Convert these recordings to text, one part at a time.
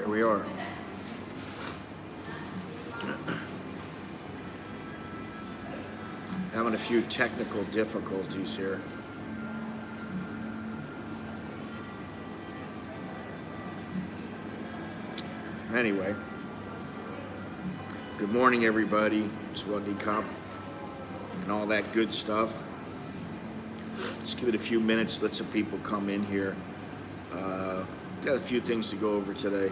Here we are. Having a few technical difficulties here. Anyway, good morning, everybody. Swadi Cup and all that good stuff. Let's give it a few minutes, let some people come in here. Got a few things to go over today.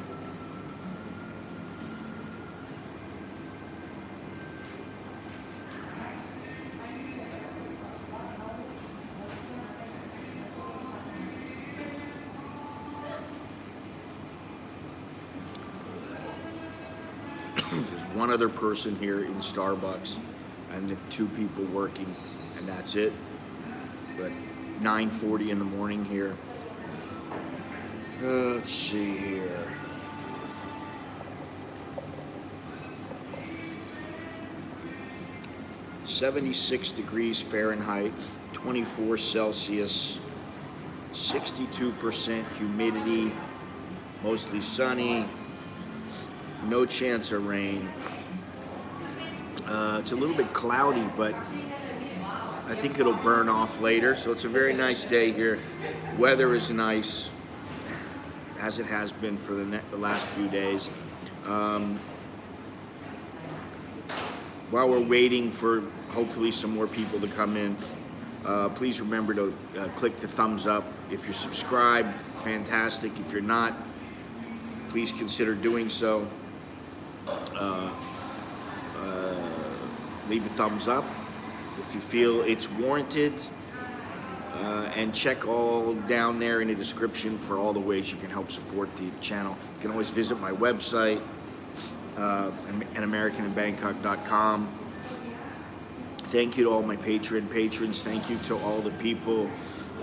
There's one other person here in Starbucks and the two people working, and that's it. But 9:40 in the morning here. Let's see here. .76 degrees Fahrenheit, 24 Celsius, 62% humidity, mostly sunny, no chance of rain. It's a little bit cloudy, but I think it'll burn off later. So it's a very nice day here. Weather is nice, as it has been for the last few days. While we're waiting for hopefully some more people to come in, please remember to click the thumbs up. If you're subscribed, fantastic. If you're not, please consider doing so. Leave a thumbs up if you feel it's warranted, and check all down there in the description for all the ways you can help support the channel. You can always visit my website, AnAmericanInBangkok.com. Thank you to all my patrons. Thank you to all the people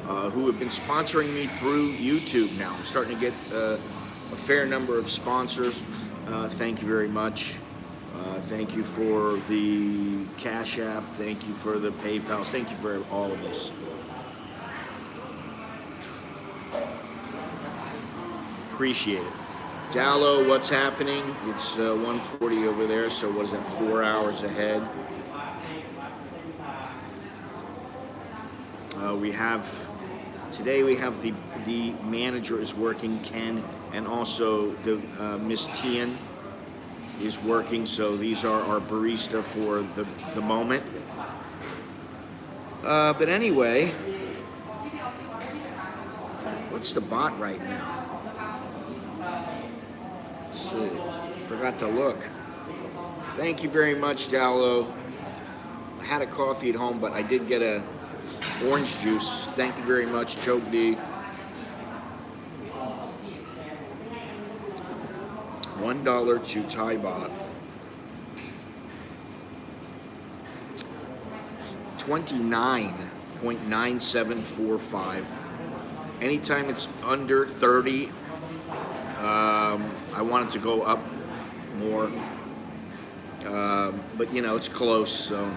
who have been sponsoring me through YouTube now. I'm starting to get a fair number of sponsors. Thank you very much. Thank you for the Cash App. Thank you for the PayPal. Thank you for all of this. Appreciate it. Dallo, what's happening? It's 1:40 over there, so what is that, 4 hours ahead? Today we have the manager is working, Ken, and also the Miss Tian is working, so these are our barista for the moment. But anyway, what's the bot right now? Let's see. Forgot to look. Thank you very much, Dallo. I had a coffee at home, but I did get a orange juice. Thank you very much, Choke D. $1 to Thai baht. 29.9745. Anytime it's under 30, I want it to go up more. But you know, it's close, so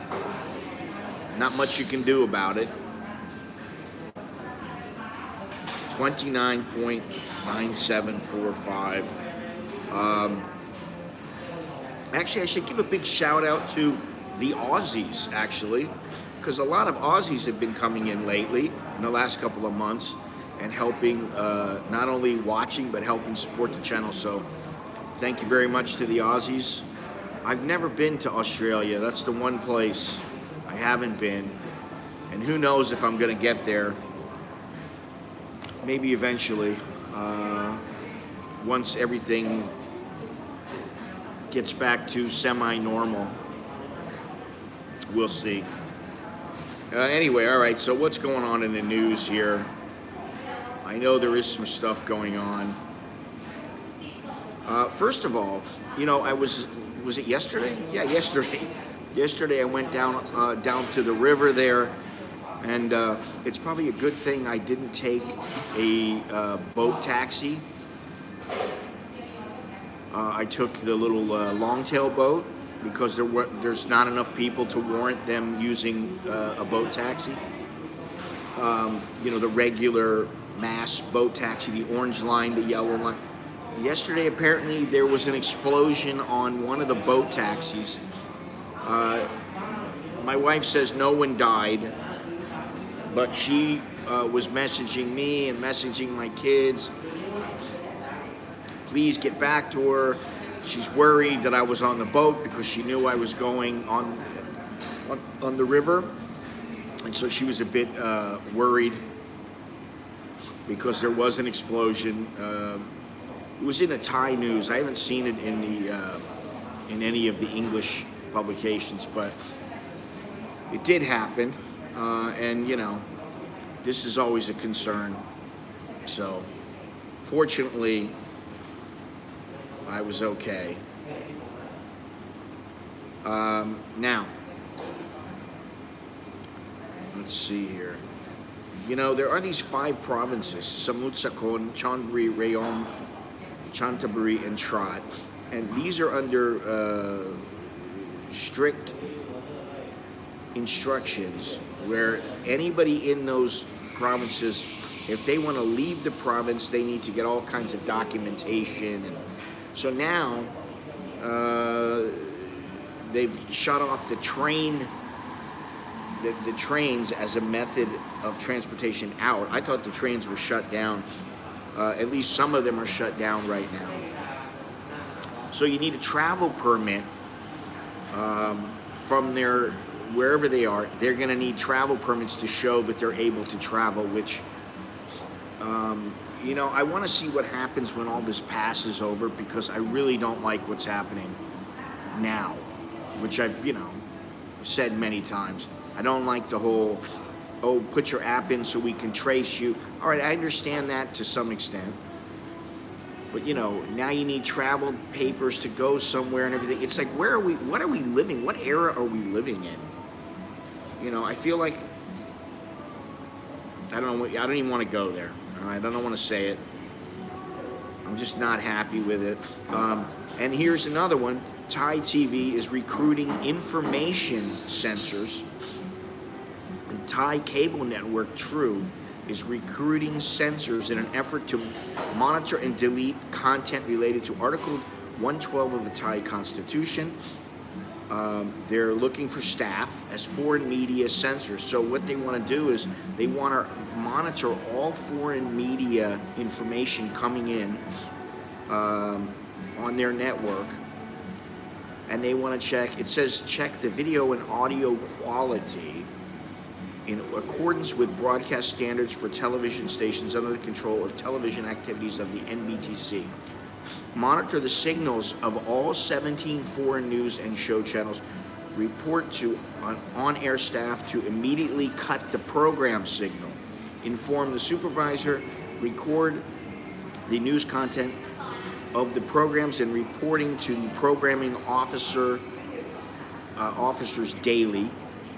not much you can do about it. 29.9745. Actually, I should give a big shout out to the Aussies, actually, because a lot of Aussies have been coming in lately in the last couple of months and helping, not only watching, but helping support the channel. So thank you very much to the Aussies. I've never been to Australia. That's the one place I haven't been. And who knows if I'm going to get there. Maybe eventually, once everything gets back to semi-normal. We'll see. Anyway, all right, so what's going on in the news here? I know there is some stuff going on. First of all, you know, was it yesterday? Yeah, yesterday. Yesterday I went down to the river there, and it's probably a good thing I didn't take a boat taxi. I took the little longtail boat because there's not enough people to warrant them using a boat taxi. You know, the regular mass boat taxi, the orange line, the yellow line. Yesterday, apparently, there was an explosion on one of the boat taxis. My wife says no one died, but she was messaging me and messaging my kids. Please get back to her. She's worried that I was on the boat because she knew I was going on the river, and so she was a bit worried because there was an explosion. It was in the Thai news. I haven't seen it in any of the English publications, but it did happen, and this is always a concern. So, fortunately, I was okay. Now, let's see here. There are these 5 provinces: Samut Sakon, Chonburi, Rayong, Chantaburi, and Trat, and these are under strict instructions where anybody in those provinces, if they want to leave the province, they need to get all kinds of documentation. And so now they've shut off the trains as a method of transportation out. I thought the trains were shut down. At least some of them are shut down right now. So you need a travel permit from wherever they are. They're going to need travel permits to show that they're able to travel, which, I want to see what happens when all this passes over, because I really don't like what's happening now, which I've, said many times. I don't like the whole, put your app in so we can trace you. All right, I understand that to some extent. But, now you need travel papers to go somewhere and everything. It's like, what are we living? What era are we living in? I feel like, I don't even want to go there. All right, I don't want to say it. I'm just not happy with it. And here's another one. Thai TV is recruiting information censors. The Thai cable network, True, is recruiting censors in an effort to monitor and delete content related to Article 112 of the Thai Constitution. They're looking for staff as foreign media censors. So what they want to do is they want to monitor all foreign media information coming in on their network. And they want to check the video and audio quality in accordance with broadcast standards for television stations under the control of television activities of the NBTC. Monitor the signals of all 17 foreign news and show channels. Report to on-air staff to immediately cut the program signal. Inform the supervisor. Record the news content of the programs and reporting to the programming officers daily.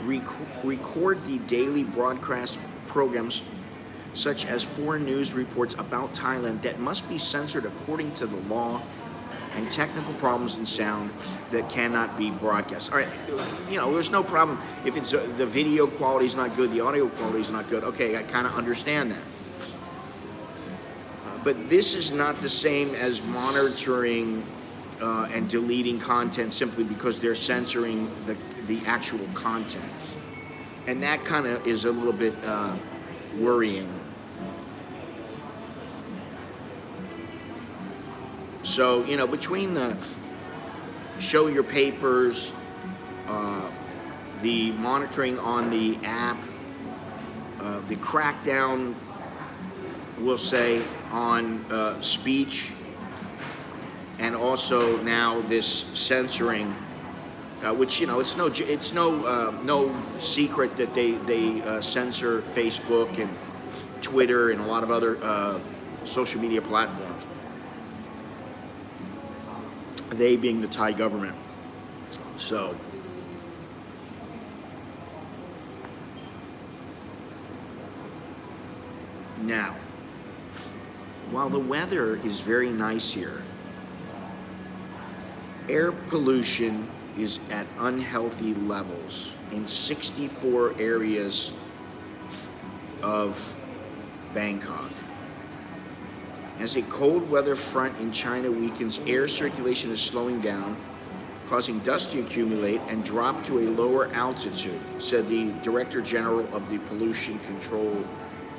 Record the daily broadcast programs such as foreign news reports about Thailand that must be censored according to the law, and technical problems in sound that cannot be broadcast. All right, there's no problem if it's the video quality is not good, the audio quality is not good. Okay, I kind of understand that. But this is not the same as monitoring and deleting content simply because they're censoring the actual content. And that kind of is a little bit worrying. So, between the show your papers, the monitoring on the app, the crackdown, we'll say, on speech, and also now this censoring, which it's no secret that they censor Facebook and Twitter and a lot of other social media platforms. They being the Thai government. So now, while the weather is very nice here, air pollution is at unhealthy levels in 64 areas of Bangkok. As a cold weather front in China weakens, air circulation is slowing down, causing dust to accumulate and drop to a lower altitude, said the Director General of the Pollution Control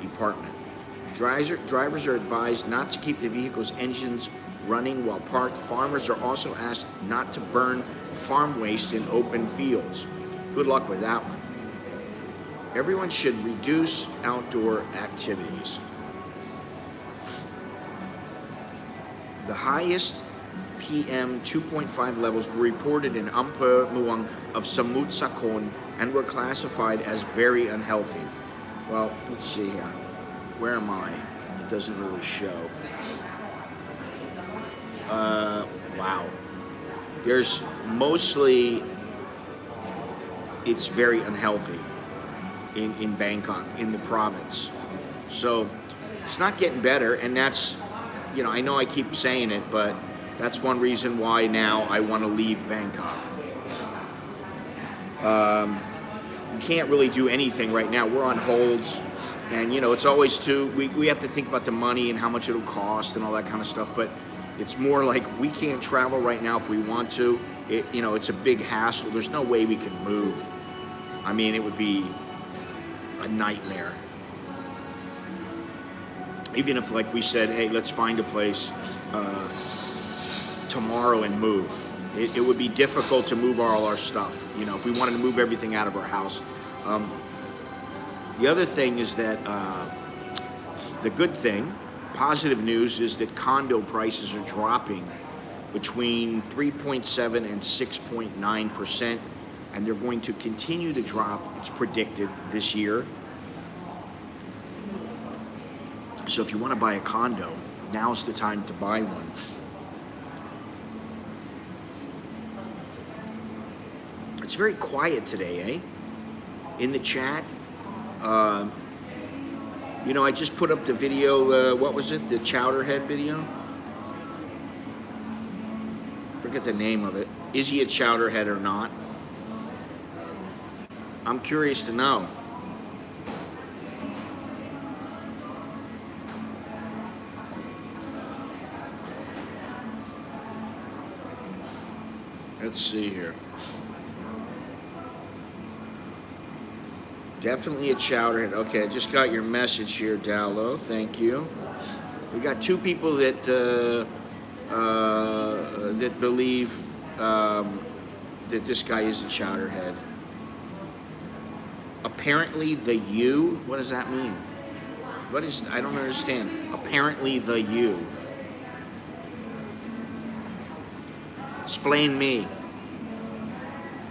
Department. Drivers are advised not to keep the vehicle's engines running while parked. Farmers are also asked not to burn farm waste in open fields. Good luck with that one. Everyone should reduce outdoor activities. The highest PM 2.5 levels were reported in Ampere Muang of Samut Sakhon and were classified as very unhealthy. Well, let's see here. Where am I? It doesn't really show. Wow. There's mostly, it's very unhealthy in Bangkok, in the province. So it's not getting better, and that's, I know I keep saying it, but that's one reason why now I want to leave Bangkok. We can't really do anything right now. We're on holds, and it's always we have to think about the money and how much it'll cost and all that kind of stuff, but it's more like we can't travel right now if we want to. It's a big hassle. There's no way we can move. I mean, it would be a nightmare. Even if, like we said, hey, let's find a place tomorrow and move. It would be difficult to move all our stuff, if we wanted to move everything out of our house. The other thing is that the good thing, positive news, is that condo prices are dropping between 3.7 and 6.9%, and they're going to continue to drop, it's predicted, this year. So if you want to buy a condo, now's the time to buy one. It's very quiet today, eh? In the chat. I just put up the video, what was it? The Chowderhead video? Forget the name of it. Is he a Chowderhead or not? I'm curious to know. Let's see here. Definitely a Chowderhead. Okay, I just got your message here, Dallo. Thank you. We got two people that that believe that this guy is a Chowderhead. Apparently, the you. What does that mean? I don't understand. Apparently, the you. Explain me.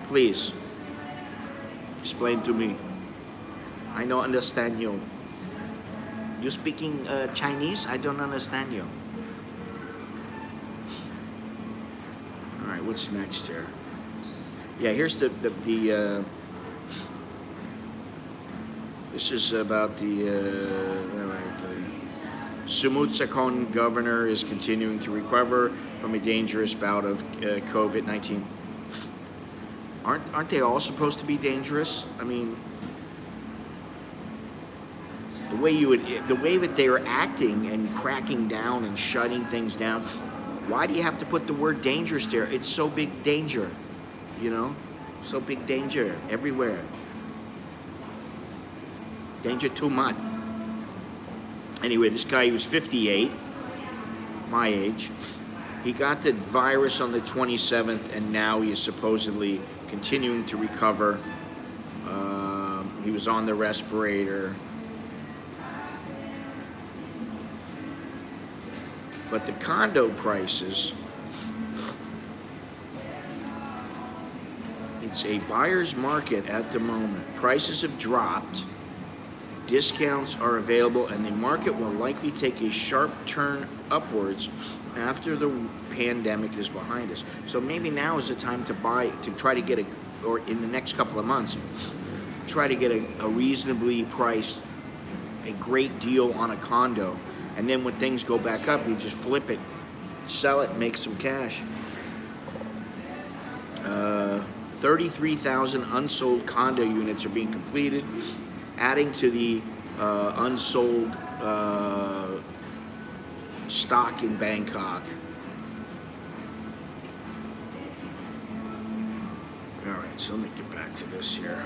Please. Explain to me. I don't understand you. You speaking Chinese? I don't understand you. All right, what's next here? Yeah, here's the this is about the Samut Sakhon governor is continuing to recover from a dangerous bout of COVID-19. Aren't they all supposed to be dangerous? I mean, the way that they are acting and cracking down and shutting things down, why do you have to put the word dangerous there? It's so big danger, so big danger everywhere. Danger too much. Anyway, this guy, he was 58, my age. He got the virus on the 27th, and now he is supposedly continuing to recover. He was on the respirator. But the condo prices, it's a buyer's market at the moment. Prices have dropped. Discounts are available, and the market will likely take a sharp turn upwards after the pandemic is behind us. So maybe now is the time to buy, to try to get or in the next couple of months, try to get a reasonably priced, a great deal on a condo. And then when things go back up, you just flip it, sell it, make some cash. 33,000 unsold condo units are being completed, adding to the unsold stock in Bangkok. All right, so let me get back to this here.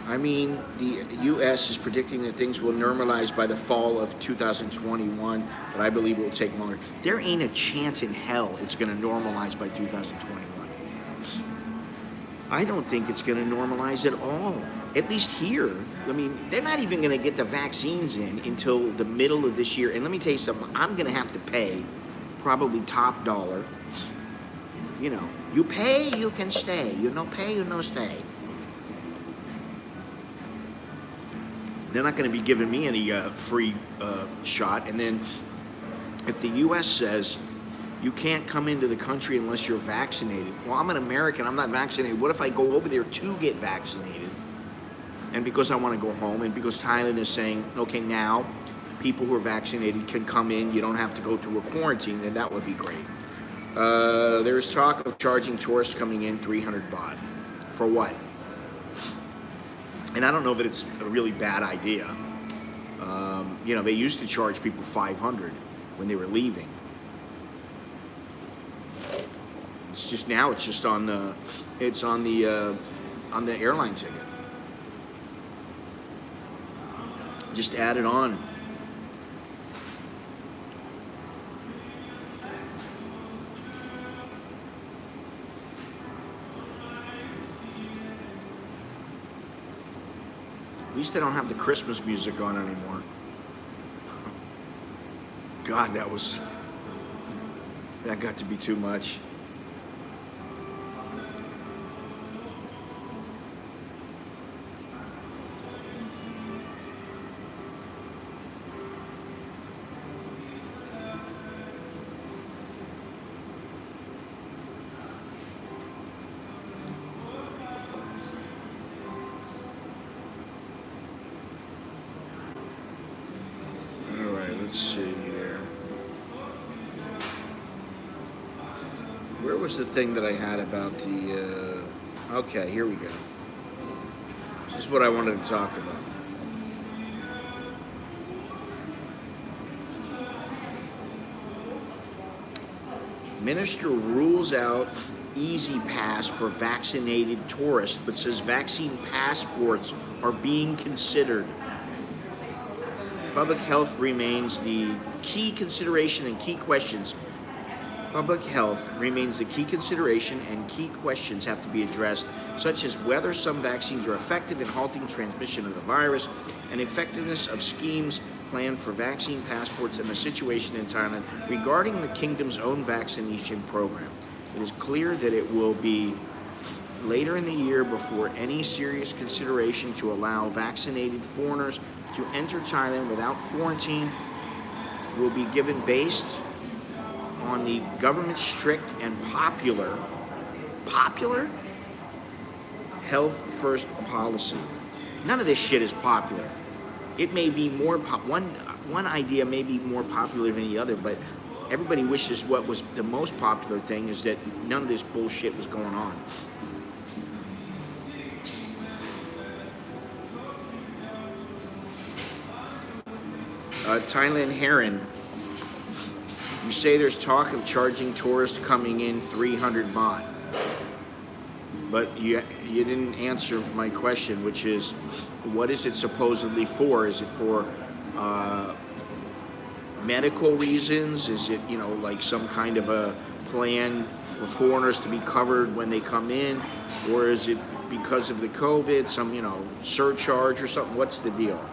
I mean, the U.S. is predicting that things will normalize by the fall of 2021, but I believe it will take longer. There ain't a chance in hell it's going to normalize by 2021. I don't think it's going to normalize at all. At least here. I mean, they're not even going to get the vaccines in until the middle of this year. And let me tell you something, I'm going to have to pay probably top dollar. You know, you pay, you can stay. You no pay, you no stay. They're not going to be giving me any free shot. And then if the U.S. says you can't come into the country unless you're vaccinated. Well, I'm an American. I'm not vaccinated. What if I go over there to get vaccinated? And because I want to go home, and because Thailand is saying, okay, now people who are vaccinated can come in. You don't have to go through a quarantine. Then that would be great. There's talk of charging tourists coming in 300 baht. For what? And I don't know that it's a really bad idea. You know, they used to charge people 500 when they were leaving. It's just now. It's just on the. It's on the airline ticket. Just add it on. At least they don't have the Christmas music on anymore. God, that got to be too much. Let's see here. Where was the thing that I had about the... okay, here we go. This is what I wanted to talk about. Minister rules out easy pass for vaccinated tourists, but says vaccine passports are being considered. Public health remains the key consideration and key questions. Public health remains the key consideration and key questions have to be addressed, such as whether some vaccines are effective in halting transmission of the virus and effectiveness of schemes planned for vaccine passports and the situation in Thailand regarding the kingdom's own vaccination program. It is clear that it will be later in the year before any serious consideration to allow vaccinated foreigners to enter Thailand without quarantine will be given based on the government's strict and popular health first policy. None of this shit is popular. It may be more one idea may be more popular than the other, but everybody wishes what was the most popular thing is that none of this bullshit was going on. Thailand Heron, you say there's talk of charging tourists coming in 300 baht, but you didn't answer my question, which is, what is it supposedly for? Is it for medical reasons? Is it, you know, like some kind of a plan for foreigners to be covered when they come in? Or is it because of the COVID, some, you know, surcharge or something? What's the deal?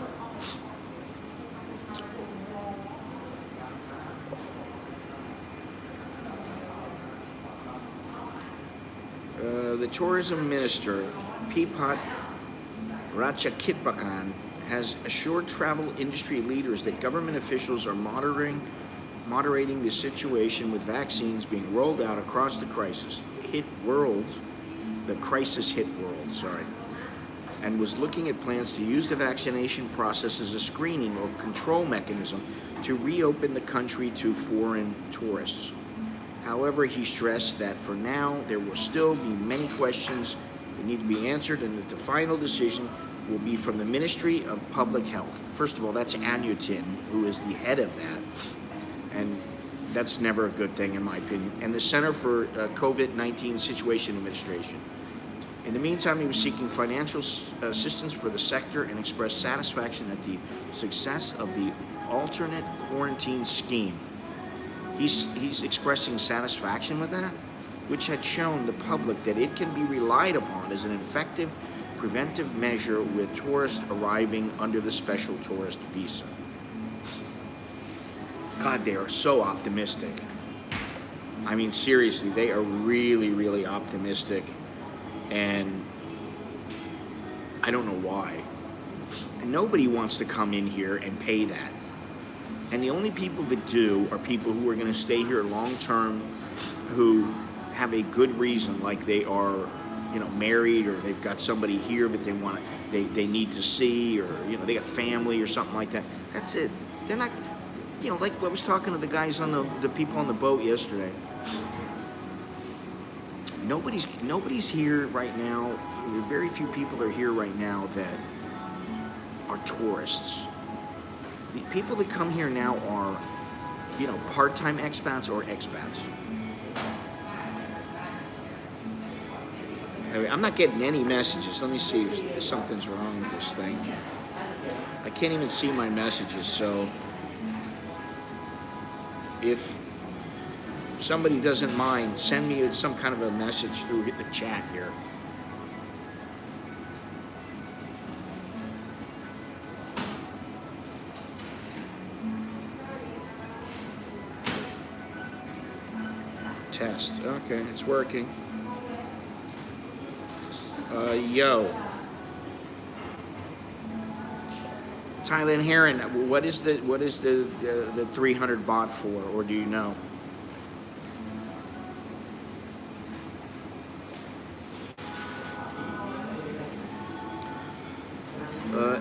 The tourism minister, Pipat Ratchakitprakarn, has assured travel industry leaders that government officials are moderating the situation with vaccines being rolled out across the crisis hit world, and was looking at plans to use the vaccination process as a screening or control mechanism to reopen the country to foreign tourists. However, he stressed that for now, there will still be many questions that need to be answered and that the final decision will be from the Ministry of Public Health. First of all, that's Anutin, who is the head of that, and that's never a good thing in my opinion. And the Center for COVID-19 Situation Administration. In the meantime, he was seeking financial assistance for the sector and expressed satisfaction at the success of the alternate quarantine scheme. He's expressing satisfaction with that, which had shown the public that it can be relied upon as an effective preventive measure with tourists arriving under the special tourist visa. God, they are so optimistic. I mean, seriously, they are really, really optimistic, and I don't know why. And nobody wants to come in here and pay that. And the only people that do are people who are going to stay here long term, who have a good reason, like they are, married, or they've got somebody here that they need to see, or they got family or something like that. That's it. They're not, like I was talking to the guys on the people on the boat yesterday. Nobody's here right now. Very few people are here right now that are tourists. The people that come here now are, part-time expats or expats. Anyway, I'm not getting any messages. Let me see if something's wrong with this thing. I can't even see my messages, so if somebody doesn't mind, send me some kind of a message through the chat here. Test. Okay, it's working. Yo. Thailand Heron, what is the 300 baht for, or do you know?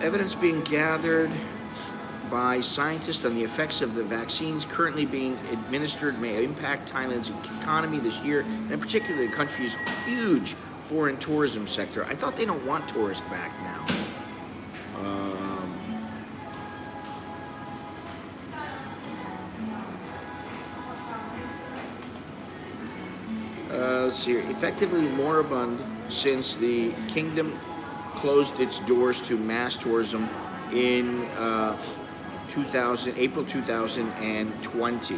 Evidence being gathered by scientists on the effects of the vaccines currently being administered may impact Thailand's economy this year, and in particular the country's huge foreign tourism sector. I thought they don't want tourists back now. Let's see here. Effectively moribund since the kingdom closed its doors to mass tourism in April 2020.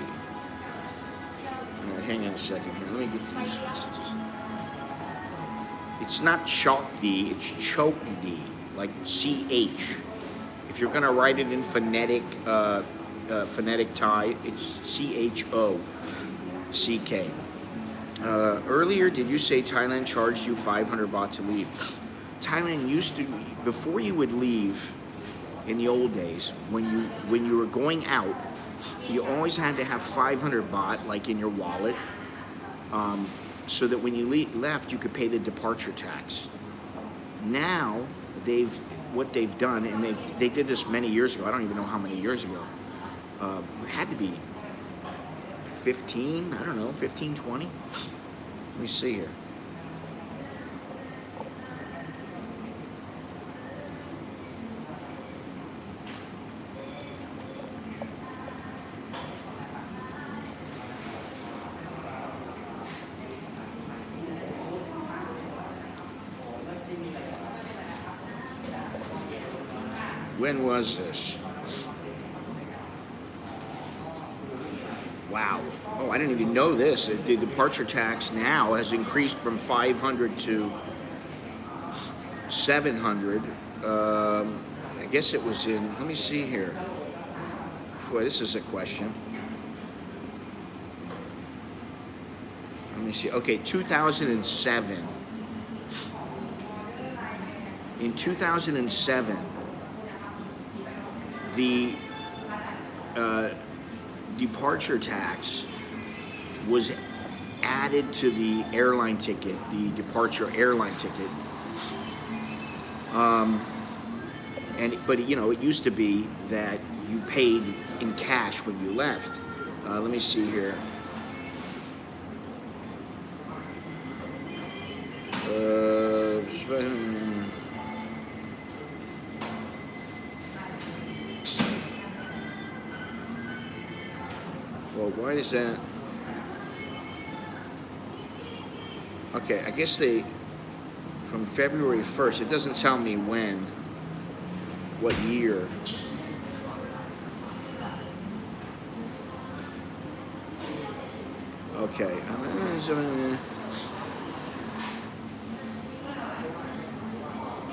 Hang on a second here. Let me get to these messages. It's not Chokdi, it's Chokdi, like CH. If you're going to write it in phonetic Thai, it's CHOCK. Earlier, did you say Thailand charged you 500 baht to leave? Thailand used to, before you would leave, in the old days, when you were going out, you always had to have 500 baht, like in your wallet, so that when you left, you could pay the departure tax. Now, what they've done, and they did this many years ago. I don't even know how many years ago. It had to be 15, I don't know, 15, 20. Let me see here. When was this? Wow. Oh, I didn't even know this. The departure tax now has increased from 500 to 700. I guess it was in, let me see here. Boy, this is a question. Let me see. Okay, 2007. In 2007, the departure tax was added to the airline ticket, the departure airline ticket. But it used to be that you paid in cash when you left. Let me see here. Well, why is that? Okay, I guess they, from February 1st, it doesn't tell me when, what year. Okay.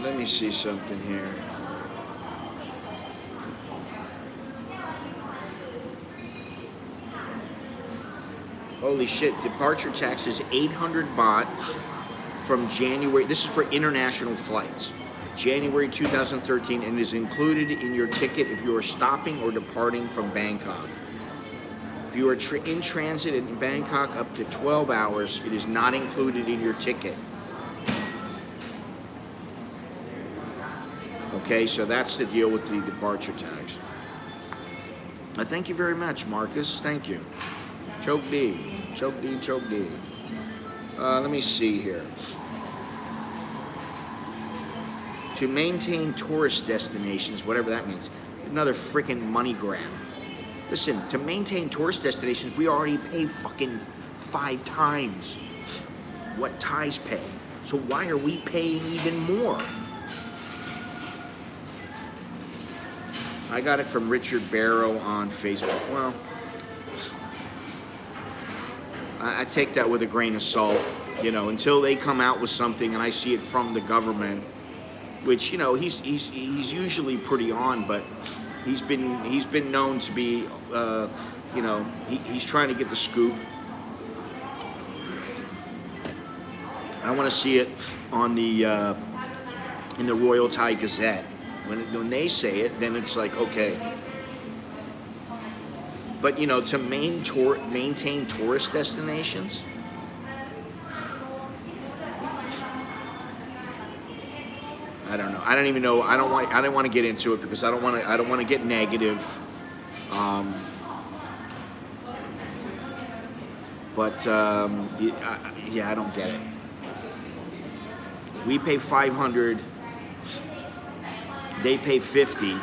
Let me see something here. Holy shit, departure tax is 800 baht from January. This is for international flights. January 2013, and is included in your ticket if you are stopping or departing from Bangkok. If you are in transit in Bangkok up to 12 hours, it is not included in your ticket. Okay, so that's the deal with the departure tax. Thank you very much, Marcus. Thank you. Choke D. Choke D, choke D. Let me see here. To maintain tourist destinations, whatever that means, another freaking money grab. Listen, to maintain tourist destinations, we already pay fucking 5 times what Thais pay. So why are we paying even more? I got it from Richard Barrow on Facebook. Well, I take that with a grain of salt, you know, until they come out with something and I see it from the government, which, you know, he's usually pretty on, but he's been known to be, you know, he's trying to get the scoop. I want to see it on the in the Royal Thai Gazette. When they say it, then it's like, okay. But, you know, to maintain tourist destinations, I don't know. I don't even know. I don't want to get into it because I don't want to get negative. Yeah, I don't get it. We pay 500. They pay 50,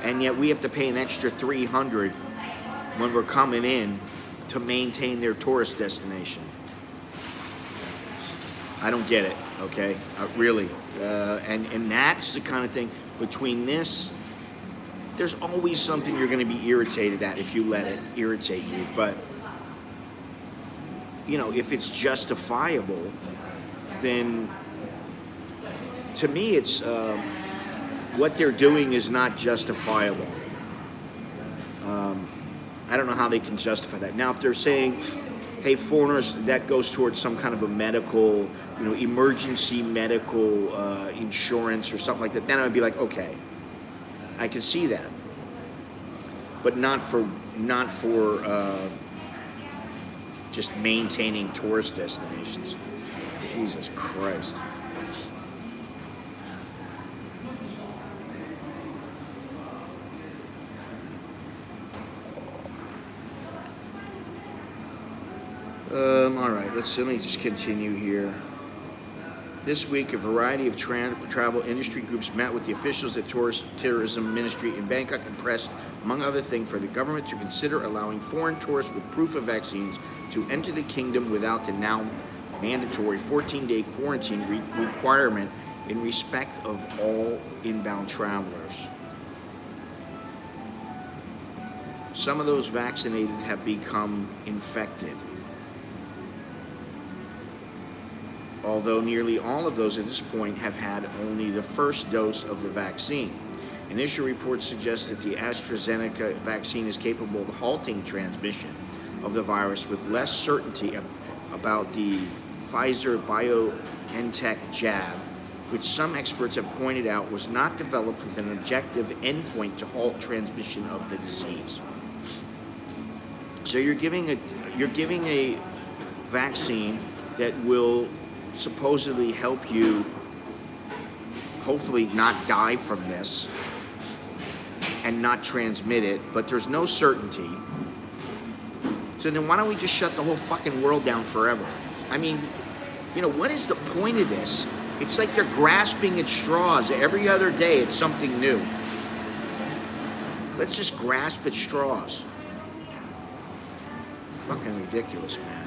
and yet we have to pay an extra 300 when we're coming in to maintain their tourist destination. I don't get it, okay? Really. And that's the kind of thing, between this, there's always something you're going to be irritated at if you let it irritate you. But, you know, if it's justifiable, then to me it's, what they're doing is not justifiable. I don't know how they can justify that. Now, if they're saying, hey, foreigners, that goes towards some kind of a medical, you know, emergency medical insurance or something like that, then I would be like, okay, I can see that. But not for just maintaining tourist destinations. Jesus Christ. All right, let me just continue here. This week, a variety of travel industry groups met with the officials at Tourism Ministry in Bangkok and pressed, among other things, for the government to consider allowing foreign tourists with proof of vaccines to enter the kingdom without the now mandatory 14-day quarantine requirement in respect of all inbound travelers. Some of those vaccinated have become infected, although nearly all of those at this point have had only the first dose of the vaccine. Initial reports suggest that the AstraZeneca vaccine is capable of halting transmission of the virus with less certainty about the Pfizer-BioNTech jab, which some experts have pointed out was not developed with an objective endpoint to halt transmission of the disease. So you're giving a vaccine that will supposedly help you hopefully not die from this and not transmit it, but there's no certainty. So then why don't we just shut the whole fucking world down forever? I mean, you know, what is the point of this? It's like they're grasping at straws. Every other day it's something new. Let's just grasp at straws. Fucking ridiculous, man.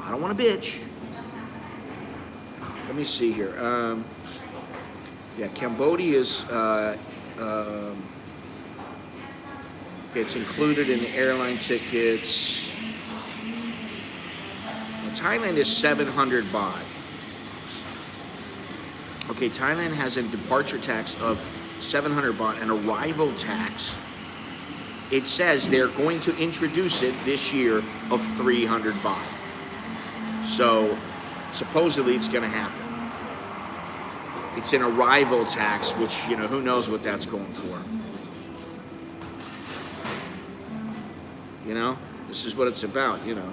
I don't want to bitch. Let me see here. Yeah, Cambodia's. It's included in the airline tickets. Well, Thailand is 700 baht. Okay, Thailand has a departure tax of 700 baht and arrival tax. It says they're going to introduce it this year of 300 baht. So supposedly it's going to happen. It's an arrival tax, which, you know, who knows what that's going for. You know, this is what it's about, you know.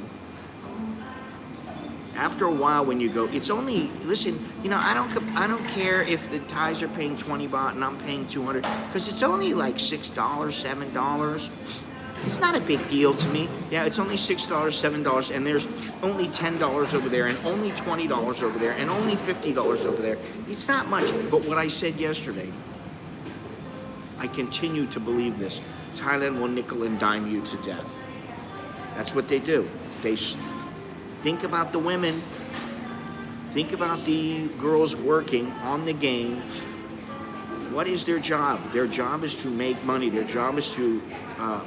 After a while, when you go, it's only, listen, you know, I don't care if the Thais are paying 20 baht and I'm paying 200, because it's only like $6, $7. It's not a big deal to me. Yeah, it's only $6, $7, and there's only $10 over there, and only $20 over there, and only $50 over there. It's not much. But what I said yesterday, I continue to believe this. Thailand will nickel and dime you to death. That's what they do. They think about the women. Think about the girls working on the game. What is their job? Their job is to make money. Their job is to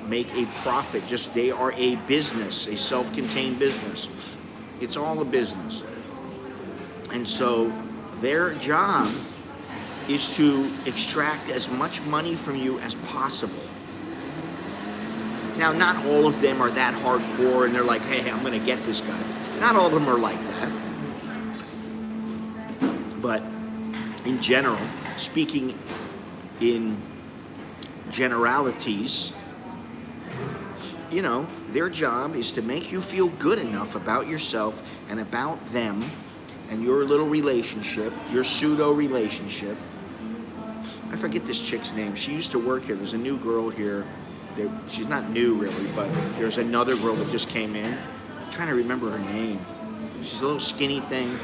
make a profit. Just they are a business, a self-contained business. It's all a business. And so their job is to extract as much money from you as possible. Now, not all of them are that hardcore and they're like, hey, I'm going to get this guy. Not all of them are like that. But in general, speaking in generalities, you know, their job is to make you feel good enough about yourself and about them and your little relationship, your pseudo relationship. I forget this chick's name. She used to work here. There's a new girl here. She's not new really, but there's another girl that just came in. I'm trying to remember her name. She's a little skinny thing.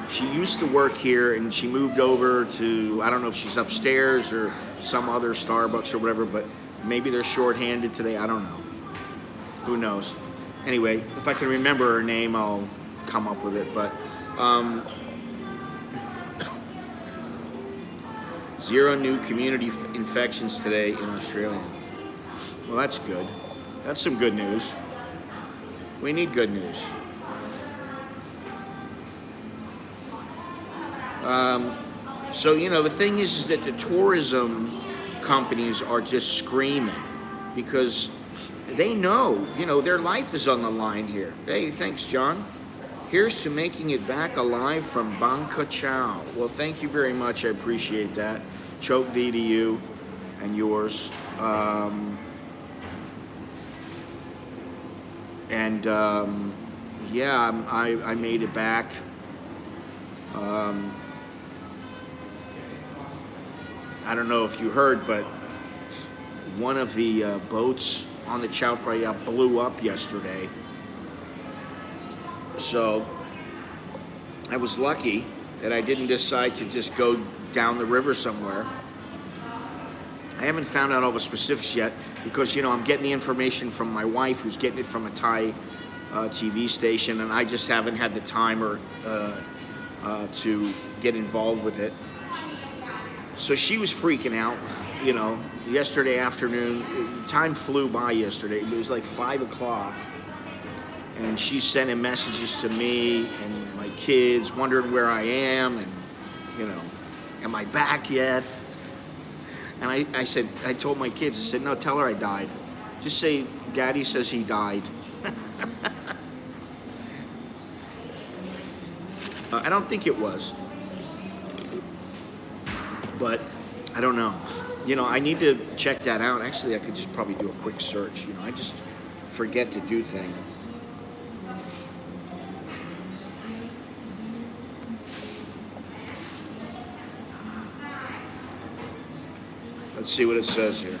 She used to work here and she moved over to, I don't know if she's upstairs or some other Starbucks or whatever, but maybe they're short-handed today. I don't know. Who knows? Anyway, if I can remember her name, I'll come up with it. But 0 new community infections today in Australia. Well, that's good. That's some good news. We need good news. So, you know, the thing is that the tourism companies are just screaming because they know, you know, their life is on the line here. Hey, thanks, John. Here's to making it back alive from Bangkok. Well, thank you very much. I appreciate that. Choke D to you and yours. Yeah, I made it back. I don't know if you heard, but one of the boats on the Chao Phraya blew up yesterday. So I was lucky that I didn't decide to just go down the river somewhere. I haven't found out all the specifics yet because, you know, I'm getting the information from my wife who's getting it from a Thai TV station, and I just haven't had the time or to get involved with it. So she was freaking out, you know, yesterday afternoon. Time flew by yesterday. It was like 5 o'clock. And she's sending messages to me and my kids, wondering where I am and, you know, am I back yet? And I told my kids, I said, no, tell her I died. Just say, Daddy says he died. I don't think it was. But I don't know. You know, I need to check that out. Actually, I could just probably do a quick search. You know, I just forget to do things. Let's see what it says here.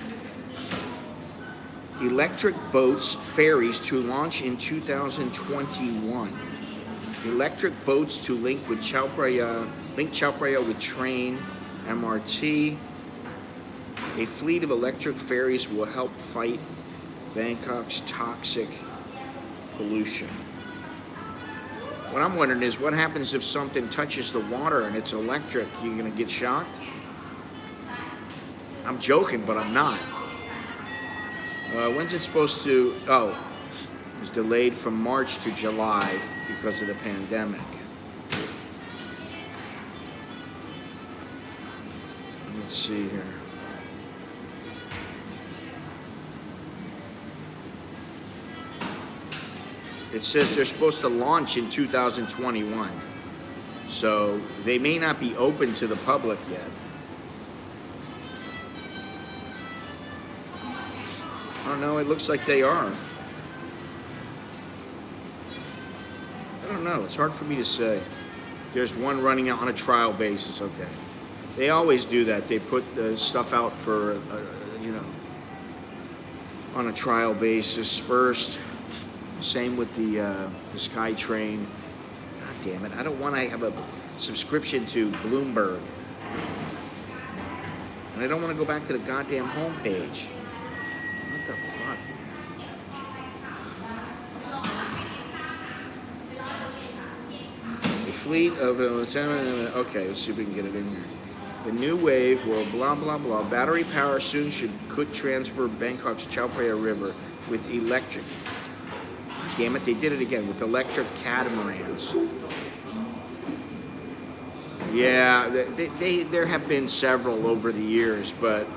Electric boats, ferries to launch in 2021. Electric boats to link Chao Phraya with train, MRT. A fleet of electric ferries will help fight Bangkok's toxic pollution. What I'm wondering is what happens if something touches the water and it's electric? You're gonna get shocked? I'm joking, but I'm not. When's it supposed to? Oh, it was delayed from March to July because of the pandemic. Let's see here. It says they're supposed to launch in 2021. So they may not be open to the public yet. I don't know, it looks like they are. I don't know, it's hard for me to say. There's one running out on a trial basis, okay. They always do that. They put the stuff out for, on a trial basis first. Same with the Sky Train. God damn it, I don't want to have a subscription to Bloomberg. And I don't want to go back to the goddamn homepage. What the fuck? The fleet of... okay, let's see if we can get it in here. The new wave will blah, blah, blah. Battery power soon could transfer Bangkok's Chao Phraya River with electric. Damn it, they did it again with electric catamarans. Yeah, there have been several over the years, but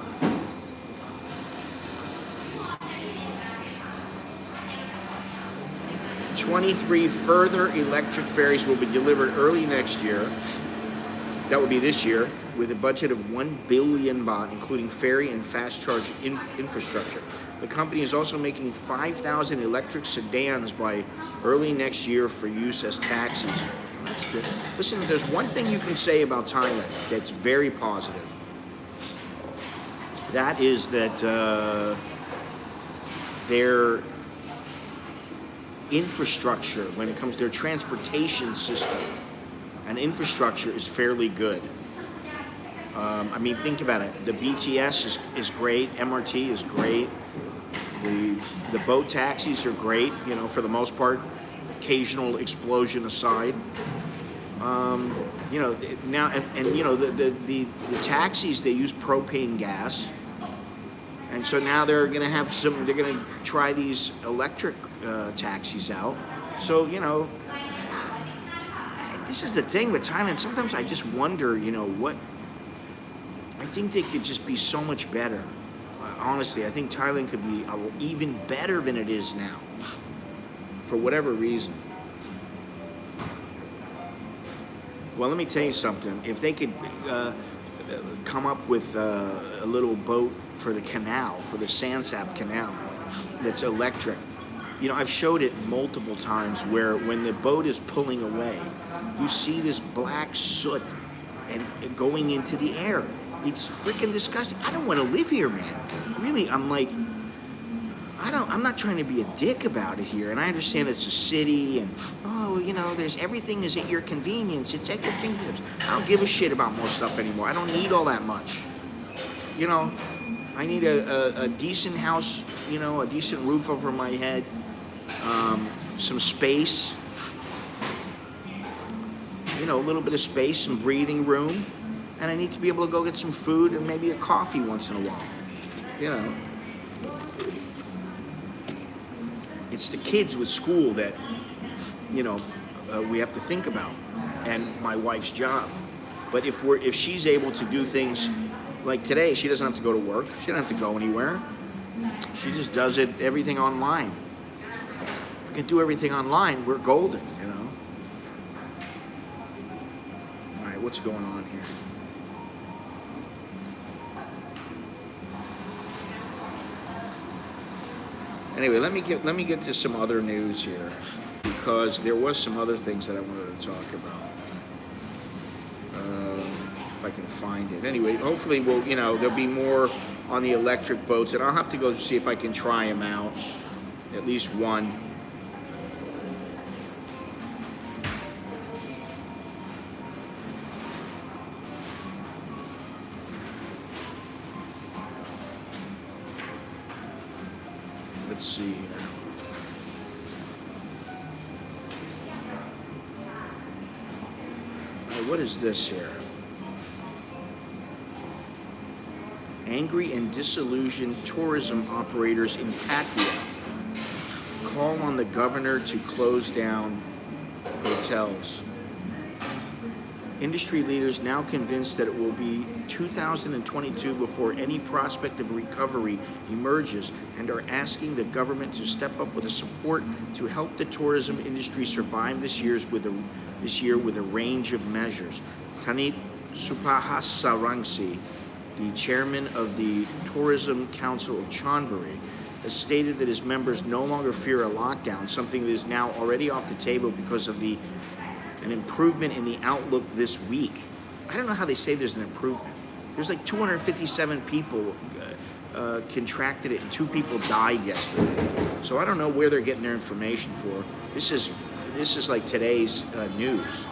23 further electric ferries will be delivered early next year. That would be this year, with a budget of 1 billion baht, including ferry and fast charge infrastructure. The company is also making 5,000 electric sedans by early next year for use as taxis. That's good. Listen, if there's one thing you can say about Thailand that's very positive, that is that their infrastructure, when it comes to their transportation system and infrastructure, is fairly good. I mean, think about it. The BTS is great. MRT is great. The boat taxis are great, you know, for the most part. Occasional explosion aside. You know, now, and you know, the taxis, they use propane gas. And so now they're going to try these electric taxis out. So, you know, this is the thing with Thailand. Sometimes I just wonder, you know, I think they could just be so much better. Honestly, I think Thailand could be even better than it is now, for whatever reason. Well, let me tell you something. If they could come up with a little boat for the canal, for the CASHAPP canal, that's electric. You know, I've showed it multiple times where when the boat is pulling away, you see this black soot and going into the air. It's freaking disgusting. I don't want to live here, man. Really, I'm not trying to be a dick about it here. And I understand it's a city and, oh, you know, everything is at your convenience. It's at your fingertips. I don't give a shit about most stuff anymore. I don't need all that much. You know, I need a decent house, you know, a decent roof over my head, some space, you know, a little bit of space, some breathing room. And I need to be able to go get some food and maybe a coffee once in a while. You know. It's the kids with school that, you know, we have to think about. And my wife's job. But if she's able to do things like today, she doesn't have to go to work. She doesn't have to go anywhere. She just does everything online. If we can do everything online, we're golden, you know. All right, what's going on here? Anyway, let me get to some other news here, because there was some other things that I wanted to talk about. If I can find it. Anyway, hopefully there'll be more on the electric boats, and I'll have to go see if I can try them out, at least one. Let's see here. What is this here? Angry and disillusioned tourism operators in Pattaya call on the governor to close down hotels. Industry leaders now convinced that it will be 2022 before any prospect of recovery emerges and are asking the government to step up with the support to help the tourism industry survive this year with a range of measures. Tanit Supahasarangsi, the chairman of the Tourism Council of Chonburi, has stated that his members no longer fear a lockdown, something that is now already off the table because of an improvement in the outlook this week. I don't know how they say there's an improvement. There's like 257 people contracted it and 2 people died yesterday. So I don't know where they're getting their information for. This is like today's news.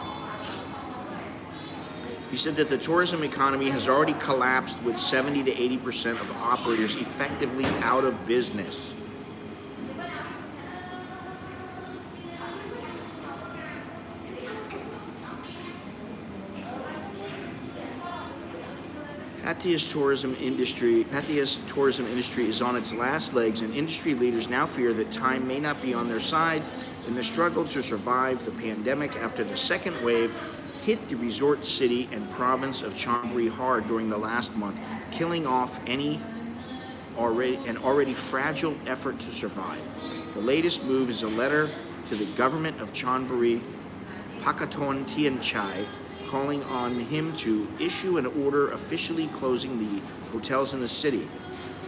He said that the tourism economy has already collapsed with 70 to 80% of operators effectively out of business. Pattaya's tourism industry is on its last legs, and industry leaders now fear that time may not be on their side in the struggle to survive the pandemic after the second wave hit the resort city and province of Chonburi hard during the last month, killing off an already fragile effort to survive. The latest move is a letter to the government of Chonburi, Pakaton Tianchai, calling on him to issue an order officially closing the hotels in the city.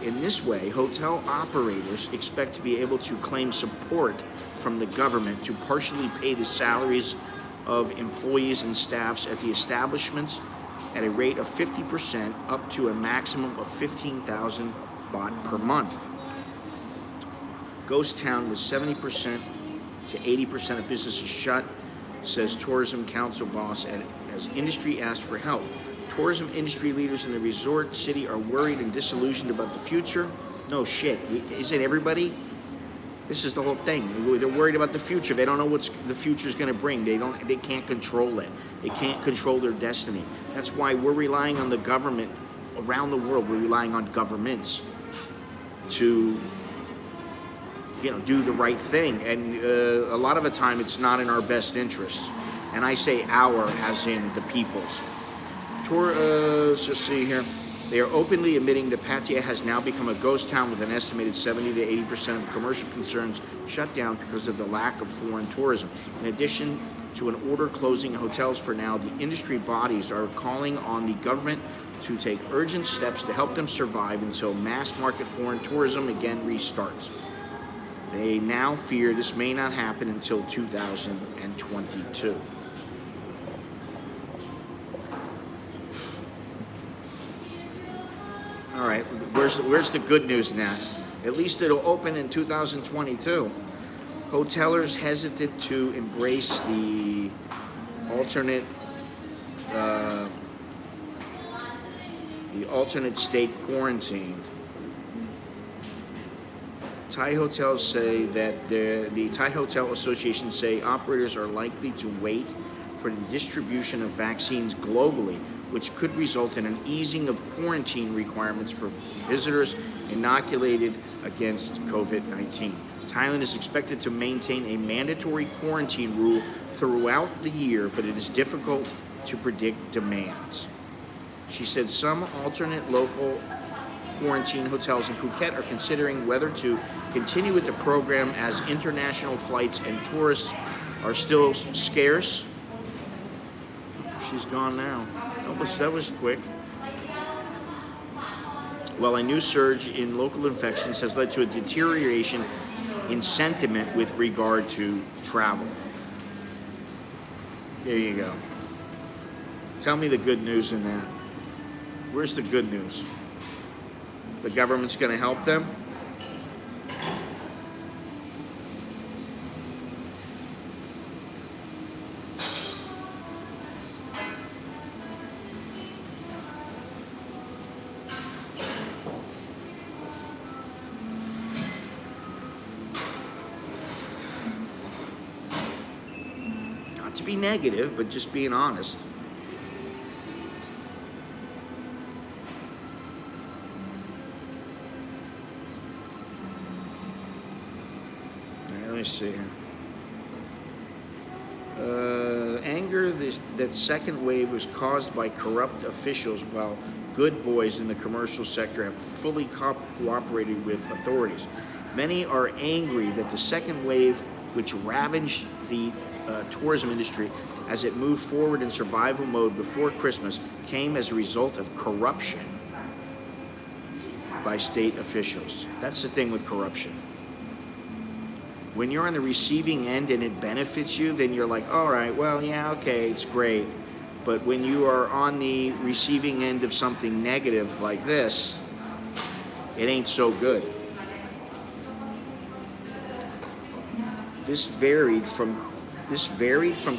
In this way, hotel operators expect to be able to claim support from the government to partially pay the salaries of employees and staffs at the establishments at a rate of 50% up to a maximum of 15,000 baht per month. Ghost town with 70% to 80% of businesses shut, says Tourism Council boss as industry asks for help. Tourism industry leaders in the resort city are worried and disillusioned about the future. No shit. Isn't everybody? This is the whole thing. They're worried about the future. They don't know what the future is going to bring. They can't control it. They can't control their destiny. That's why we're relying on the government around the world. We're relying on governments to do the right thing. And a lot of the time, it's not in our best interest. And I say our as in the people's. Let's just see here. They are openly admitting that Pattaya has now become a ghost town with an estimated 70 to 80% of commercial concerns shut down because of the lack of foreign tourism. In addition to an order closing hotels for now, the industry bodies are calling on the government to take urgent steps to help them survive until mass market foreign tourism again restarts. They now fear this may not happen until 2022. All right, where's the good news in that? At least it'll open in 2022. Hotelers hesitant to embrace the alternate state quarantine. Thai hotels say that the Thai Hotel Association say operators are likely to wait for the distribution of vaccines globally, which could result in an easing of quarantine requirements for visitors inoculated against COVID-19. Thailand is expected to maintain a mandatory quarantine rule throughout the year, but it is difficult to predict demands. She said some alternate local quarantine hotels in Phuket are considering whether to continue with the program as international flights and tourists are still scarce. She's gone now. That was quick. Well, a new surge in local infections has led to a deterioration in sentiment with regard to travel. There you go. Tell me the good news in that. Where's the good news? The government's going to help them? to be negative, but just being honest. Let me see here. Anger that second wave was caused by corrupt officials, while good boys in the commercial sector have fully cooperated with authorities. Many are angry that the second wave, which ravaged the tourism industry as it moved forward in survival mode before Christmas, came as a result of corruption by state officials. That's the thing with corruption. When you're on the receiving end and it benefits you, then you're like, all right, well, yeah, okay, it's great. But when you are on the receiving end of something negative like this, it ain't so good. This varied from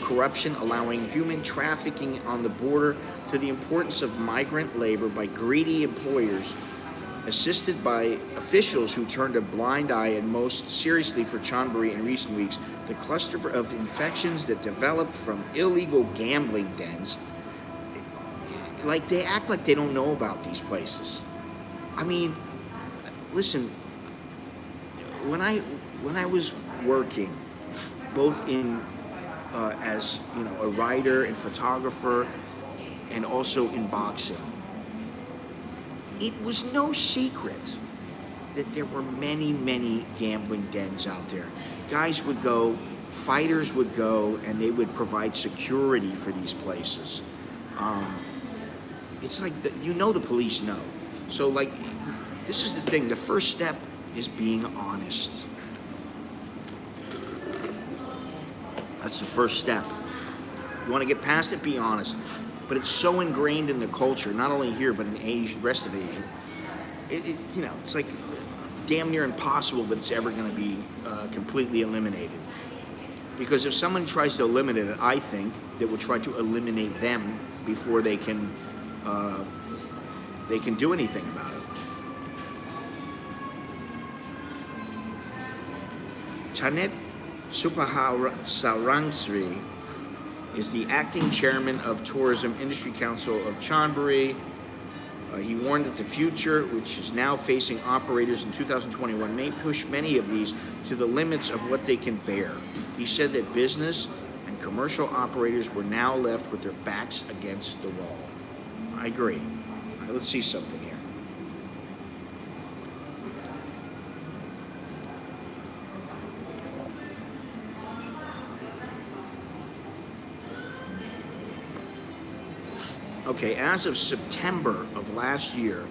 corruption, allowing human trafficking on the border, to the importance of migrant labor by greedy employers, assisted by officials who turned a blind eye, and most seriously for Chonburi in recent weeks, the cluster of infections that developed from illegal gambling dens. Like, they act like they don't know about these places. I mean, listen, when I was working, both in as a writer and photographer, and also in boxing, it was no secret that there were many, many gambling dens out there. Guys would go, fighters would go, and they would provide security for these places. It's like, the police know. So, like, this is the thing. The first step is being honest. That's the first step. You want to get past it, be honest. But it's so ingrained in the culture, not only here, but in Asia, rest of Asia. It's like damn near impossible that it's ever going to be completely eliminated. Because if someone tries to eliminate it, I think they will try to eliminate them before they can do anything about it. Tanet Supaharangsri is the acting chairman of Tourism Industry Council of Chonburi. He warned that the future, which is now facing operators in 2021, may push many of these to the limits of what they can bear. He said that business and commercial operators were now left with their backs against the wall. I agree. All right, let's see something here. Okay, as of September of last year,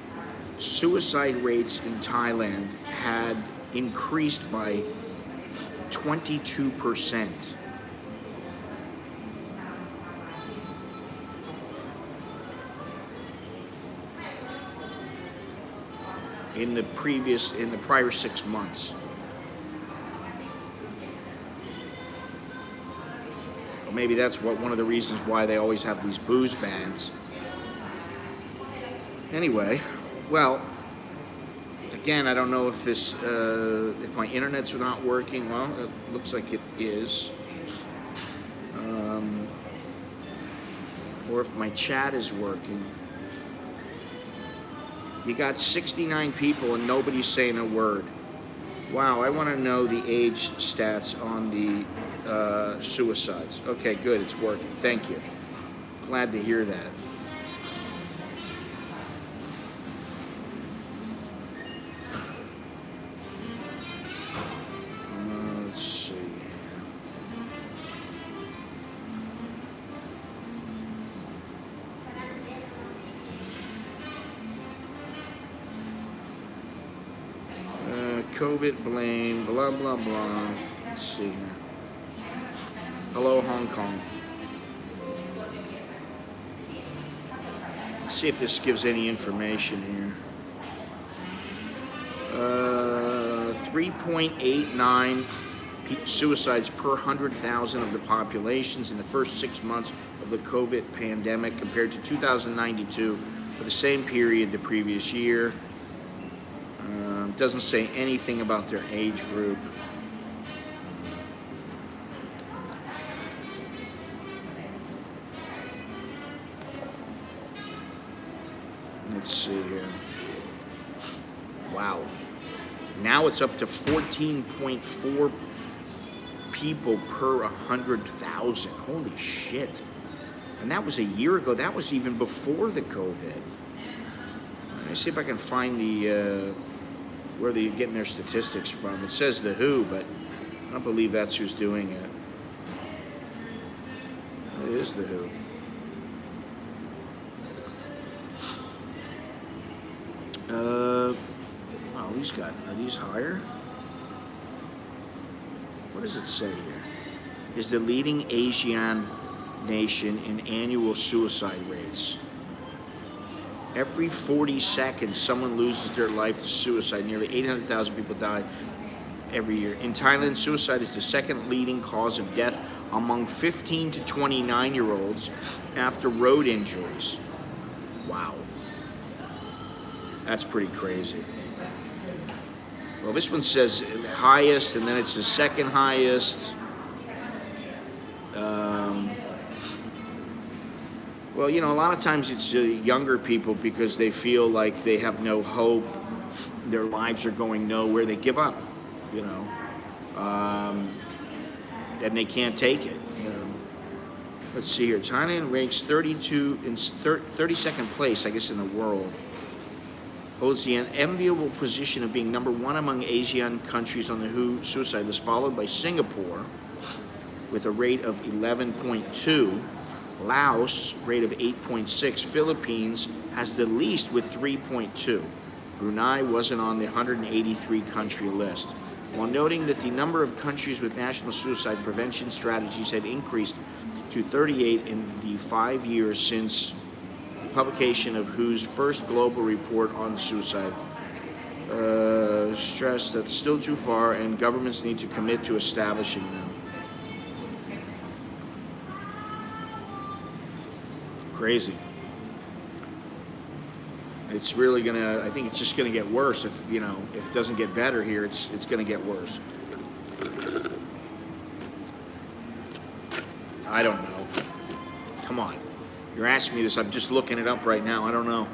suicide rates in Thailand had increased by 22%. In the prior 6 months. Well, maybe that's one of the reasons why they always have these booze bans. Anyway, well, again, I don't know if if my internet's not working. Well, it looks like it is. Or if my chat is working. You got 69 people and nobody's saying a word. Wow, I want to know the age stats on the suicides. Okay, good, it's working. Thank you. Glad to hear that. Let's see. COVID blame, blah, blah, blah. Let's see here. Hello, Hong Kong. Let's see if this gives any information here. 3.89 suicides per 100,000 of the populations in the first 6 months of the COVID pandemic compared to 2092 for the same period the previous year. Doesn't say anything about their age group. Let's see here. Wow. Now it's up to 14.4 people per 100,000. Holy shit. And that was a year ago. That was even before the COVID. Let me see if I can find the where they're getting their statistics from. It says the WHO, but I don't believe that's who's doing it. It is the WHO. Oh, he's got, are these higher? What does it say here? Is the leading Asian nation in annual suicide rates. Every 40 seconds, someone loses their life to suicide. Nearly 800,000 people die every year. In Thailand, suicide is the second leading cause of death among 15 to 29-year-olds after road injuries. Wow. That's pretty crazy. Well, this one says highest, and then it's the second highest. Well, you know, a lot of times it's younger people because they feel like they have no hope, their lives are going nowhere, they give up, you know, and they can't take it, you know. Let's see here. Thailand ranks 32nd place, I guess, in the world. Holds the enviable position of being number one among Asian countries on the WHO suicide list, followed by Singapore with a rate of 11.2. Laos, rate of 8.6. Philippines has the least with 3.2. Brunei wasn't on the 183 country list. While noting that the number of countries with national suicide prevention strategies had increased to 38 in the 5 years since publication of WHO's first global report on suicide, stressed that it's still too far and governments need to commit to establishing them. Crazy. It's really gonna, I think it's just gonna get worse if, you know, if it doesn't get better here, it's gonna get worse. I don't know. Come on. You're asking me this, I'm just looking it up right now. I don't know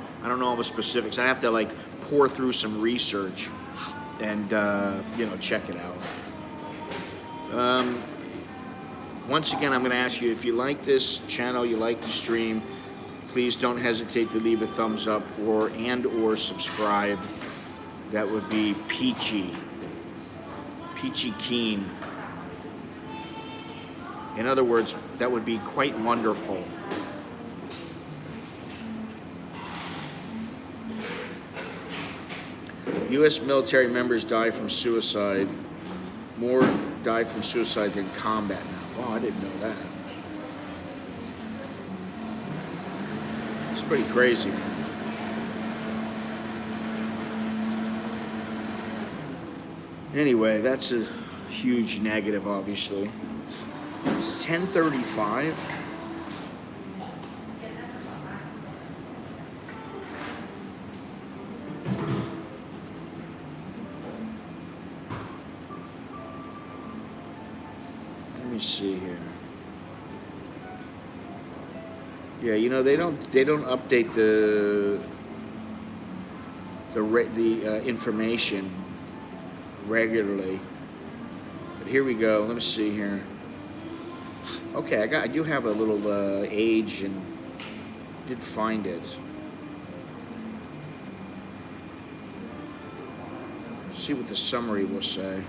all the specifics. I have to like pour through some research and, you know, check it out. Once again, I'm gonna ask you, if you like this channel, you like the stream, please don't hesitate to leave a thumbs up or subscribe. That would be peachy keen. In other words, that would be quite wonderful. U.S. military members die from suicide. More die from suicide than combat now. Wow, I didn't know that. It's pretty crazy, man. Anyway, that's a huge negative, obviously. It's 10:35. Let me see here. Yeah, you know, they don't update the information regularly. But here we go. Let me see here. Okay, I do have a little age and did find it. Let's see what the summary will say.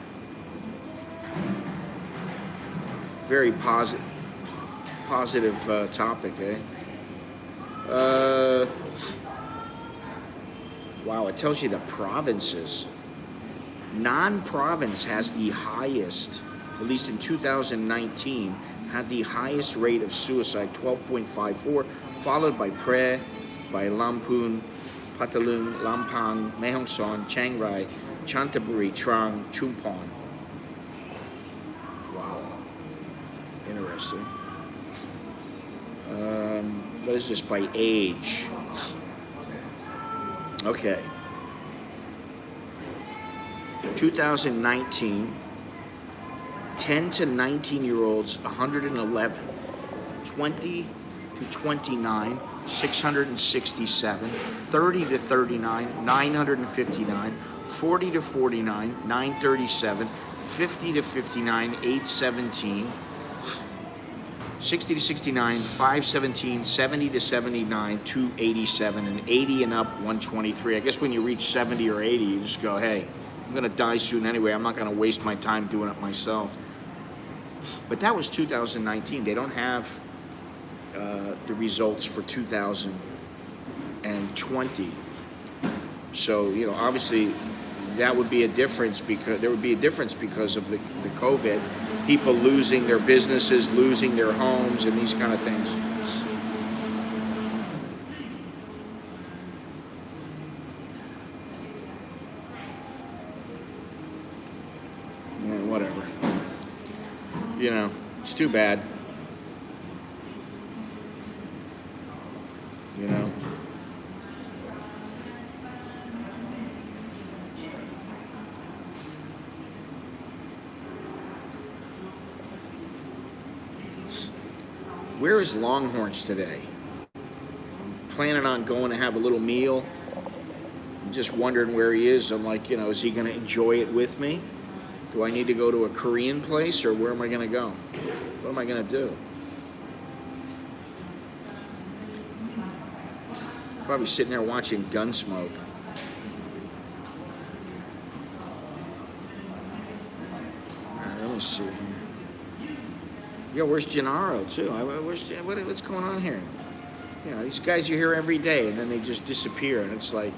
Very positive topic, eh? Wow, it tells you the provinces. Non-province has the highest, at least in 2019, had the highest rate of suicide, 12.54, followed by Phrae, by Lamphun, Patalung, Lampang, Mae Hong Son, Chiang Rai, Chanthaburi, Trang, Chumphon. Wow. Interesting. What is this by age? Okay. 2019, 10 to 19-year-olds, 111. 20 to 29, 667, 30 to 39, 959, 40 to 49, 937, 50 to 59, 817, 60 to 69, 517, 70 to 79, 287, and 80 and up, 123. I guess when you reach 70 or 80, you just go, hey, I'm gonna die soon anyway. I'm not gonna waste my time doing it myself. But that was 2019. They don't have the results for 2020. So, you know, obviously that would be a difference, because there would be a difference because of the COVID, people losing their businesses, losing their homes, and these kind of things. Yeah, whatever. You know, it's too bad. You know. Where is Longhorns today? I'm planning on going to have a little meal. I'm just wondering where he is. I'm like, you know, is he going to enjoy it with me? Do I need to go to a Korean place, or where am I going to go? What am I going to do? Probably sitting there watching Gunsmoke. All right, let me see here. Yo, where's Gennaro too? What's going on here? You know, these guys are here every day, and then they just disappear, and it's like,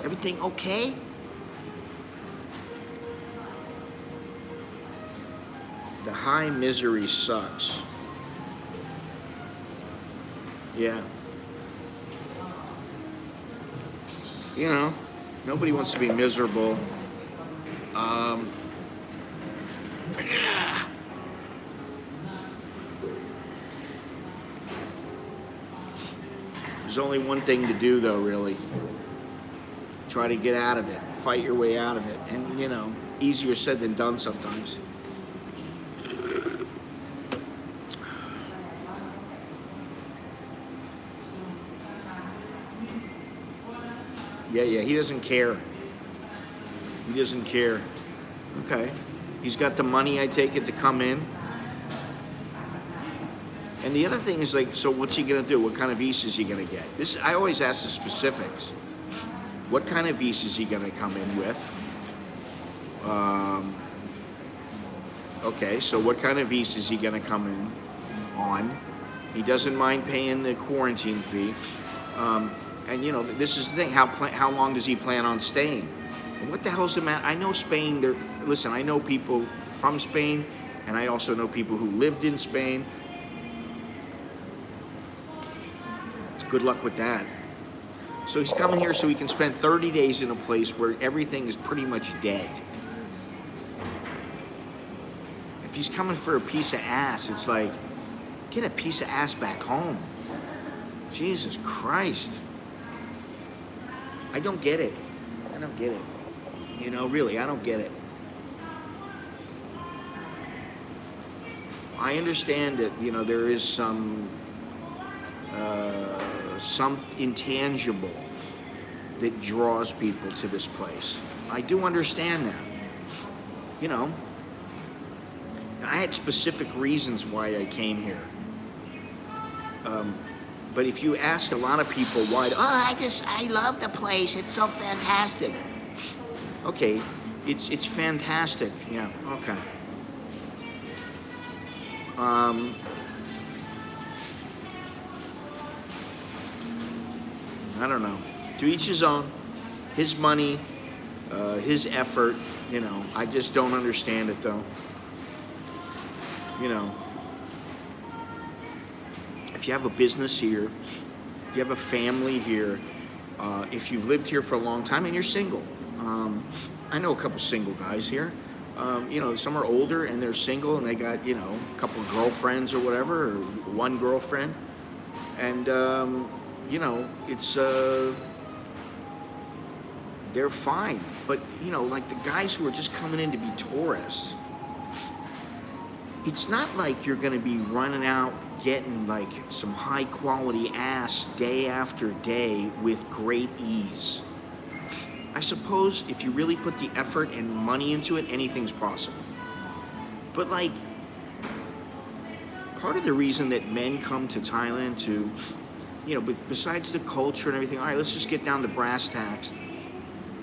everything okay? The high misery sucks. Yeah. You know, nobody wants to be miserable. There's only one thing to do, though, really. Try to get out of it. Fight your way out of it. And, you know, easier said than done sometimes. Yeah, he doesn't care. He doesn't care. Okay. He's got the money, I take it, to come in. And the other thing is, like, so what's he going to do? What kind of visa is he going to get? This, I always ask the specifics. What kind of visa is he going to come in with? Okay, so what kind of visa is he going to come in on? He doesn't mind paying the quarantine fee. And, you know, this is the thing. How long does he plan on staying? And what the hell's the matter? I know Spain. Listen, I know people from Spain, and I also know people who lived in Spain. Good luck with that. So he's coming here so he can spend 30 days in a place where everything is pretty much dead. If he's coming for a piece of ass, it's like, get a piece of ass back home. Jesus Christ. I don't get it. I don't get it. You know, really, I don't get it. I understand that, you know, there is some intangible that draws people to this place. I do understand that. You know, I had specific reasons why I came here. But if you ask a lot of people why, I love the place. It's so fantastic. Okay, it's fantastic. Yeah, okay. I don't know. To each his own. His money, his effort. You know, I just don't understand it, though. You know, if you have a business here, if you have a family here, if you've lived here for a long time and you're single, I know a couple single guys here. You know, some are older and they're single and they got, you know, a couple of girlfriends or whatever, or one girlfriend. And, you know, it's, they're fine. But, you know, like the guys who are just coming in to be tourists, it's not like you're going to be running out getting like some high quality ass day after day with great ease. I suppose if you really put the effort and money into it, anything's possible. But like, part of the reason that men come to Thailand to, besides the culture and everything, all right, let's just get down to brass tacks.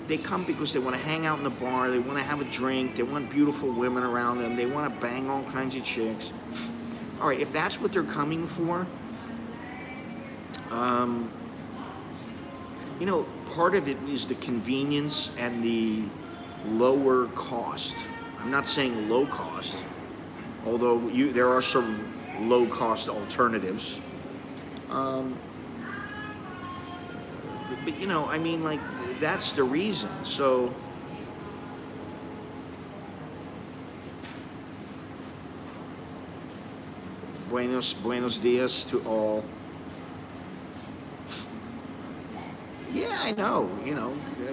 They come because they want to hang out in the bar, they want to have a drink, they want beautiful women around them, they want to bang all kinds of chicks. All right, if that's what they're coming for, part of it is the convenience and the lower cost. I'm not saying low cost, although there are some low cost alternatives. But like, that's the reason. So buenos dias to all. Yeah, I know.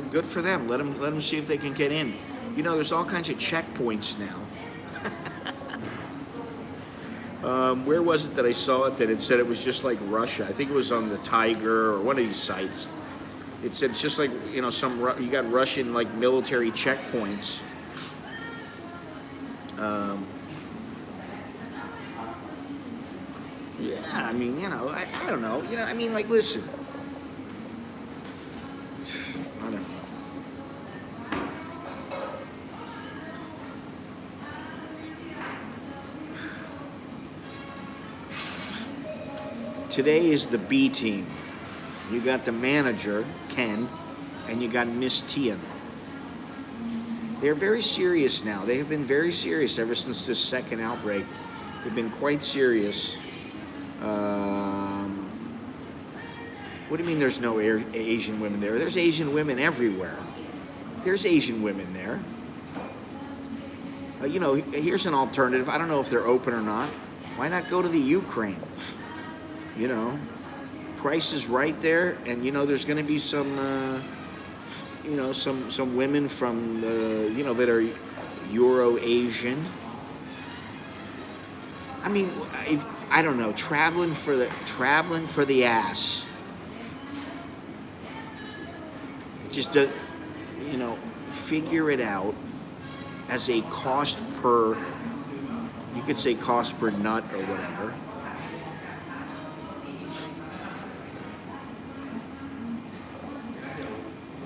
Good for them. Let them see if they can get in. There's all kinds of checkpoints now. Where was it that I saw it that it said it was just like Russia? I think it was on the Tiger or one of these sites. It said it's just like, you got Russian like military checkpoints. Yeah, I mean, I don't know. Like, listen. I don't know. Today is the B team. You got the manager, Ken, and you got Miss Tian. They're very serious now. They have been very serious ever since this second outbreak. They've been quite serious. What do you mean there's no Asian women there? There's Asian women everywhere. There's Asian women there. Here's an alternative. I don't know if they're open or not. Why not go to the Ukraine? Price is right there, and there's going to be some, some women from that are Euro-Asian. I mean, I don't know, traveling for the ass. Just figure it out as a cost per. You could say cost per nut or whatever.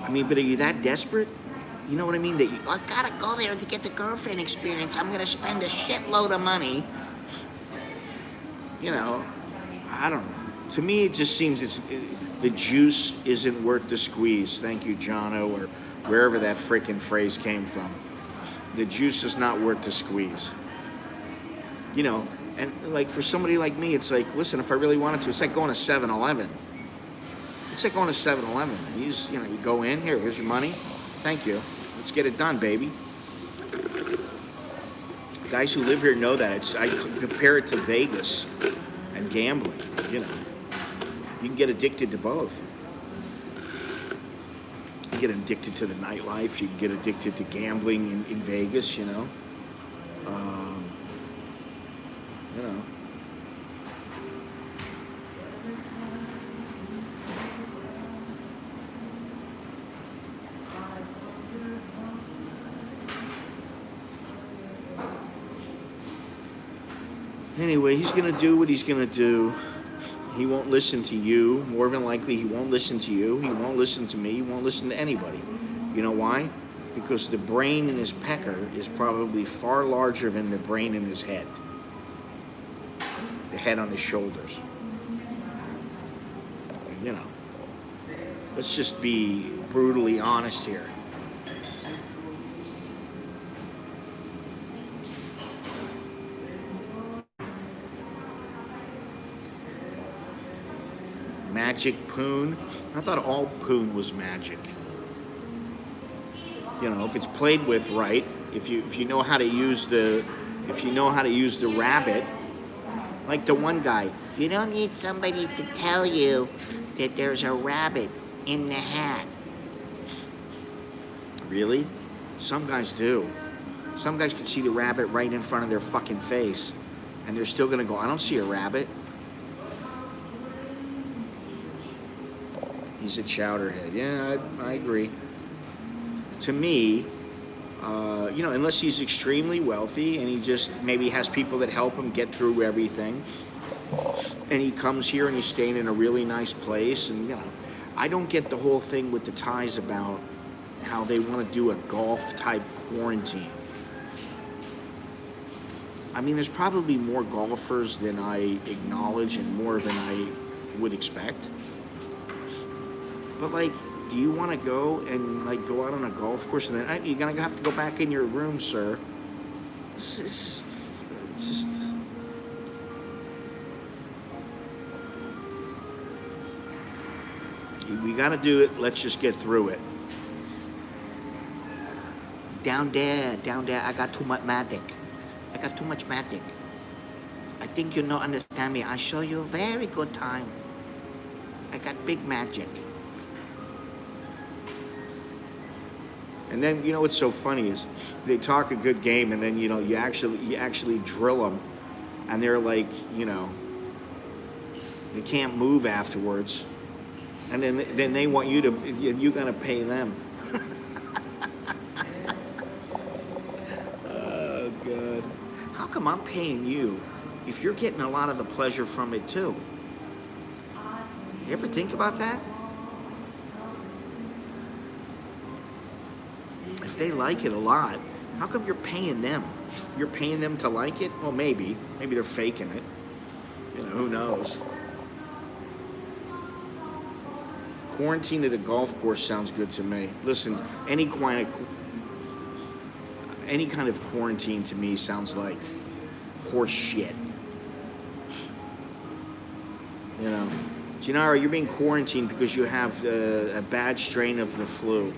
I mean, but are you that desperate? You know what I mean? That I gotta go there to get the girlfriend experience. I'm gonna spend a shitload of money. I don't know. To me, it just seems the juice isn't worth the squeeze. Thank you, Jono, or wherever that freaking phrase came from. The juice is not worth the squeeze. And like for somebody like me, it's like, listen, if I really wanted to, it's like going to 7-Eleven. It's like going to 7-Eleven. You go in, here's your money. Thank you. Let's get it done, baby. Guys who live here know that. I compare it to Vegas and gambling. You can get addicted to both. You get addicted to the nightlife. You can get addicted to gambling in Vegas. Anyway, he's going to do what he's going to do. He won't listen to you. More than likely, he won't listen to you. He won't listen to me. He won't listen to anybody. You know why? Because the brain in his pecker is probably far larger than the brain in his head. The head on his shoulders. Let's just be brutally honest here. Magic poon. I thought all poon was magic. If it's played with right, if you know how to use the rabbit, like the one guy, you don't need somebody to tell you that there's a rabbit in the hat. Really? Some guys do. Some guys can see the rabbit right in front of their fucking face, and they're still gonna go, I don't see a rabbit. He's a chowderhead. Yeah, I agree. To me, you know, unless he's extremely wealthy and he just maybe has people that help him get through everything, and he comes here and he's staying in a really nice place, and, you know, I don't get the whole thing with the Thais about how they want to do a golf-type quarantine. I mean, there's probably more golfers than I acknowledge and more than I would expect. But, like, do you want to go and, like, go out on a golf course and then you're going to have to go back in your room, sir? It's just... We got to do it. Let's just get through it. Down there, I got too much magic. I got too much magic. I think you don't understand me. I show you a very good time. I got big magic. And then, you know what's so funny is they talk a good game, and then, you know, you actually drill them, and they're like, you know, they can't move afterwards, and then they want you to, you gotta pay them. Oh God, how come I'm paying you if you're getting a lot of the pleasure from it too? You ever think about that? If they like it a lot, how come you're paying them? You're paying them to like it? Well, maybe they're faking it. You know, who knows? Quarantine at a golf course sounds good to me. Listen, any kind of quarantine to me sounds like horse shit. You know, Gennaro, you're being quarantined because you have a bad strain of the flu.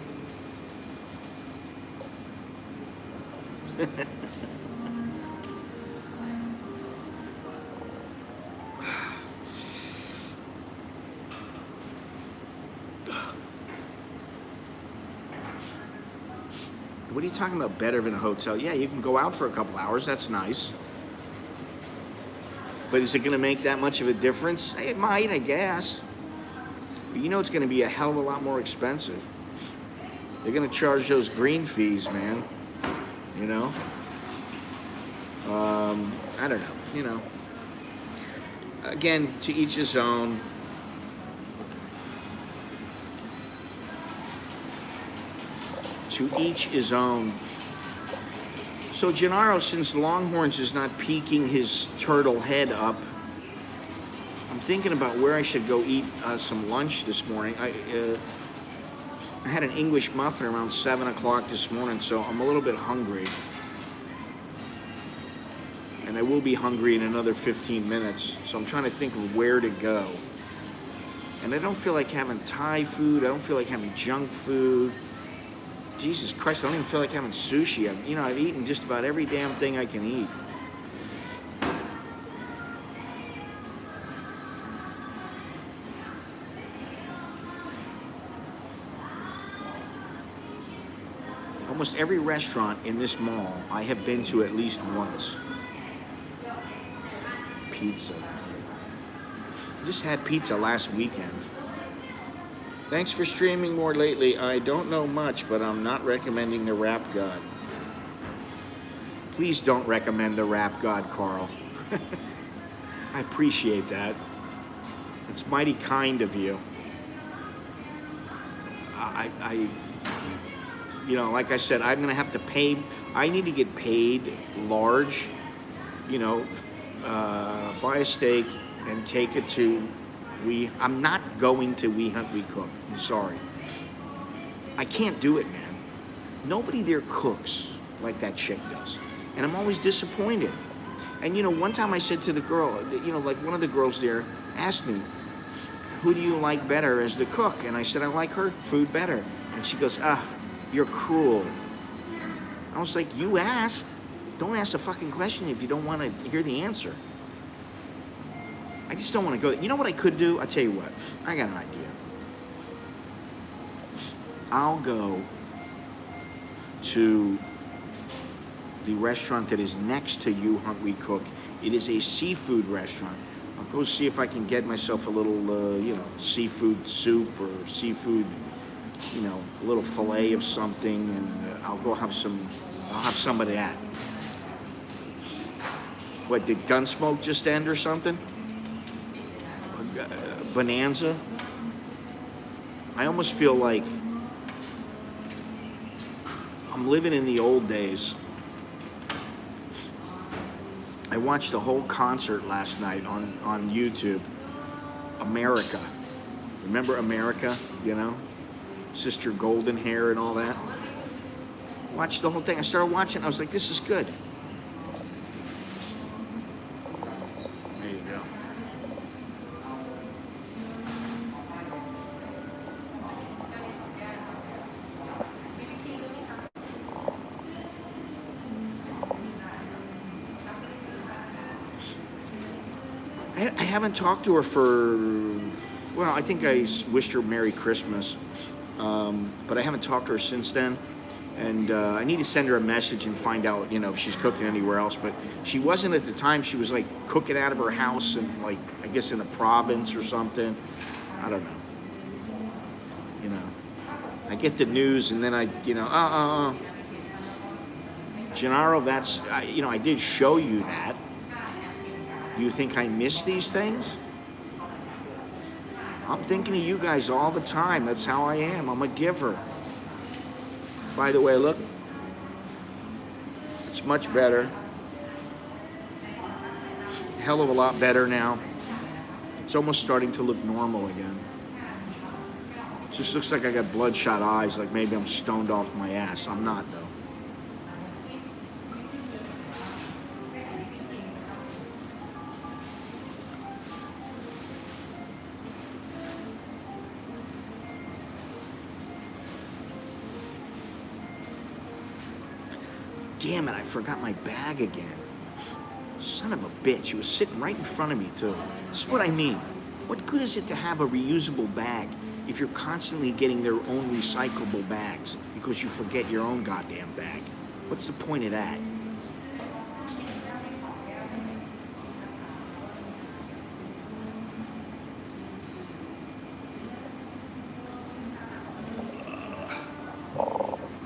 What are you talking about, better than a hotel? Yeah, you can go out for a couple hours. That's nice. But is it going to make that much of a difference? It might, I guess. But you know it's going to be a hell of a lot more expensive. They're going to charge those green fees, man. You know? I don't know. You know? Again, to each his own. To each his own. So Gennaro, since Longhorns is not peeking his turtle head up, I'm thinking about where I should go eat some lunch this morning. I had an English muffin around 7 o'clock this morning, so I'm a little bit hungry. And I will be hungry in another 15 minutes, so I'm trying to think of where to go. And I don't feel like having Thai food. I don't feel like having junk food. Jesus Christ, I don't even feel like having sushi. I've eaten just about every damn thing I can eat. Almost every restaurant in this mall I have been to at least once. Pizza. I just had pizza last weekend. Thanks for streaming more lately. I don't know much, but I'm not recommending the Rap God. Please don't recommend the Rap God, Carl. I appreciate that. It's mighty kind of you. Like I said, I'm going to have to pay. I need to get paid large, buy a steak and take it to I'm not going to We Hunt, We Cook. I'm sorry. I can't do it, man. Nobody there cooks like that chick does. And I'm always disappointed. And, one time I said to the girl, one of the girls there asked me, who do you like better as the cook? And I said, I like her food better. And she goes, you're cruel. I was like, you asked. Don't ask a fucking question if you don't want to hear the answer. I just don't want to go. You know what I could do? I'll tell you what. I got an idea. I'll go to the restaurant that is next to You Hungry Cook. It is a seafood restaurant. I'll go see if I can get myself a little, seafood soup or seafood, a little fillet of something, and I'll go have some. I'll have some of that. What, did Gunsmoke just end or something? Bonanza? I almost feel like I'm living in the old days. I watched the whole concert last night on YouTube. America. Remember America, Sister Golden Hair and all that? Watched the whole thing. I started watching. I was like, this is good. There you go. I haven't talked to her for, well, I think I wished her Merry Christmas, but I haven't talked to her since then, and I need to send her a message and find out, if she's cooking anywhere else, but she wasn't at the time. She was, cooking out of her house and, I guess in the province or something. I don't know. I get the news, and then Gennaro, that's, I did show you that. You think I miss these things? I'm thinking of you guys all the time. That's how I am. I'm a giver. By the way, look. It's much better. A hell of a lot better now. It's almost starting to look normal again. It just looks like I got bloodshot eyes, like maybe I'm stoned off my ass. I'm not, though. Damn it, I forgot my bag again. Son of a bitch, it was sitting right in front of me, too. This is what I mean. What good is it to have a reusable bag if you're constantly getting their own recyclable bags because you forget your own goddamn bag? What's the point of that?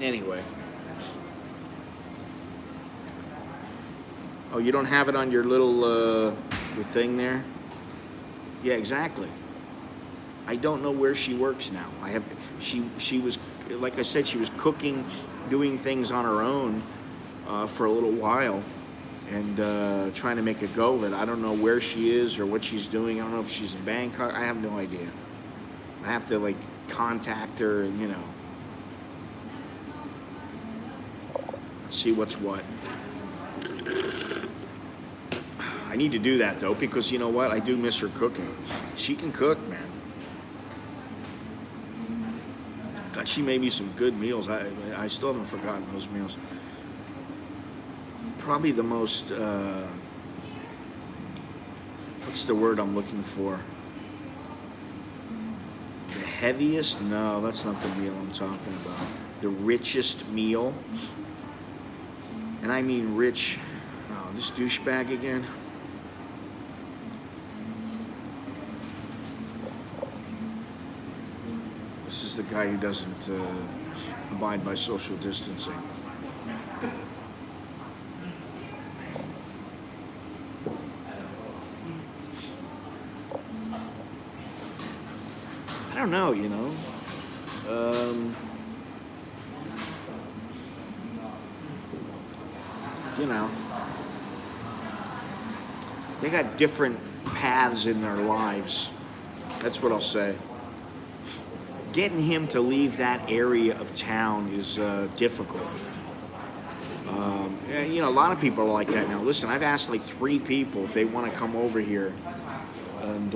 Anyway. Oh, you don't have it on your little thing there? Yeah, exactly. I don't know where she works now. She was, like I said, she was cooking, doing things on her own for a little while, and trying to make a go of it. I don't know where she is or what she's doing. I don't know if she's in Bangkok. I have no idea. I have to contact her and see what's what. I need to do that, though, because you know what? I do miss her cooking. She can cook, man. God, she made me some good meals. I still haven't forgotten those meals. Probably the most, what's the word I'm looking for? The heaviest? No, that's not the meal I'm talking about. The richest meal. And I mean rich. Oh, this douchebag again. This is the guy who doesn't abide by social distancing. I don't know, they got different paths in their lives. That's what I'll say. Getting him to leave that area of town is difficult. A lot of people are like that now. Listen, I've asked 3 people if they want to come over here and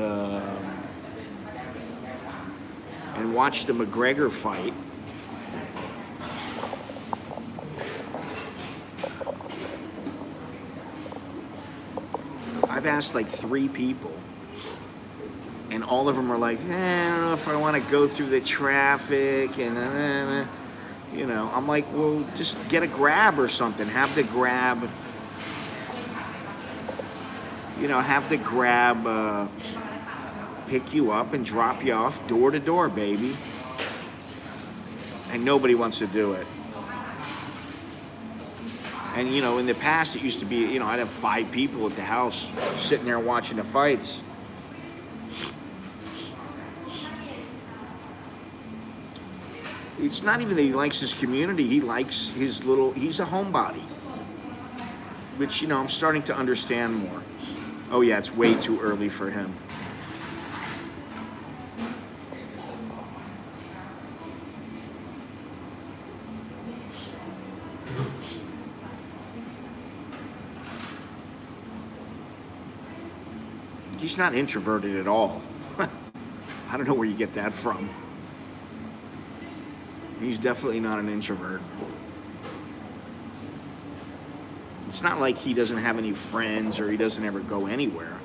watch the McGregor fight. I've asked 3 people, and all of them are like, I don't know if I want to go through the traffic, and You know, I'm like, well, just get a Grab or something. Have the Grab, pick you up and drop you off door to door, baby. And nobody wants to do it. And, you know, in the past, it used to be, you know, I'd have 5 people at the house sitting there watching the fights. It's not even that he likes his community. He likes he's a homebody. Which, you know, I'm starting to understand more. Oh, yeah, it's way too early for him. He's not introverted at all. I don't know where you get that from. He's definitely not an introvert. It's not like he doesn't have any friends or he doesn't ever go anywhere.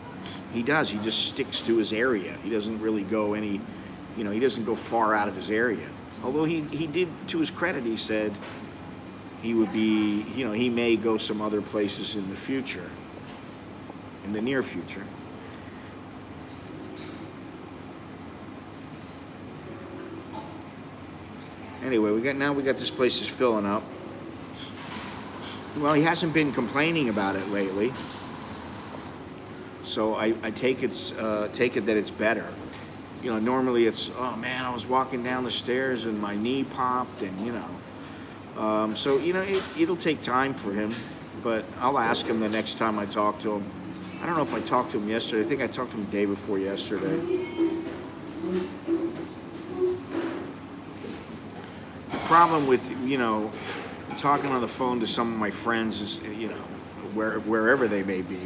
He does. He just sticks to his area. He doesn't really go he doesn't go far out of his area. Although he did, to his credit, he said he would be, you know, he may go some other places in the future, in the near future. Anyway, we got this place is filling up. Well, he hasn't been complaining about it lately, so I take it that it's better. You know, normally it's, oh man, I was walking down the stairs and my knee popped, and you know, so you know it'll take time for him, but I'll ask him the next time I talk to him. I don't know if I talked to him yesterday. I think I talked to him the day before yesterday. Problem with, you know, talking on the phone to some of my friends is, you know, wherever they may be,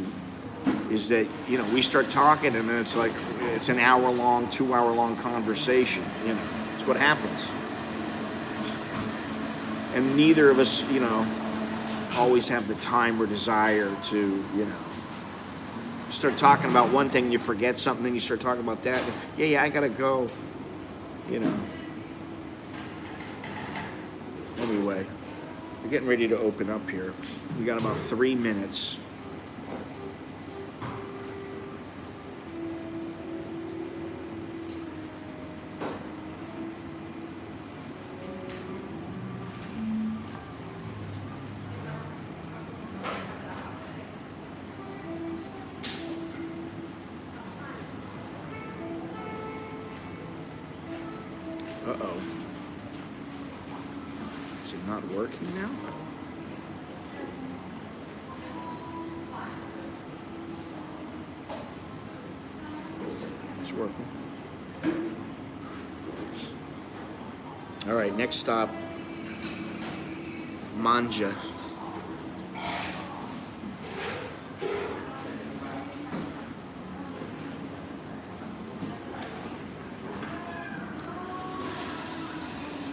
is that, you know, we start talking and then it's like it's an hour-long, 2-hour-long conversation. You know, it's what happens. And neither of us, you know, always have the time or desire to, you know, start talking about one thing, you forget something, then you start talking about that. Yeah, I gotta go. You know. Anyway, we're getting ready to open up here. We got about 3 minutes. Uh-oh. Is it not working now? It's working. All right, next stop, Manja.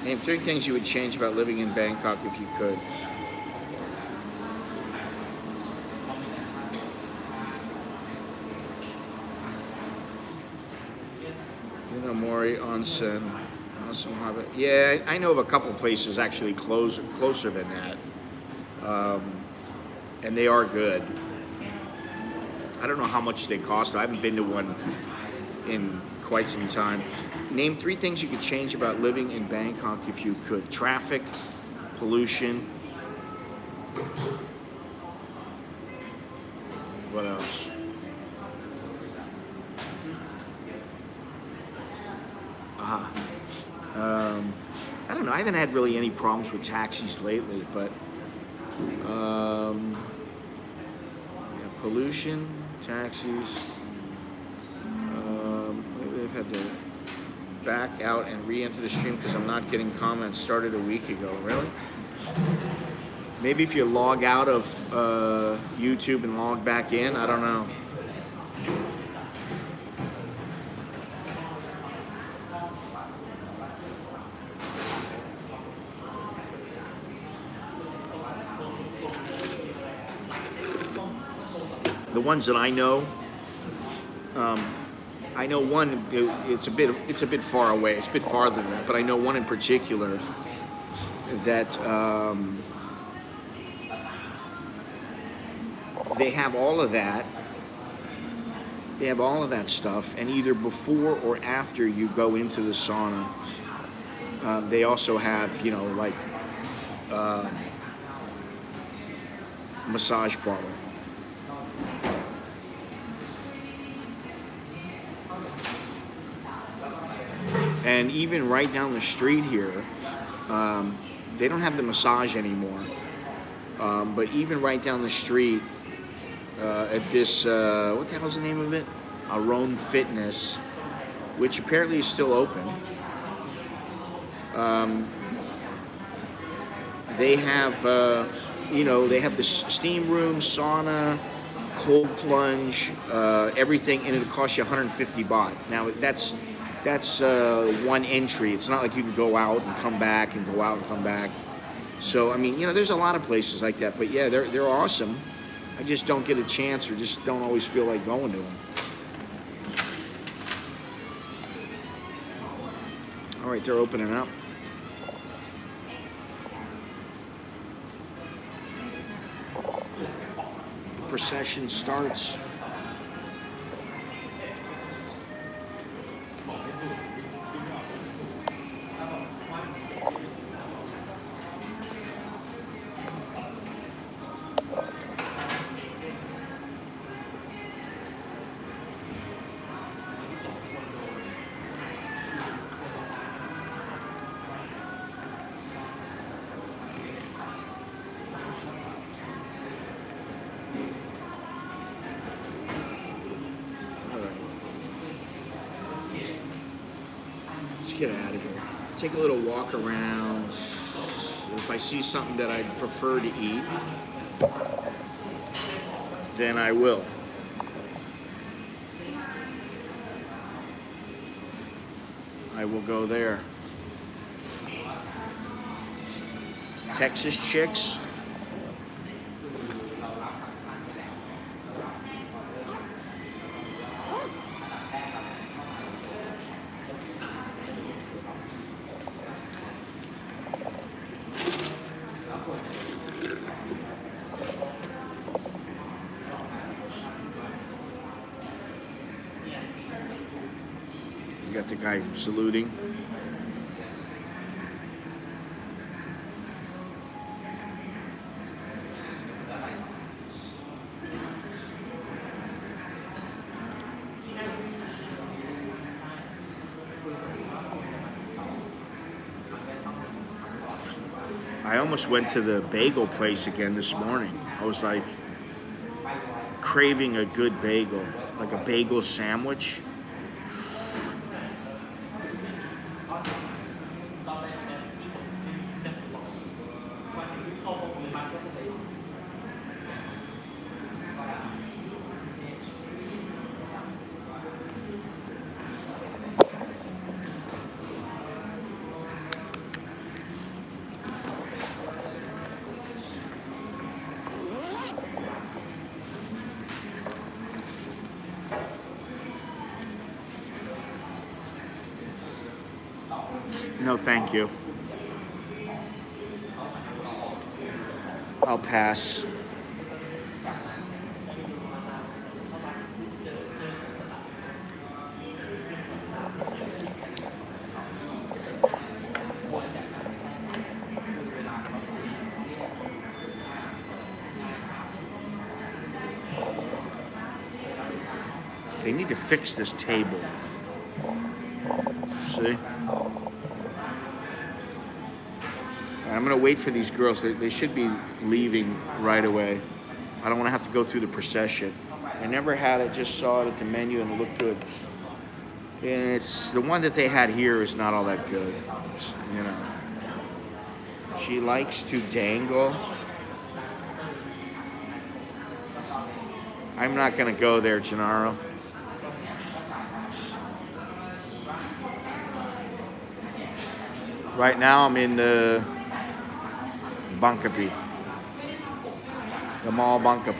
Name 3 things you would change about living in Bangkok if you could. Mori Onsen, Awesome Harbor. Yeah, I know of a couple places actually closer than that, and they are good. I don't know how much they cost. I haven't been to one in quite some time. Name 3 things you could change about living in Bangkok if you could. Traffic, pollution. What else? I don't know. I haven't had really any problems with taxis lately, but yeah, pollution, taxis. Maybe I've had to back out and re-enter the stream because I'm not getting comments. Started a week ago. Really? Maybe if you log out of YouTube and log back in, I don't know. The ones that I know one. It's a bit far away. It's a bit farther than that, but I know one in particular. that they have all of that. They have all of that stuff, and either before or after you go into the sauna, they also have, like massage parlor. And even right down the street here, they don't have the massage anymore. But even right down the street, at this, what the hell's the name of it? Aron Fitness, which apparently is still open. They have, they have the steam room, sauna, cold plunge, everything, and it costs you 150 baht. Now that's one entry. It's not like you can go out and come back and go out and come back. So I mean, there's a lot of places like that. But yeah, they're awesome. I just don't get a chance, or just don't always feel like going to them. All right, they're opening up. The procession starts. Let's get out of here. Take a little walk around. If I see something that I'd prefer to eat, then I will. I will go there. Texas chicks. You got the guy saluting. I almost went to the bagel place again this morning. I was like craving a good bagel, like a bagel sandwich. No, thank you. I'll pass. They need to fix this table. See? I'm going to wait for these girls. They should be leaving right away. I don't want to have to go through the procession. I never had it, just saw it at the menu and it looked good. And it's the one that they had here is not all that good. It's, She likes to dangle. I'm not going to go there, Gennaro. Right now I'm in the Bangkok, the mall Bangkok.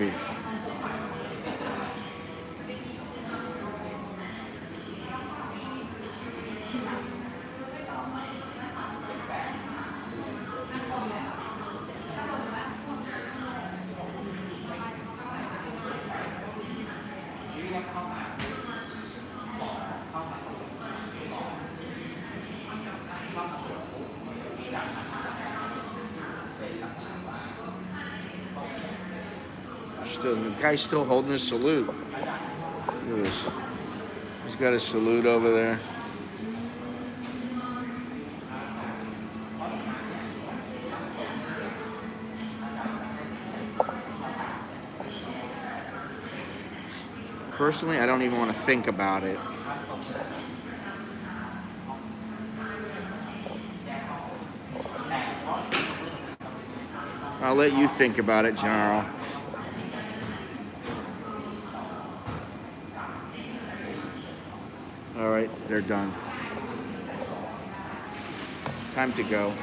Still, the guy's still holding his salute. Look at this. He's got his salute over there. Personally, I don't even want to think about it. I'll let you think about it, General. All right, they're done. Time to go.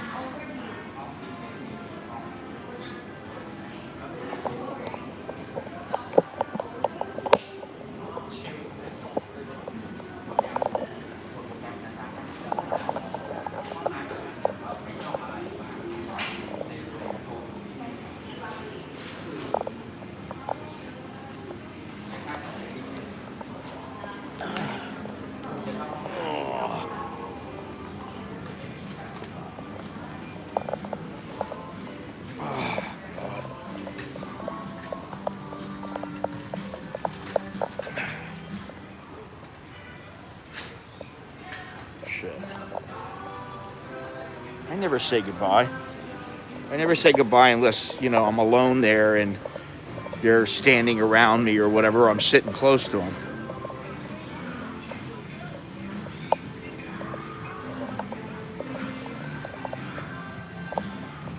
I never say goodbye. I never say goodbye unless, I'm alone there and they're standing around me or whatever, or I'm sitting close to them.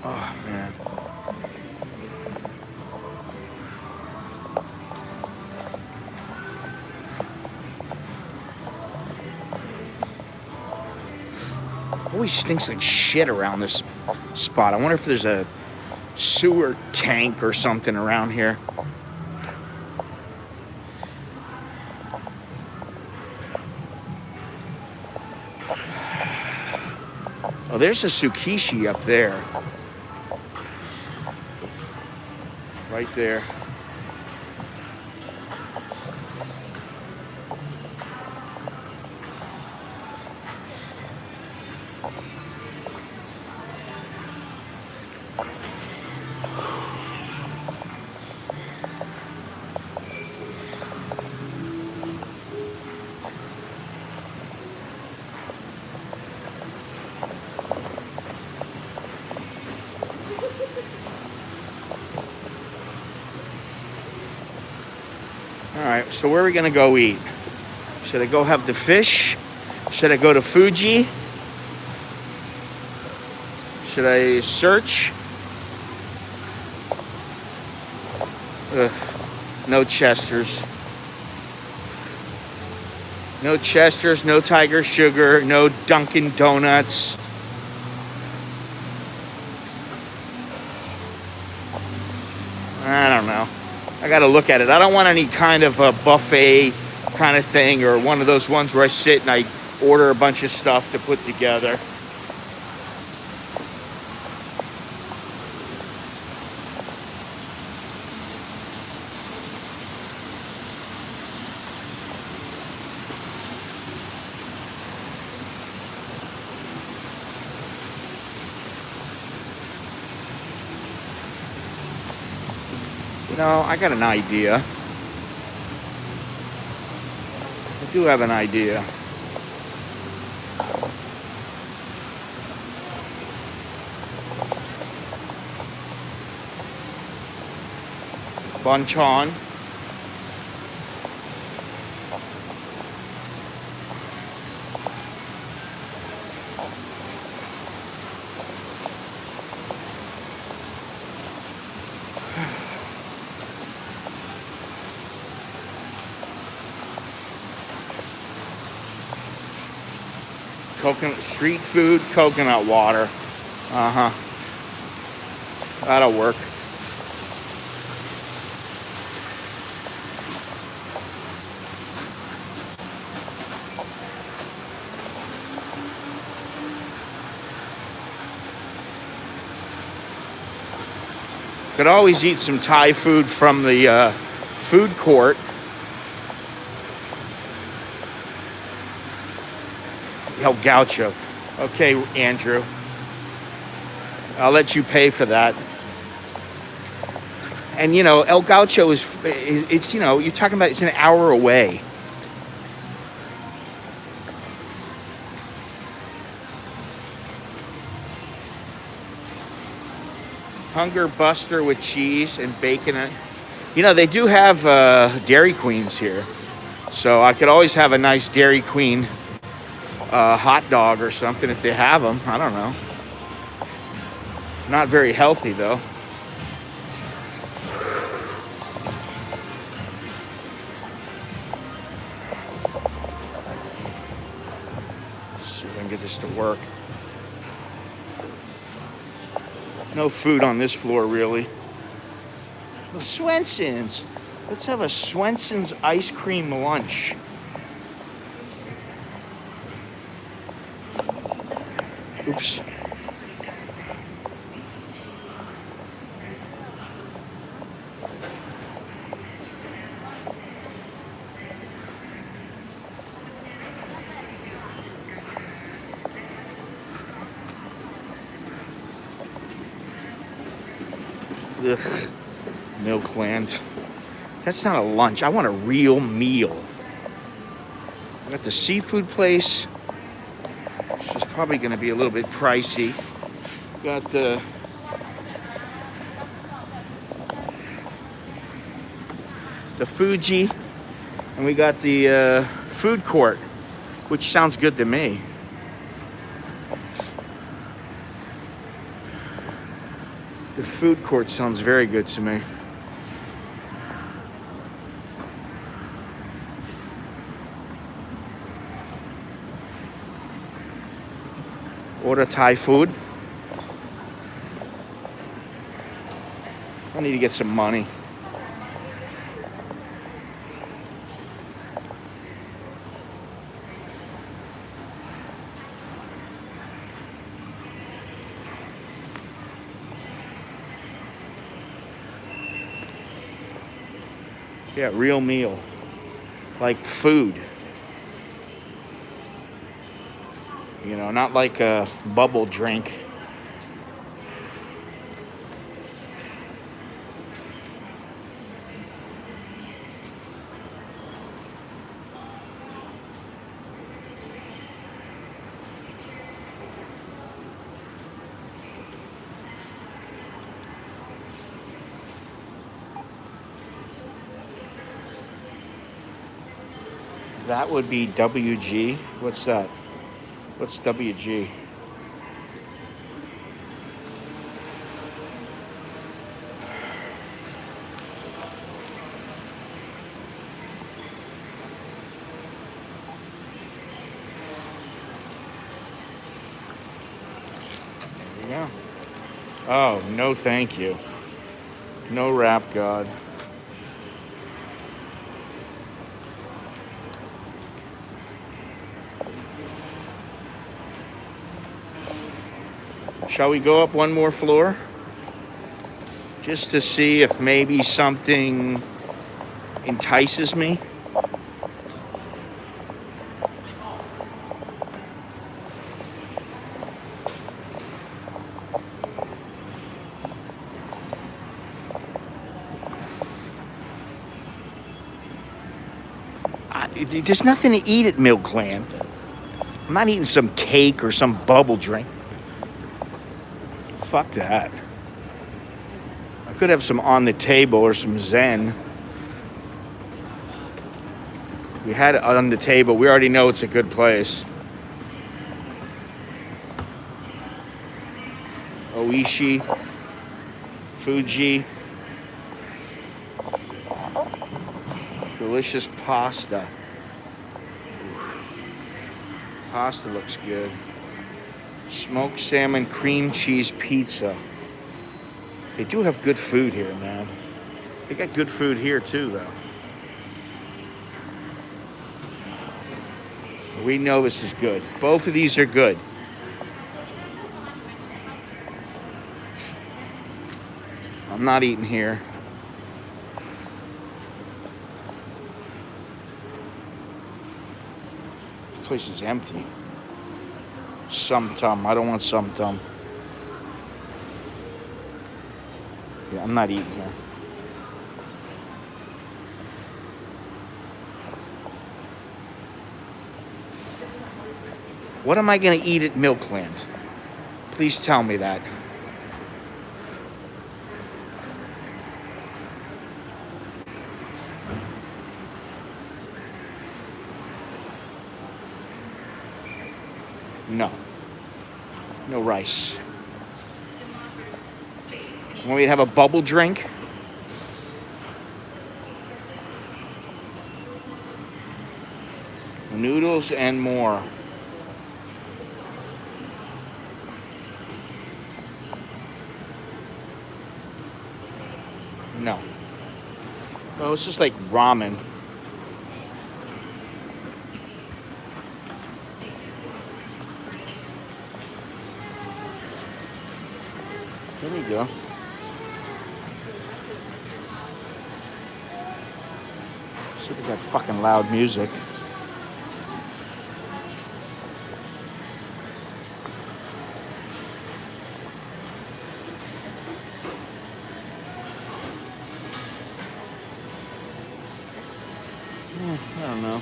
Oh, man. Always stinks like shit around this spot. I wonder if there's a sewer tank or something around here. Oh, there's a Tsukishi up there. Right there. All right, so where are we gonna go eat? Should I go have the fish? Should I go to Fuji? Should I search? No Chesters. No Chesters, no Tiger Sugar, no Dunkin' Donuts. I don't know. I gotta look at it. I don't want any kind of a buffet kind of thing or one of those ones where I sit and I order a bunch of stuff to put together. I got an idea. I do have an idea. Bonchon. Coconut street food, coconut water. That'll work. Could always eat some Thai food from the food court. El Gaucho. Okay, Andrew. I'll let you pay for that. And you know, El Gaucho it's, you know, you're talking about it's an hour away. Hunger Buster with cheese and bacon. You know, they do have Dairy Queens here. So I could always have a nice Dairy Queen hot dog or something if they have them. I don't know. Not very healthy though. Let's see if I can get this to work. No food on this floor really. Swenson's. Let's have a Swenson's ice cream lunch. Oops. Ugh. Milkland. That's not a lunch. I want a real meal. I got the seafood place. This is probably going to be a little bit pricey. Got the Fuji, and we got the food court, which sounds good to me. The food court sounds very good to me. Order Thai food. I need to get some money. Yeah, real meal. Like food. You know, not like a bubble drink. That would be WG. What's that? What's WG? There you go. Oh, no thank you. No rap god. Shall we go up one more floor? Just to see if maybe something entices me? There's nothing to eat at Milkland. I'm not eating some cake or some bubble drink. Fuck that. I could have some on the table or some Zen. We had it on the table. We already know it's a good place. Oishi. Fuji. Delicious pasta. Oof. Pasta looks good. Smoked salmon cream cheese pizza. They do have good food here, man. They got good food here too, though. We know this is good. Both of these are good. I'm not eating here. This place is empty. Some tum. I don't want some tum. Yeah, I'm not eating here. What am I going to eat at Milkland? Please tell me that. No. No rice. Want me to have a bubble drink? Noodles and more. No. Oh, it's just like ramen. There we go. Let's look at that fucking loud music. I don't know.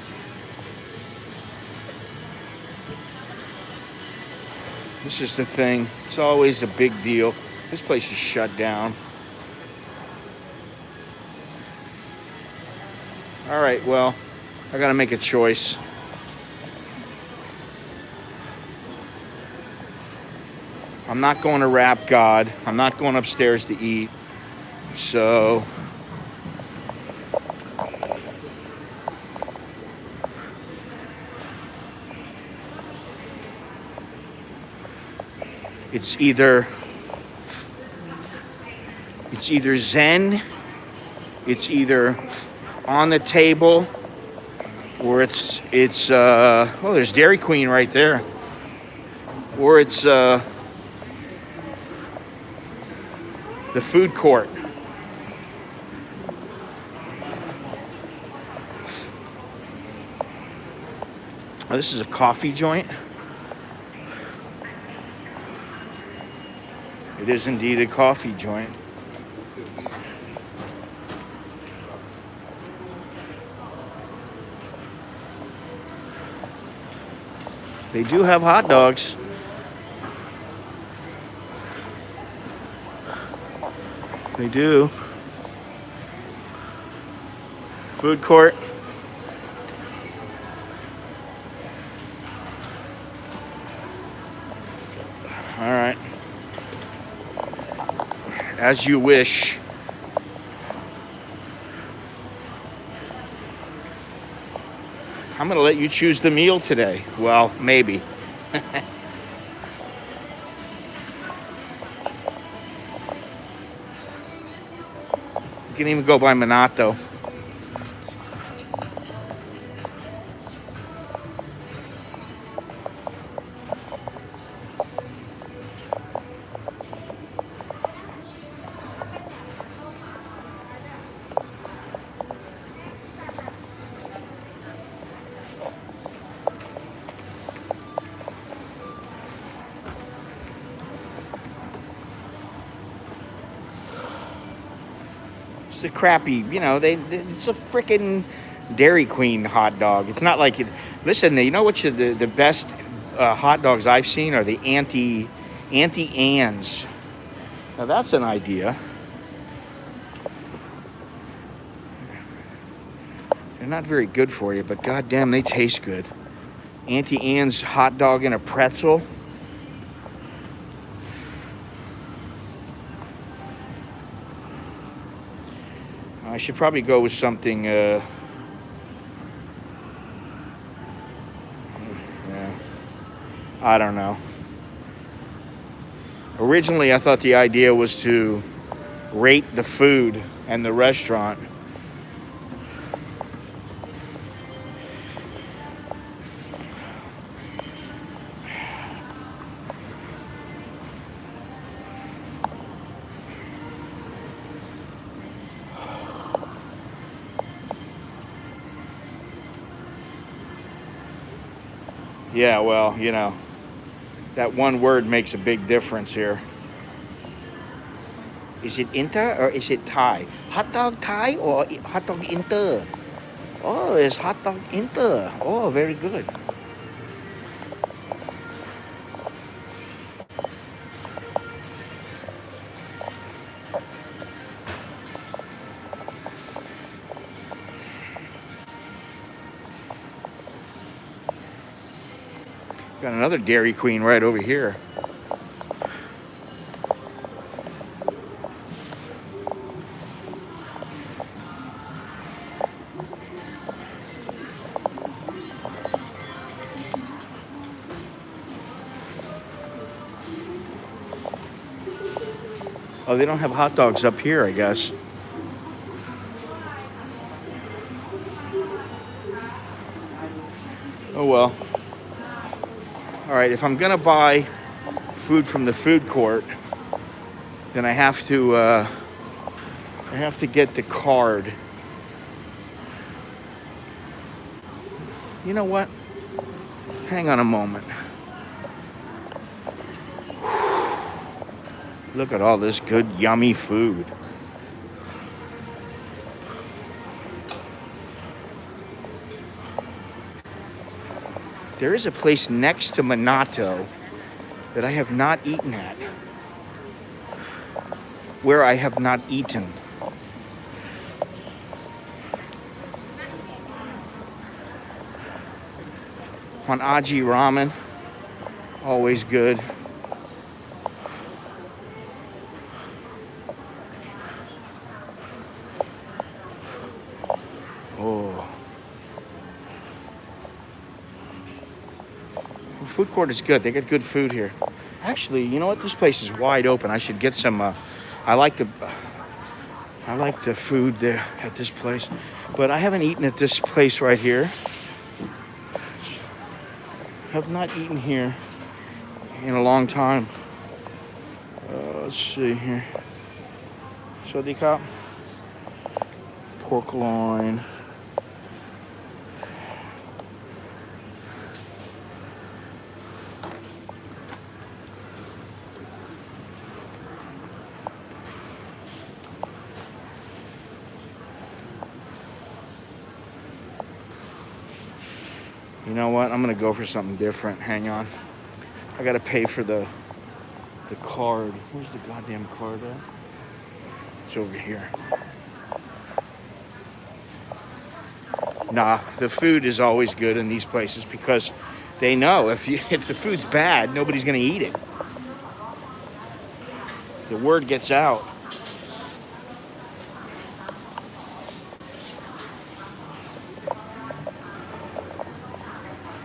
This is the thing. It's always a big deal. This place is shut down. All right, well, I gotta make a choice. I'm not going to Rap God. I'm not going upstairs to eat. So it's either Zen, it's either on the table, or it's oh, there's Dairy Queen right there, or it's the food court. Oh, this is a coffee joint. It is indeed a coffee joint. They do have hot dogs. They do. Food court. All right. As you wish. I'm going to let you choose the meal today. Well, maybe. You can even go by Minato. It's a crappy, it's a freaking Dairy Queen hot dog. It's not like, listen, you know what the best hot dogs I've seen are the Auntie Anne's. Now that's an idea. They're not very good for you, but goddamn, they taste good. Auntie Anne's hot dog and a pretzel. I should probably go with something, yeah. I don't know. Originally, I thought the idea was to rate the food and the restaurant. Yeah, well, That one word makes a big difference here. Is it Inter or is it Thai? Hot dog Thai or hot dog Inter? Oh, it's hot dog Inter. Oh, very good. Got another Dairy Queen right over here. Oh, they don't have hot dogs up here, I guess. Oh well. All right, if I'm gonna buy food from the food court, then I have to get the card. You know what? Hang on a moment. Look at all this good, yummy food. There is a place next to Minato that I have not eaten at. Where I have not eaten. On Aji Ramen. Always good. Oh. The food court is good. They got good food here. Actually, you know what? This place is wide open. I should get some. I like the food there at this place, but I haven't eaten at this place right here. Have not eaten here in a long time. Let's see here. Sodika. Pork loin. You know what? I'm gonna go for something different. Hang on. I gotta pay for the card. Where's the goddamn card at? It's over here. Nah, the food is always good in these places because they know if the food's bad, nobody's gonna eat it. The word gets out.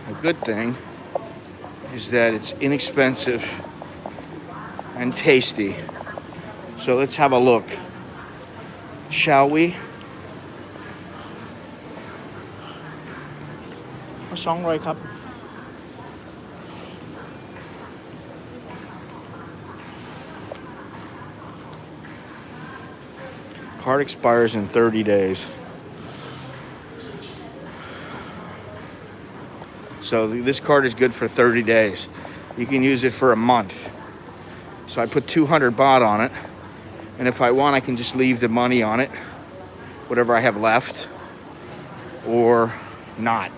A good thing is that it's inexpensive and tasty. So let's have a look, shall we? A song right up. Card expires in 30 days. So this card is good for 30 days. You can use it for a month. So I put 200 baht on it. And if I want, I can just leave the money on it, whatever I have left, or not.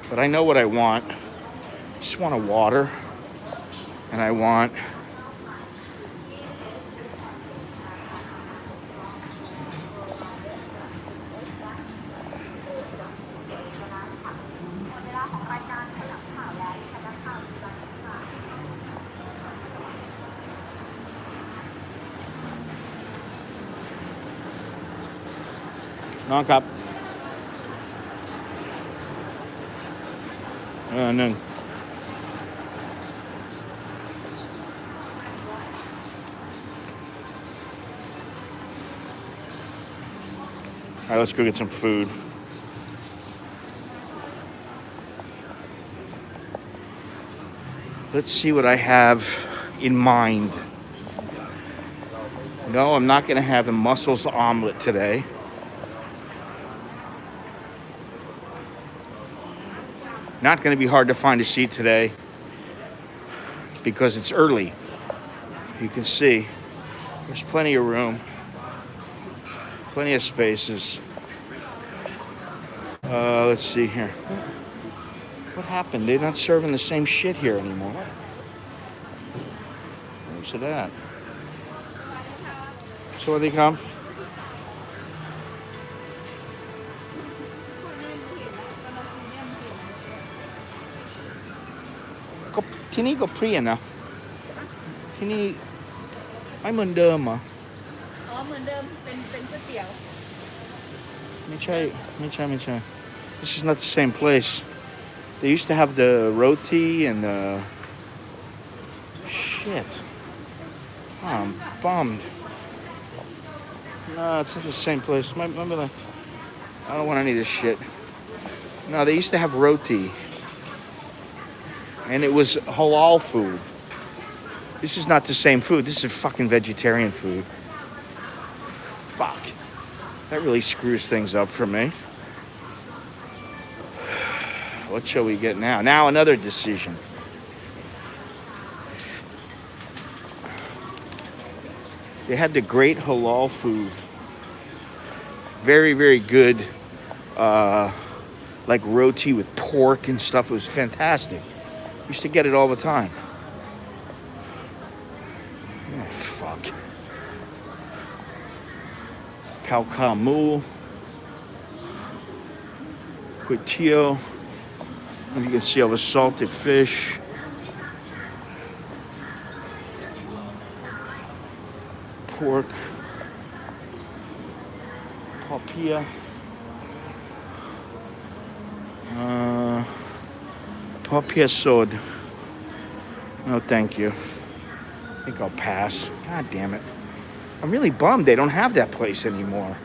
But I know what I want. I just want a water, and I want non-cup. And then all right, let's go get some food. Let's see what I have in mind. No, I'm not going to have a mussels omelet today. Not going to be hard to find a seat today. because it's early. You can see there's plenty of room, plenty of spaces. Let's see here. What happened? They're not serving the same shit here anymore. Where's it at? So they come.ที่นี่ก็เปลี่ยนนะที่นี่ไม่เหมือนเดิมเหรออ๋อเหมือนเดิมเป็นก๋วยเตี๋ยวไม่ใช่ This is not the same place. They used to have the roti and the shit. Oh, I'm bummed. No, it's not the same place. Remember, I don't want any of this shit. No, they used to have roti. And it was halal food. This is not the same food. This is fucking vegetarian food. Fuck. That really screws things up for me. What shall we get now? Now another decision. They had the great halal food. Very, very good. Like roti with pork and stuff. It was fantastic. Used to get it all the time. Oh, fuck. Khao khao mu. Kuitio. You can see all the salted fish. Pork. Papilla. Papilla sod. No, thank you. I think I'll pass. God damn it. I'm really bummed they don't have that place anymore.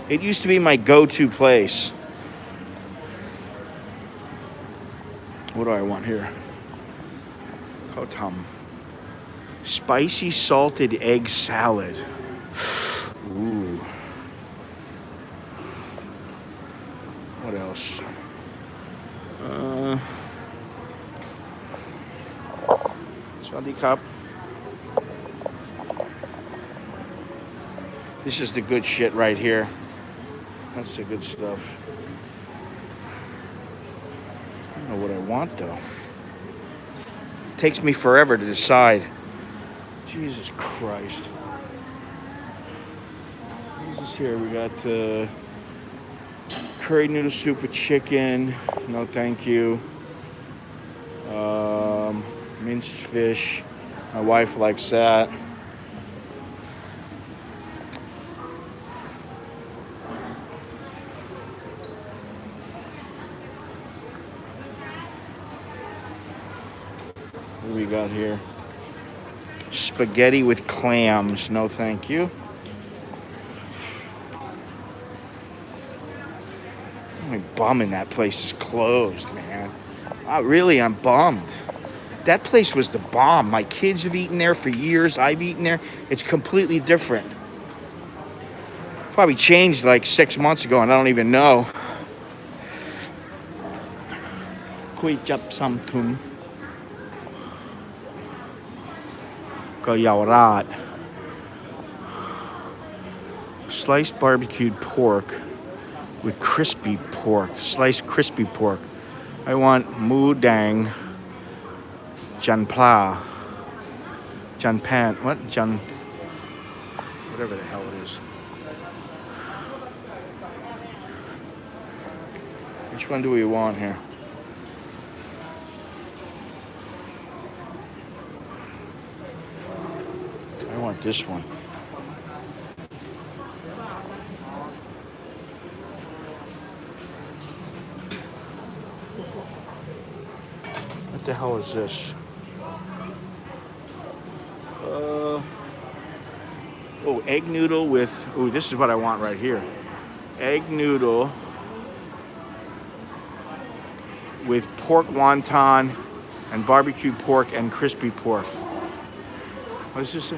It used to be my go-to place. What do I want here? Kotam. Spicy salted egg salad. Ooh. What else? Sawadi cup. This is the good shit right here. That's the good stuff. I don't know what I want though. It takes me forever to decide. Jesus Christ. What is this here? We got curry noodle soup with chicken. No, thank you. Minced fish. My wife likes that. What do we got here? Spaghetti with clams. No, thank you. I'm bumming that place is closed, man. I'm bummed. That place was the bomb. My kids have eaten there for years. I've eaten there. It's completely different. Probably changed like 6 months ago, and I don't even know. Kuy chap samtum. Go Yawrat. Sliced barbecued pork with crispy pork. Sliced crispy pork. I want mu dang. Jan Pla. Jan Pan. What? Jan. Whatever the hell it is. Which one do we want here? I want this one. What the hell is this? Oh, egg noodle with, oh, this is what I want right here. Egg noodle with pork wonton and barbecued pork and crispy pork. What is this?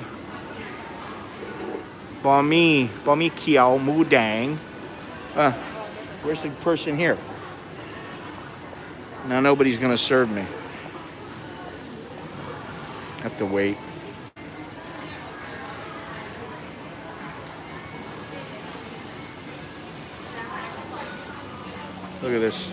Banh mi kiao mu dang. Where's the person here? Now nobody's gonna serve me. Have to wait. Look at this.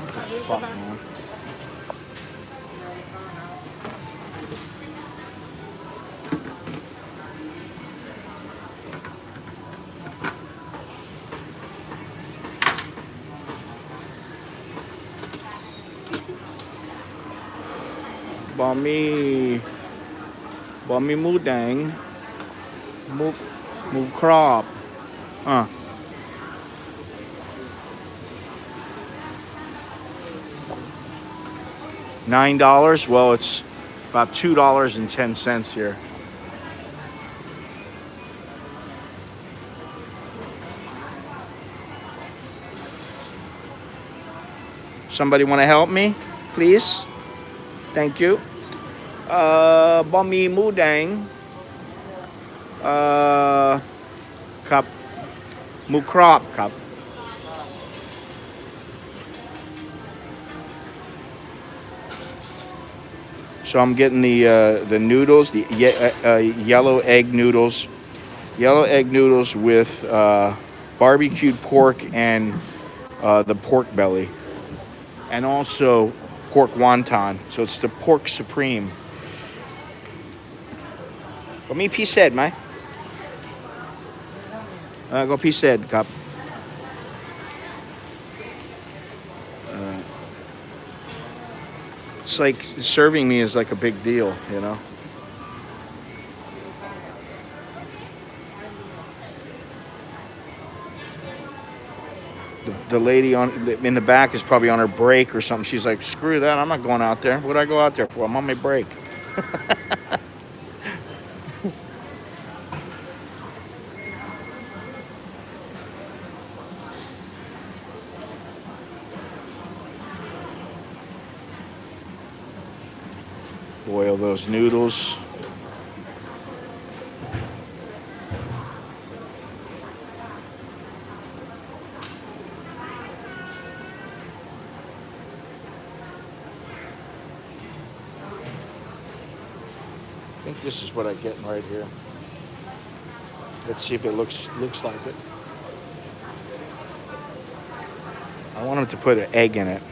What the fuck, man? Bami mudang, mu crop. $9. Well, it's about $2.10 here. Somebody want to help me, please? Thank you. Bami mudang. Cup. Mu crop cup. So I'm getting the noodles, the yellow egg noodles, with barbecued pork and the pork belly, and also pork wonton. So it's the pork supreme. Go me piece said, mai. Go piece said, cup. It's like serving me is like a big deal, you know. The lady in the back is probably on her break or something. She's like, screw that, I'm not going out there. What would I go out there for? I'm on my break. Boil those noodles. I think this is what I'm getting right here. Let's see if it looks like it. I want him to put an egg in it.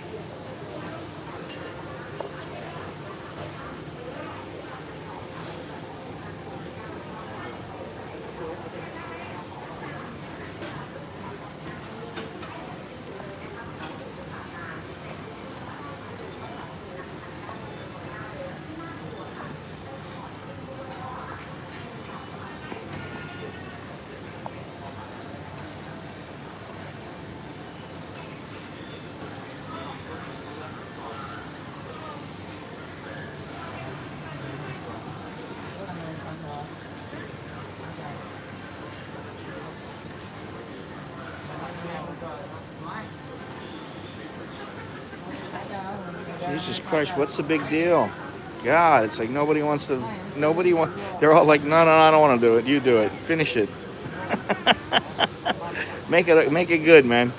Jesus Christ, what's the big deal? God, it's like nobody wants. They're all like, no, I don't want to do it. You do it. Finish it. Make it good, man.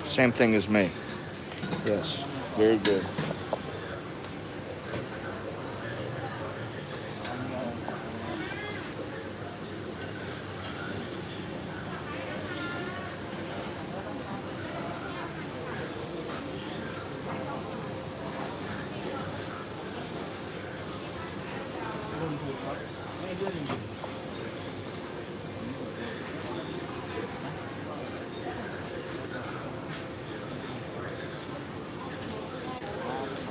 Same thing as me. Yes, very good.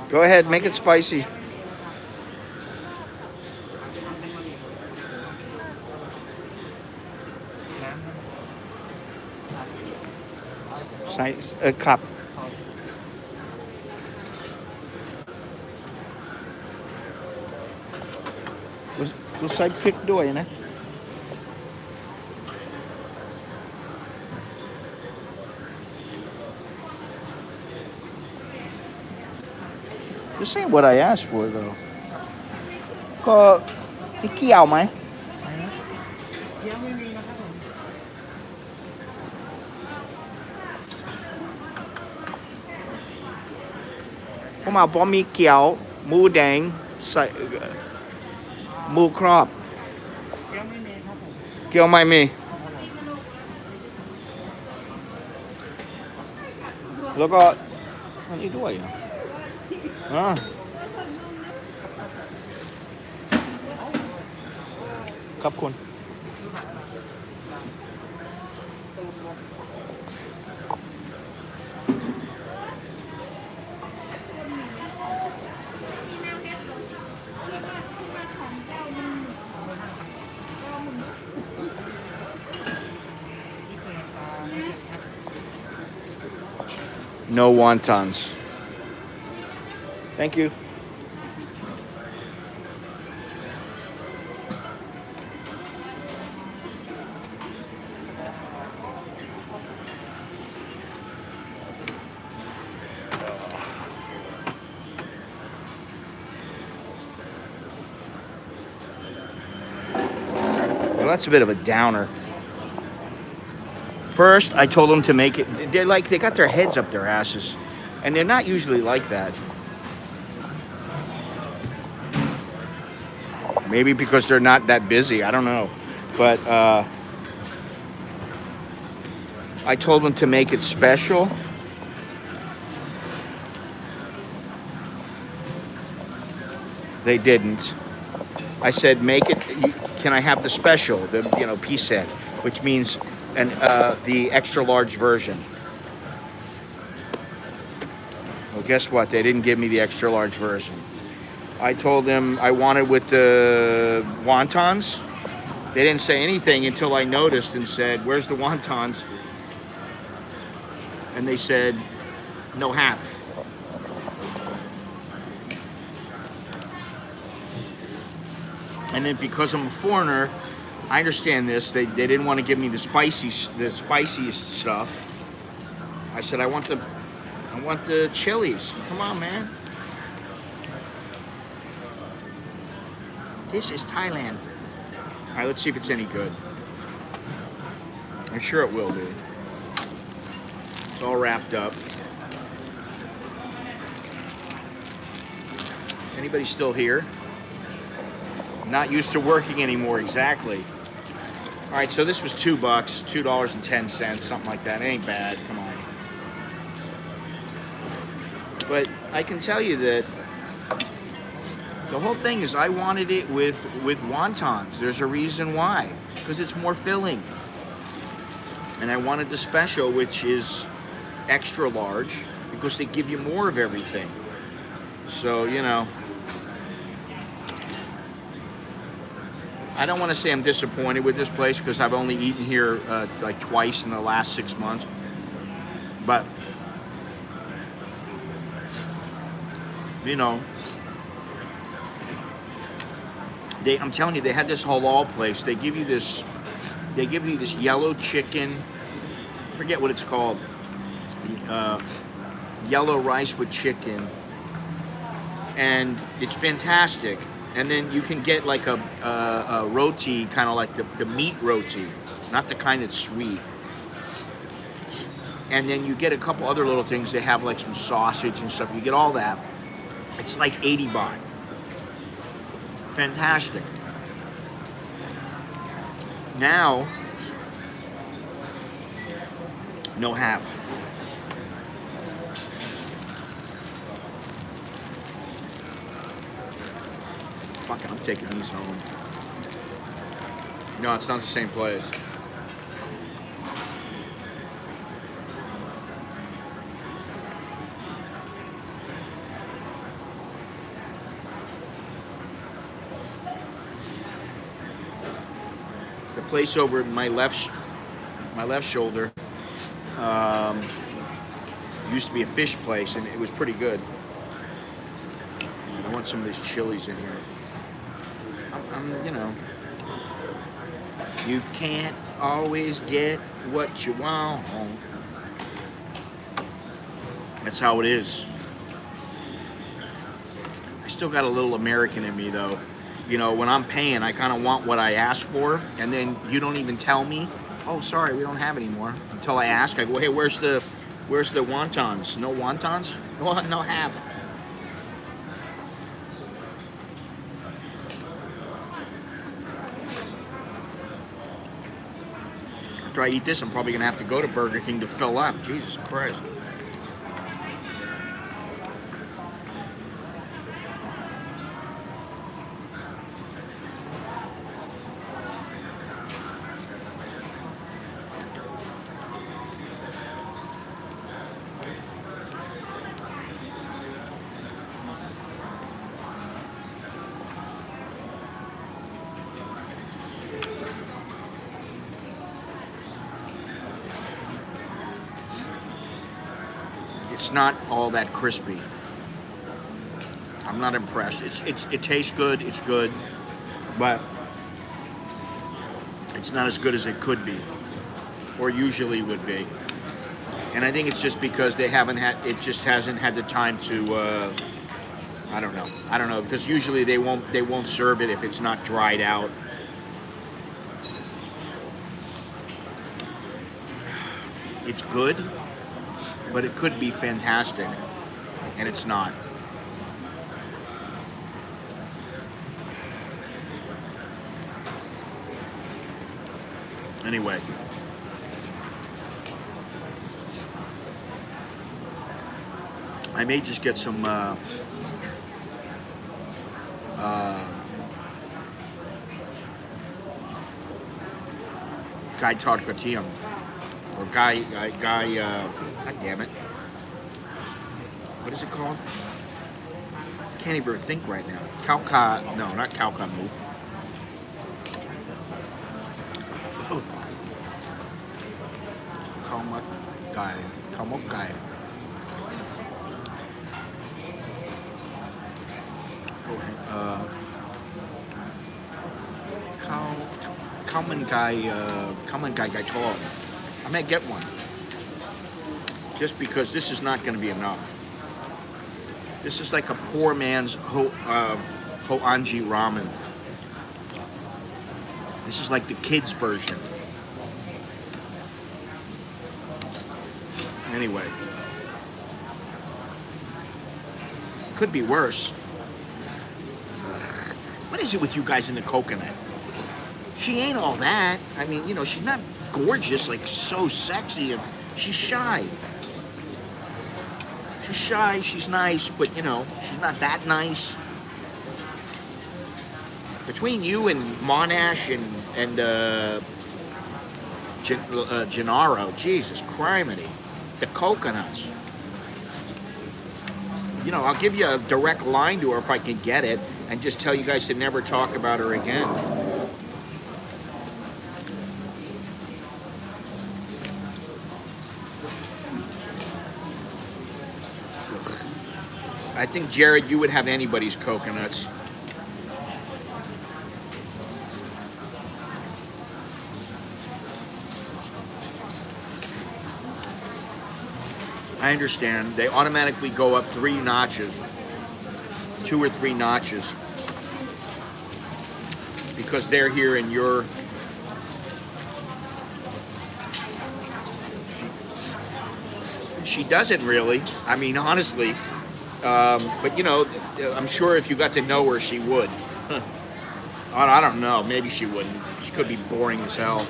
Go ahead, make it spicy. Size a cup. รู้ใส่พริกด้วยนะ This ain't what I asked for though. ก็มีเกี่ยวไหมผมเอาบะหมี่เกี๊ยวหมูแดงใส่หมูครอบเกี๊ยวไม่มีแล้วก็อันนี้ด้วยอ่ะขอบคุณ No wontons. Thank you. Well, that's a bit of a downer. First, I told them to make it. They got their heads up their asses, and they're not usually like that. Maybe because they're not that busy. I don't know, but I told them to make it special. They didn't. I said, make it. Can I have the special? The piece set, which means. And the extra large version. Well, guess what? They didn't give me the extra large version. I told them I wanted with the wontons. They didn't say anything until I noticed and said, "Where's the wontons?" And they said, "No half." And then because I'm a foreigner, I understand this. They didn't want to give me the spiciest stuff. I said I want the chilies. Come on, man. This is Thailand. All right, let's see if it's any good. I'm sure it will be. It's all wrapped up. Anybody still here? Not used to working anymore, exactly. All right, so this was $2, $2.10, something like that. It ain't bad, come on. But I can tell you that the whole thing is I wanted it with wontons. There's a reason why, because it's more filling. And I wanted the special, which is extra large, because they give you more of everything. So, I don't want to say I'm disappointed with this place because I've only eaten here like twice in the last 6 months. But, I'm telling you, they had this halal place. They give you this yellow chicken. I forget what it's called. Yellow rice with chicken. And it's fantastic. And then you can get like a roti, kind of like the meat roti, not the kind that's sweet. And then you get a couple other little things. They have like some sausage and stuff. You get all that. It's like 80 baht. Fantastic. Now, no half. Fuck it, I'm taking these home. No, it's not the same place. The place over my left shoulder used to be a fish place, and it was pretty good. I want some of these chilies in here. You can't always get what you want. That's how it is. still got a little American in me though. You know, when I'm paying, I kind of want what I asked for, and then you don't even tell me. Oh, sorry, we don't have any more. Until I ask, I go, hey, where's the wontons? No wontons? No have. After I eat this, I'm probably gonna have to go to Burger King to fill up. Jesus Christ. It's not all that crispy. I'm not impressed. It tastes good. It's good, but it's not as good as it could be, or usually would be. And I think it's just because they haven't had. It just hasn't had the time to. I don't know because usually they won't serve it if it's not dried out. It's good, but it could be fantastic, and it's not. Anyway, I may just get some Gai Tod Katiam, or Gai, God damn it. What is it called? Can't even think right now. No, not Kaukamu. Kalmok Gai. Go ahead. Kalman Gai Tod. I may get one. Just because this is not going to be enough. This is like a poor man's Hoanji ramen. This is like the kids' version. Anyway. Could be worse. What is it with you guys in the coconut? She ain't all that. I mean, you know, she's not gorgeous, like so sexy. And she's shy. She's shy, she's nice, but you know, she's not that nice. Between you and Monash and Gennaro, Jesus criminy, the coconuts. You know, I'll give you a direct line to her if I can get it, and just tell you guys to never talk about her again. I think, Jared, you would have anybody's coconuts. I understand. They automatically go up 3 notches. 2 or 3 notches. Because they're here and you're... She doesn't really. I mean, honestly... but you know, I'm sure if you got to know her, she would. I don't know. Maybe she wouldn't. She could be boring as hell.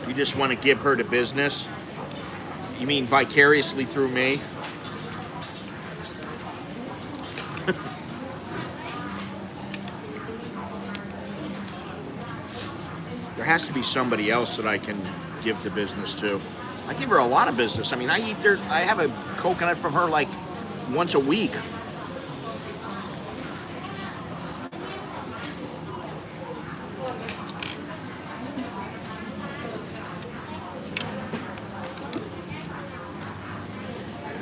You just want to give her the business? You mean vicariously through me? There has to be somebody else that I can give the business to. I give her a lot of business. I mean, I have a coconut from her like once a week.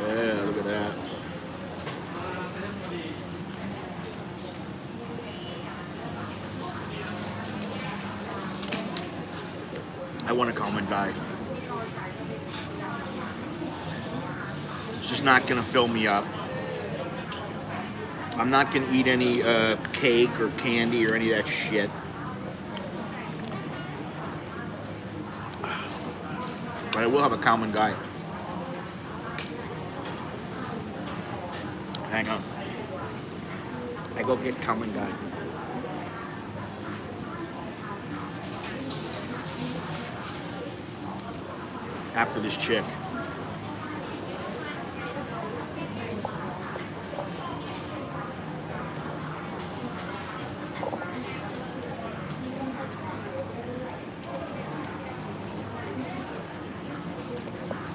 Yeah, look at that. I want a common guy. This is not going to fill me up. I'm not gonna eat any cake or candy or any of that shit. But I will have a common guy. Hang on. I go get common guy. After this chick.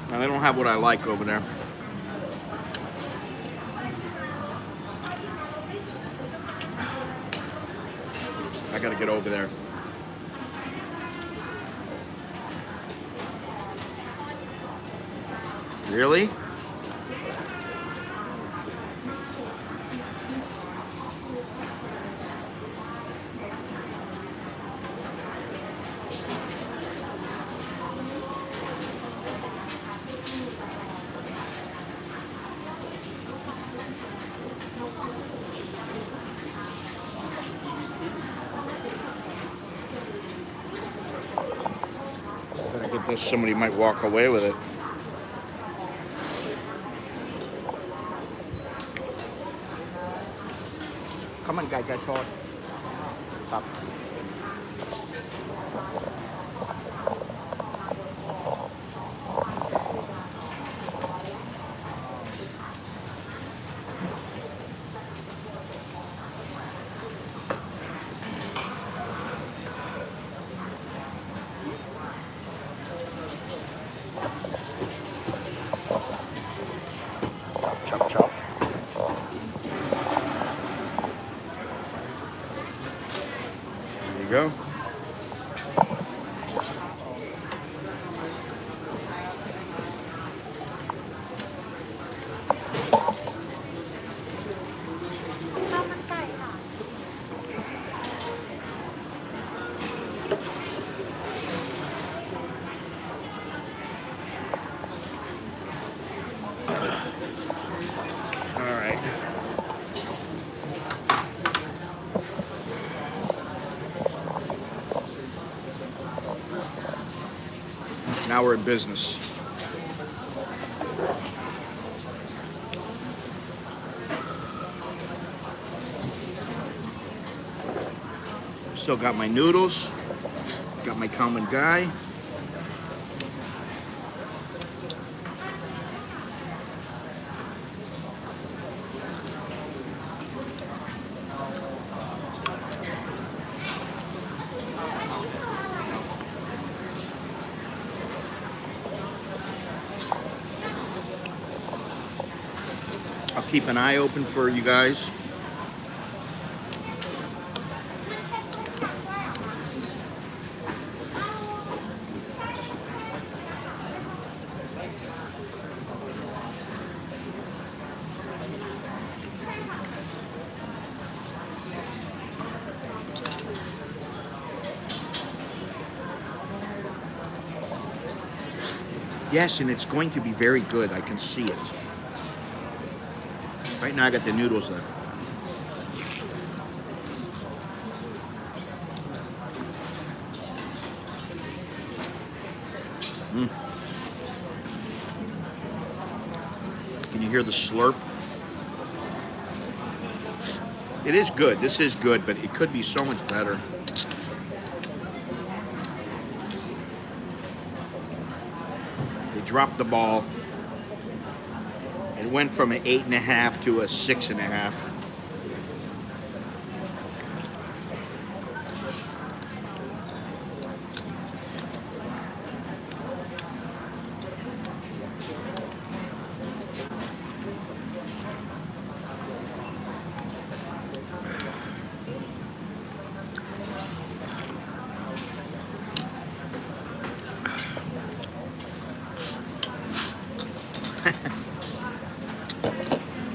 Now, they don't have what I like over there. I gotta get over there. Really? Better get this. Somebody might walk away with it. Come on, guys, get short. Stop. Chop, chop, chop. There you go. All right. Now we're in business. Still got my noodles. Got my common guy. I'll keep an eye open for you guys. Yes, and it's going to be very good. I can see it. Right now I got the noodles there. Can you hear the slurp? It is good. This is good, but it could be so much better. They dropped the ball. It went from an 8.5 to a 6.5.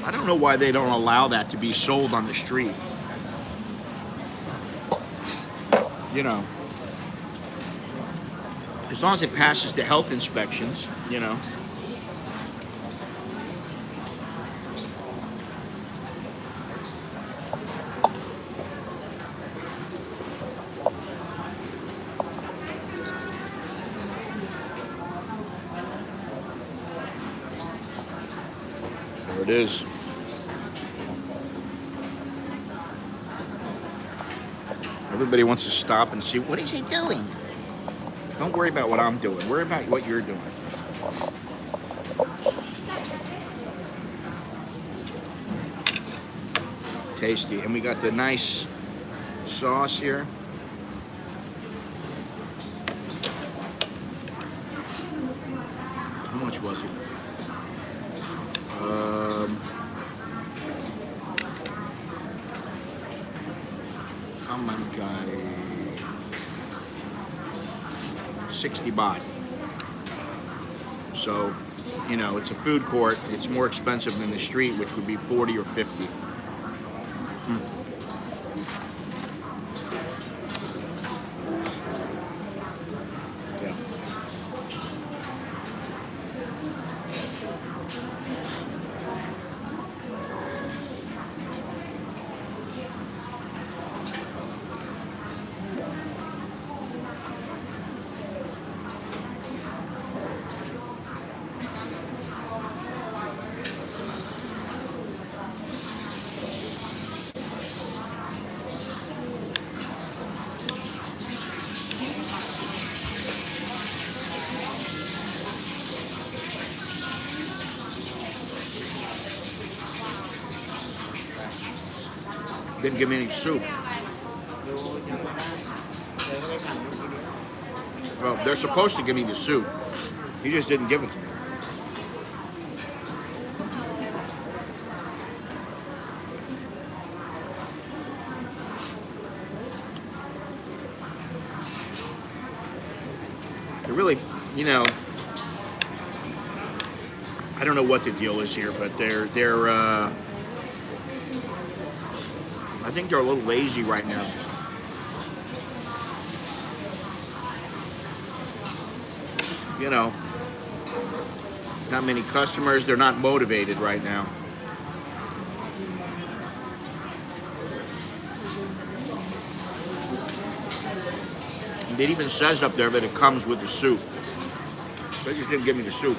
I don't know why they don't allow that to be sold on the street. You know, as long as it passes the health inspections, you know. There it is. Everybody wants to stop and see, what is he doing? Don't worry about what I'm doing. Worry about what you're doing. Tasty. And we got the nice sauce here. How much was it? Oh my God. 60 baht. So, you know, it's a food court. It's more expensive than the street, which would be 40 or 50. Yeah. Didn't give me any soup. Well, they're supposed to give me the soup. He just didn't give it to me. They're really, you know, I don't know what the deal is here, but they're I think they're a little lazy right now. You know, not many customers. They're not motivated right now. And it even says up there that it comes with the soup. They just didn't give me the soup.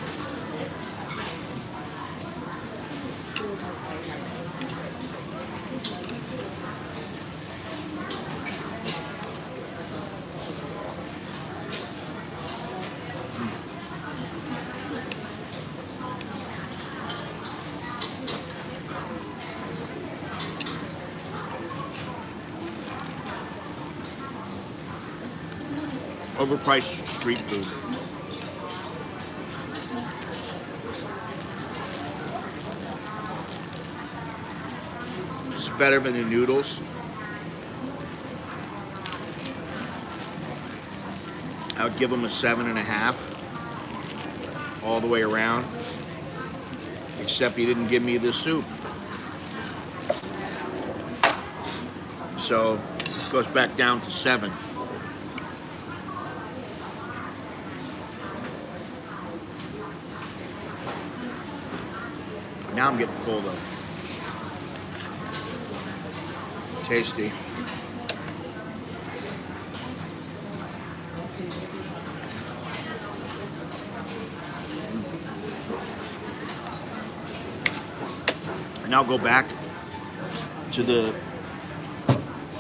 Overpriced street food. It's better than the noodles. I would give them a 7.5 all the way around, except he didn't give me the soup. So it goes back down to 7. Now I'm getting full though. Tasty. And I'll go back to the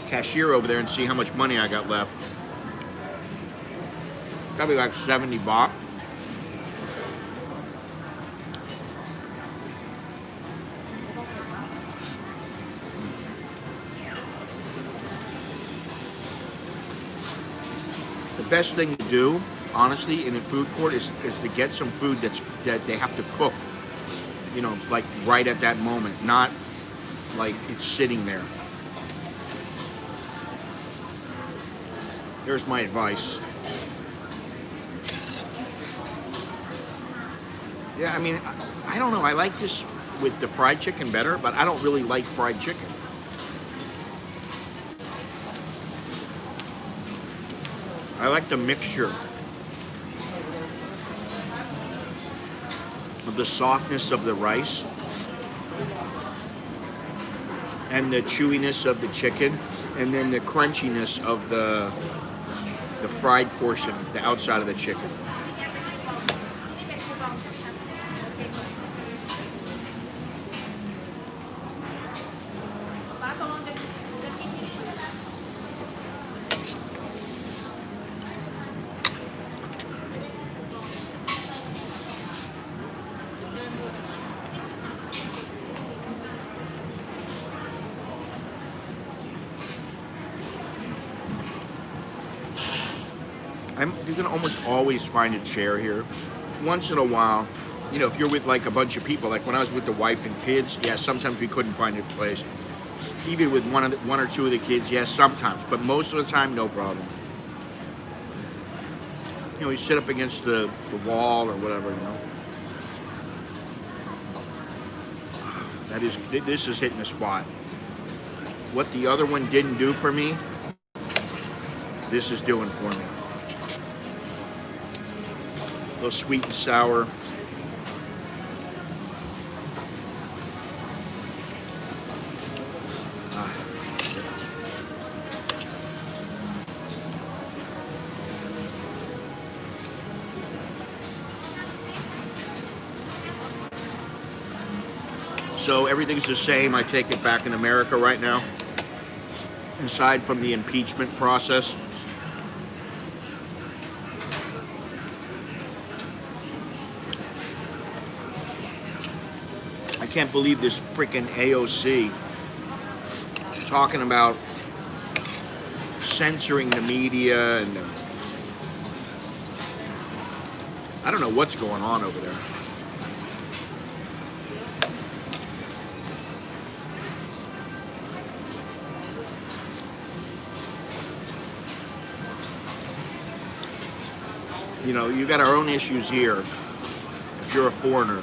cashier over there and see how much money I got left. Probably like 70 baht. The best thing to do, honestly, in a food court is to get some food that they have to cook, you know, like right at that moment, not like it's sitting there. There's my advice. Yeah, I mean, I don't know. I like this with the fried chicken better, but I don't really like fried chicken. I like the mixture of the softness of the rice and the chewiness of the chicken, and then the crunchiness of the fried portion, the outside of the chicken. You can almost always find a chair here. Once in a while, you know, if you're with like a bunch of people, like when I was with the wife and kids, yeah, sometimes we couldn't find a place. Even with one or two of the kids, yes, sometimes, but most of the time, no problem. You know, you sit up against the wall or whatever, you know. This is hitting the spot. What the other one didn't do for me, this is doing for me. A little sweet and sour. So everything's the same. I take it back in America right now. Aside from the impeachment process. I can't believe this freaking AOC is talking about censoring the media and I don't know what's going on over there. You know, you got our own issues here if you're a foreigner.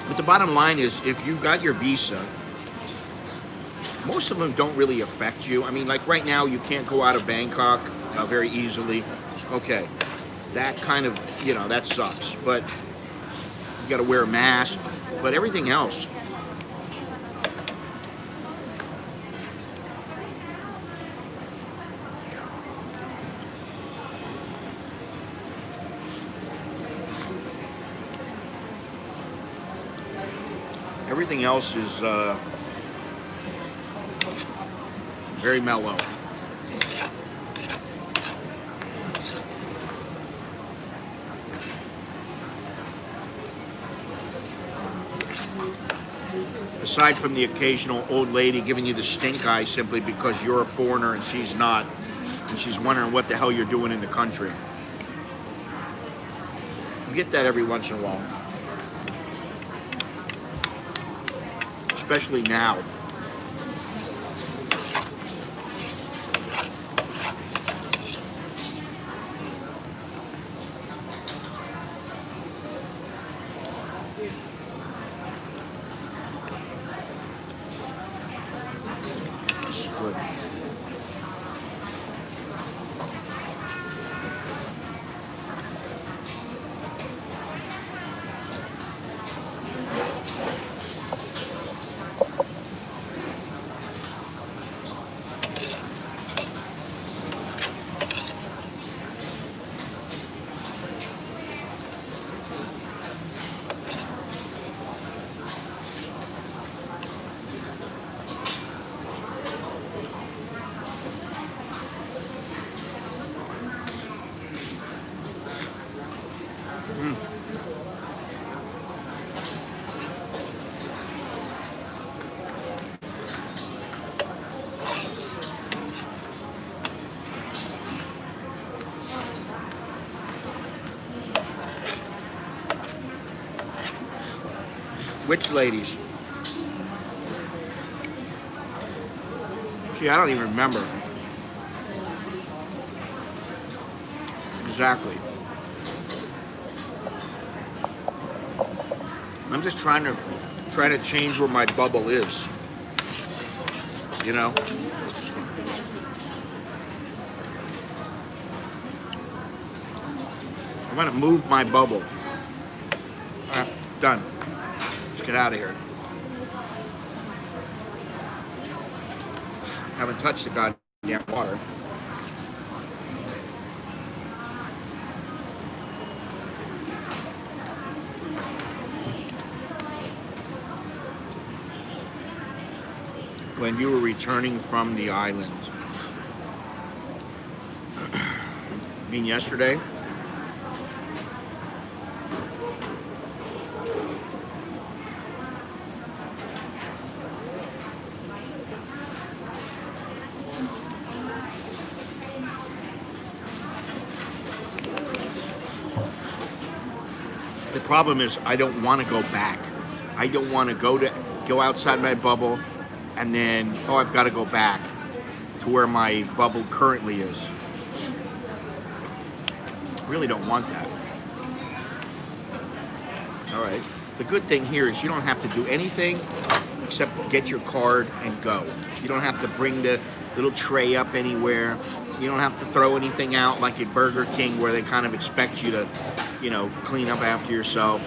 But the bottom line is, if you got your visa, most of them don't really affect you. I mean, like right now, you can't go out of Bangkok very easily. Okay, that kind of, you know, that sucks. But you got to wear a mask. But everything else, everything else is very mellow. Aside from the occasional old lady giving you the stink eye simply because you're a foreigner and she's not, and she's wondering what the hell you're doing in the country. You get that every once in a while. Especially now. This is good. Which ladies? See, I don't even remember. Exactly. I'm just trying to change where my bubble is. You know? I'm gonna move my bubble. All right, done. Let's get out of here. Haven't touched the goddamn water. When you were returning from the island, I mean yesterday, the problem is I don't want to go back. I don't want to go outside my bubble and then, oh, I've got to go back to where my bubble currently is. Really don't want that. All right. The good thing here is you don't have to do anything except get your card and go. You don't have to bring the little tray up anywhere. You don't have to throw anything out like at Burger King where they kind of expect you to, clean up after yourself.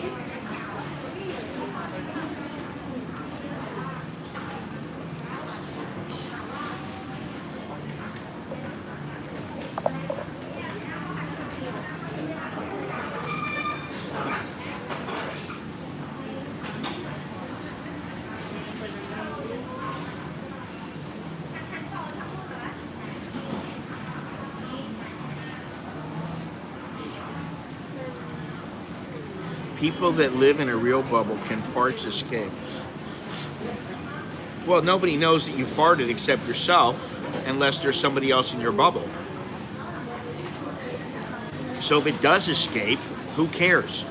People that live in a real bubble can farts escape. Well, nobody knows that you farted except yourself, unless there's somebody else in your bubble. So if it does escape, who cares?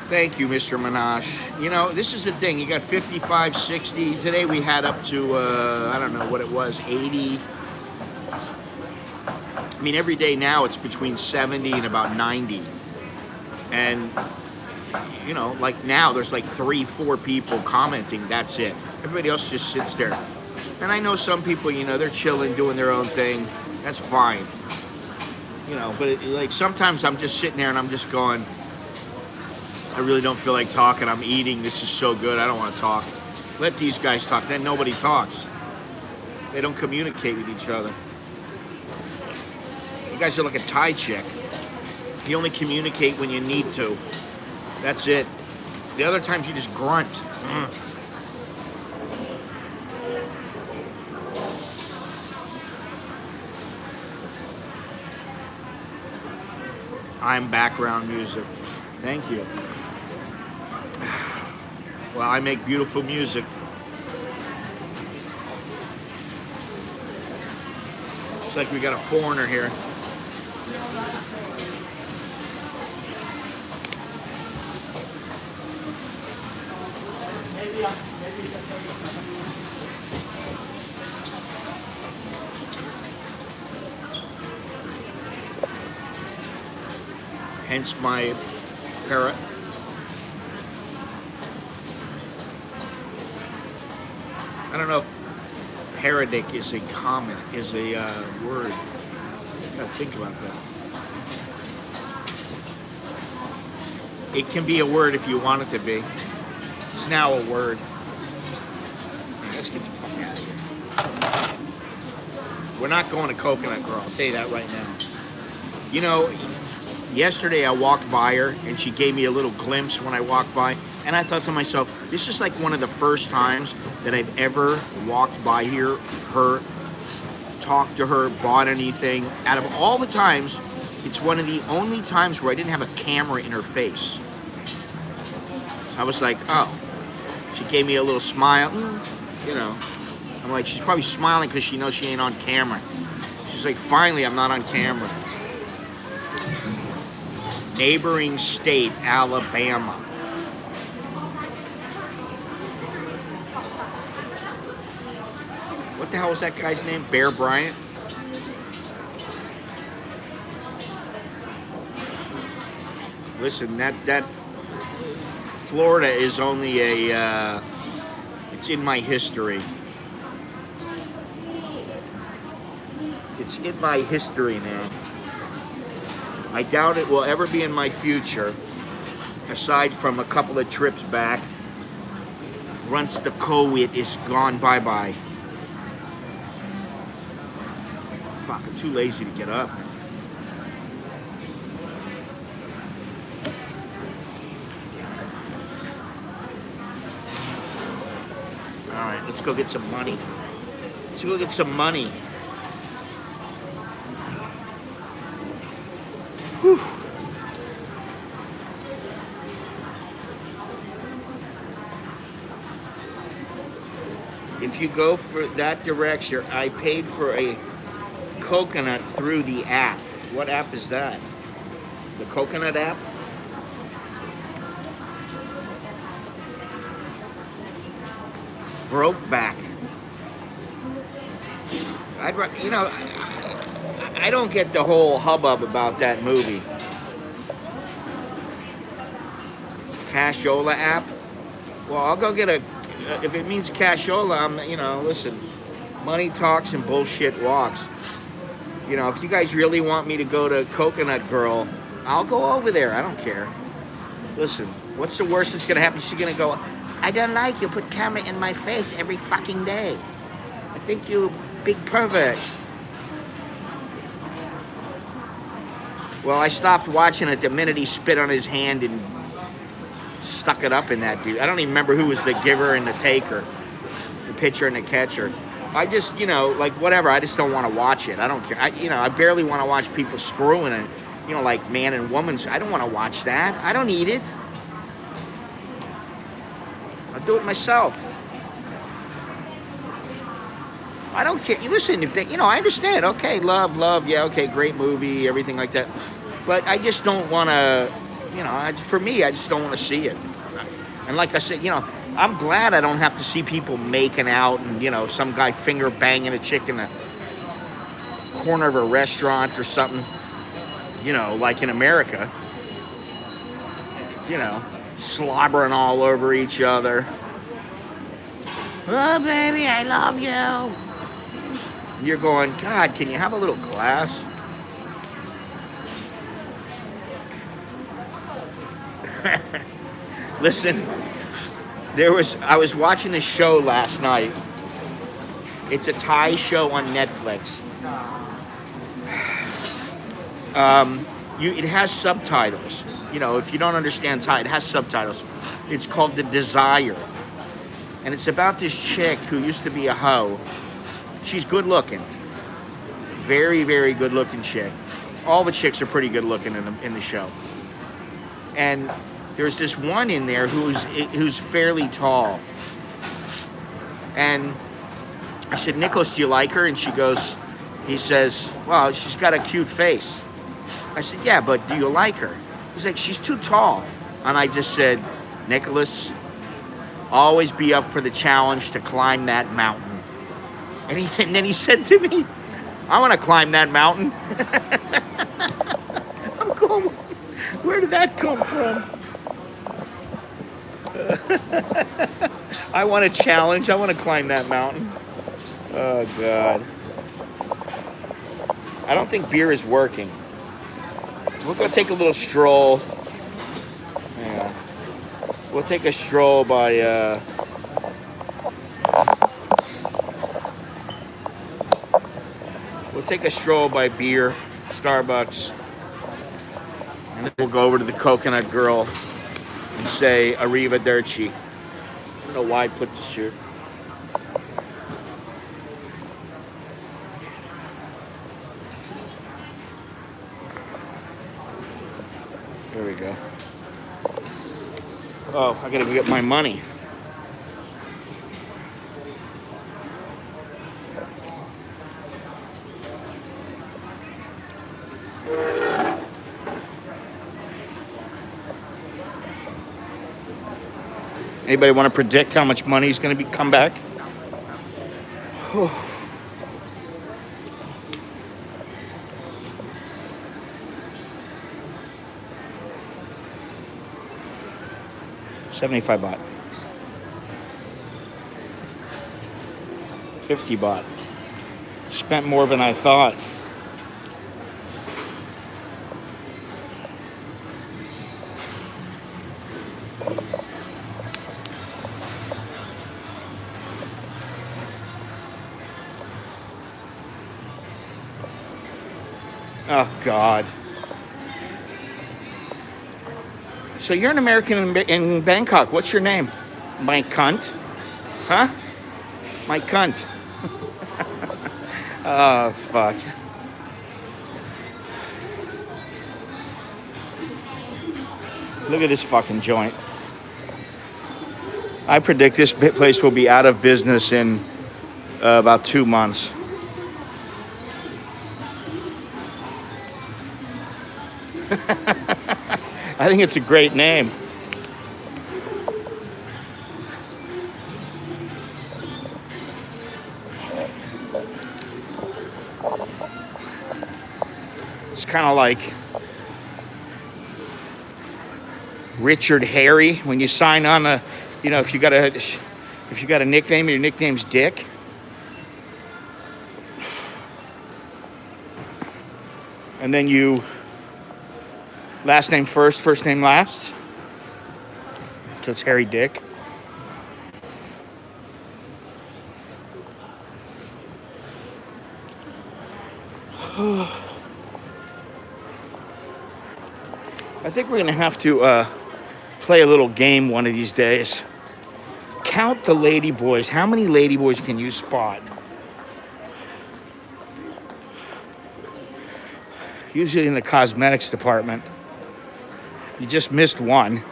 Thank you, Mr. Minash. This is the thing. You got 55, 60. Today we had up to, I don't know what it was, 80. I mean, every day now it's between 70 and about 90. And, like now there's like 3, 4 people commenting. That's it. Everybody else just sits there. And I know some people, they're chilling, doing their own thing. That's fine. But like sometimes I'm just sitting there and I'm just going, I really don't feel like talking. I'm eating. This is so good. I don't want to talk. Let these guys talk. Then nobody talks. They don't communicate with each other. You guys are like a Thai chick. You only communicate when you need to. That's it. The other times you just grunt. I'm background music. Thank you. Well, I make beautiful music. Looks like we got a foreigner here. Hence my parrot. I don't know if parodic is a comment, is a word. I gotta think about that. It can be a word if you want it to be. It's now a word. Let's get the fuck out of here. We're not going to Coconut Girl, I'll tell you that right now. Yesterday I walked by her and she gave me a little glimpse when I walked by. And I thought to myself, this is like one of the first times that I've ever walked by her, talked to her, bought anything. Out of all the times, it's one of the only times where I didn't have a camera in her face. I was like, oh. She gave me a little smile. I'm like, she's probably smiling because she knows she ain't on camera. She's like, finally, I'm not on camera. Neighboring state, Alabama. What the hell was that guy's name? Bear Bryant? Listen, that Florida is only it's in my history. It's in my history now. I doubt it will ever be in my future, aside from a couple of trips back, once the COVID is gone bye-bye. Fuck, I'm too lazy to get up. Alright, let's go get some money. Let's go get some money. Whew. If you go for that direction, I paid for a coconut through the app. What app is that? The coconut app? Brokeback. I don't get the whole hubbub about that movie. Cashola app? Well, I'll go get a. If it means cashola, listen. Money talks and bullshit walks. If you guys really want me to go to Coconut Girl, I'll go over there. I don't care. Listen, what's the worst that's gonna happen? She's gonna go, I don't like you put camera in my face every fucking day. I think you big pervert. Well, I stopped watching it the minute he spit on his hand and stuck it up in that dude. I don't even remember who was the giver and the taker, the pitcher and the catcher. I just, whatever. I just don't want to watch it. I don't care. I barely want to watch people screwing it. Like man and woman. I don't want to watch that. I don't need it. I'll do it myself. I don't care. Listen, if they, I understand. Okay, love, yeah, okay, great movie, everything like that. But I just don't want to, for me, I just don't want to see it. And like I said, I'm glad I don't have to see people making out and, some guy finger banging a chick in the corner of a restaurant or something, like in America. Slobbering all over each other. Oh, baby, I love you. You're going, God, can you have a little class? Listen, I was watching this show last night. It's a Thai show on Netflix. It has subtitles. If you don't understand Thai, it has subtitles. It's called The Desire. And it's about this chick who used to be a hoe. She's good looking. Very, very good looking chick. All the chicks are pretty good looking in the show. And there's this one in there who's fairly tall. And I said, Nicholas, do you like her? And he says, well, she's got a cute face. I said, yeah, but do you like her? He's like, she's too tall. And I just said, Nicholas, always be up for the challenge to climb that mountain. And then he said to me, I want to climb that mountain. I'm going, where did that come from? I want a challenge. I want to climb that mountain. Oh, God. I don't think beer is working. We'll go take a little stroll. Hang on. We'll take a stroll by, we'll take a stroll by beer, Starbucks. And then we'll go over to the Coconut Girl and say, Arrivederci. I don't know why I put this here. There we go. Oh, I gotta go get my money. Anybody want to predict how much money is going to come back? $75 baht. 50 baht. Spent more than I thought. Oh, God. So you're an American in Bangkok. What's your name? My cunt? Huh? My cunt. Oh, fuck. Look at this fucking joint. I predict this place will be out of business in about 2 months. I think it's a great name. It's kind of like Richard Harry when you sign on a, you know, if you got a nickname and your nickname's Dick. And then you last name first, first name last. So it's Harry Dick. I think we're gonna have to play a little game one of these days. Count the ladyboys. How many ladyboys can you spot? Usually in the cosmetics department. You just missed one.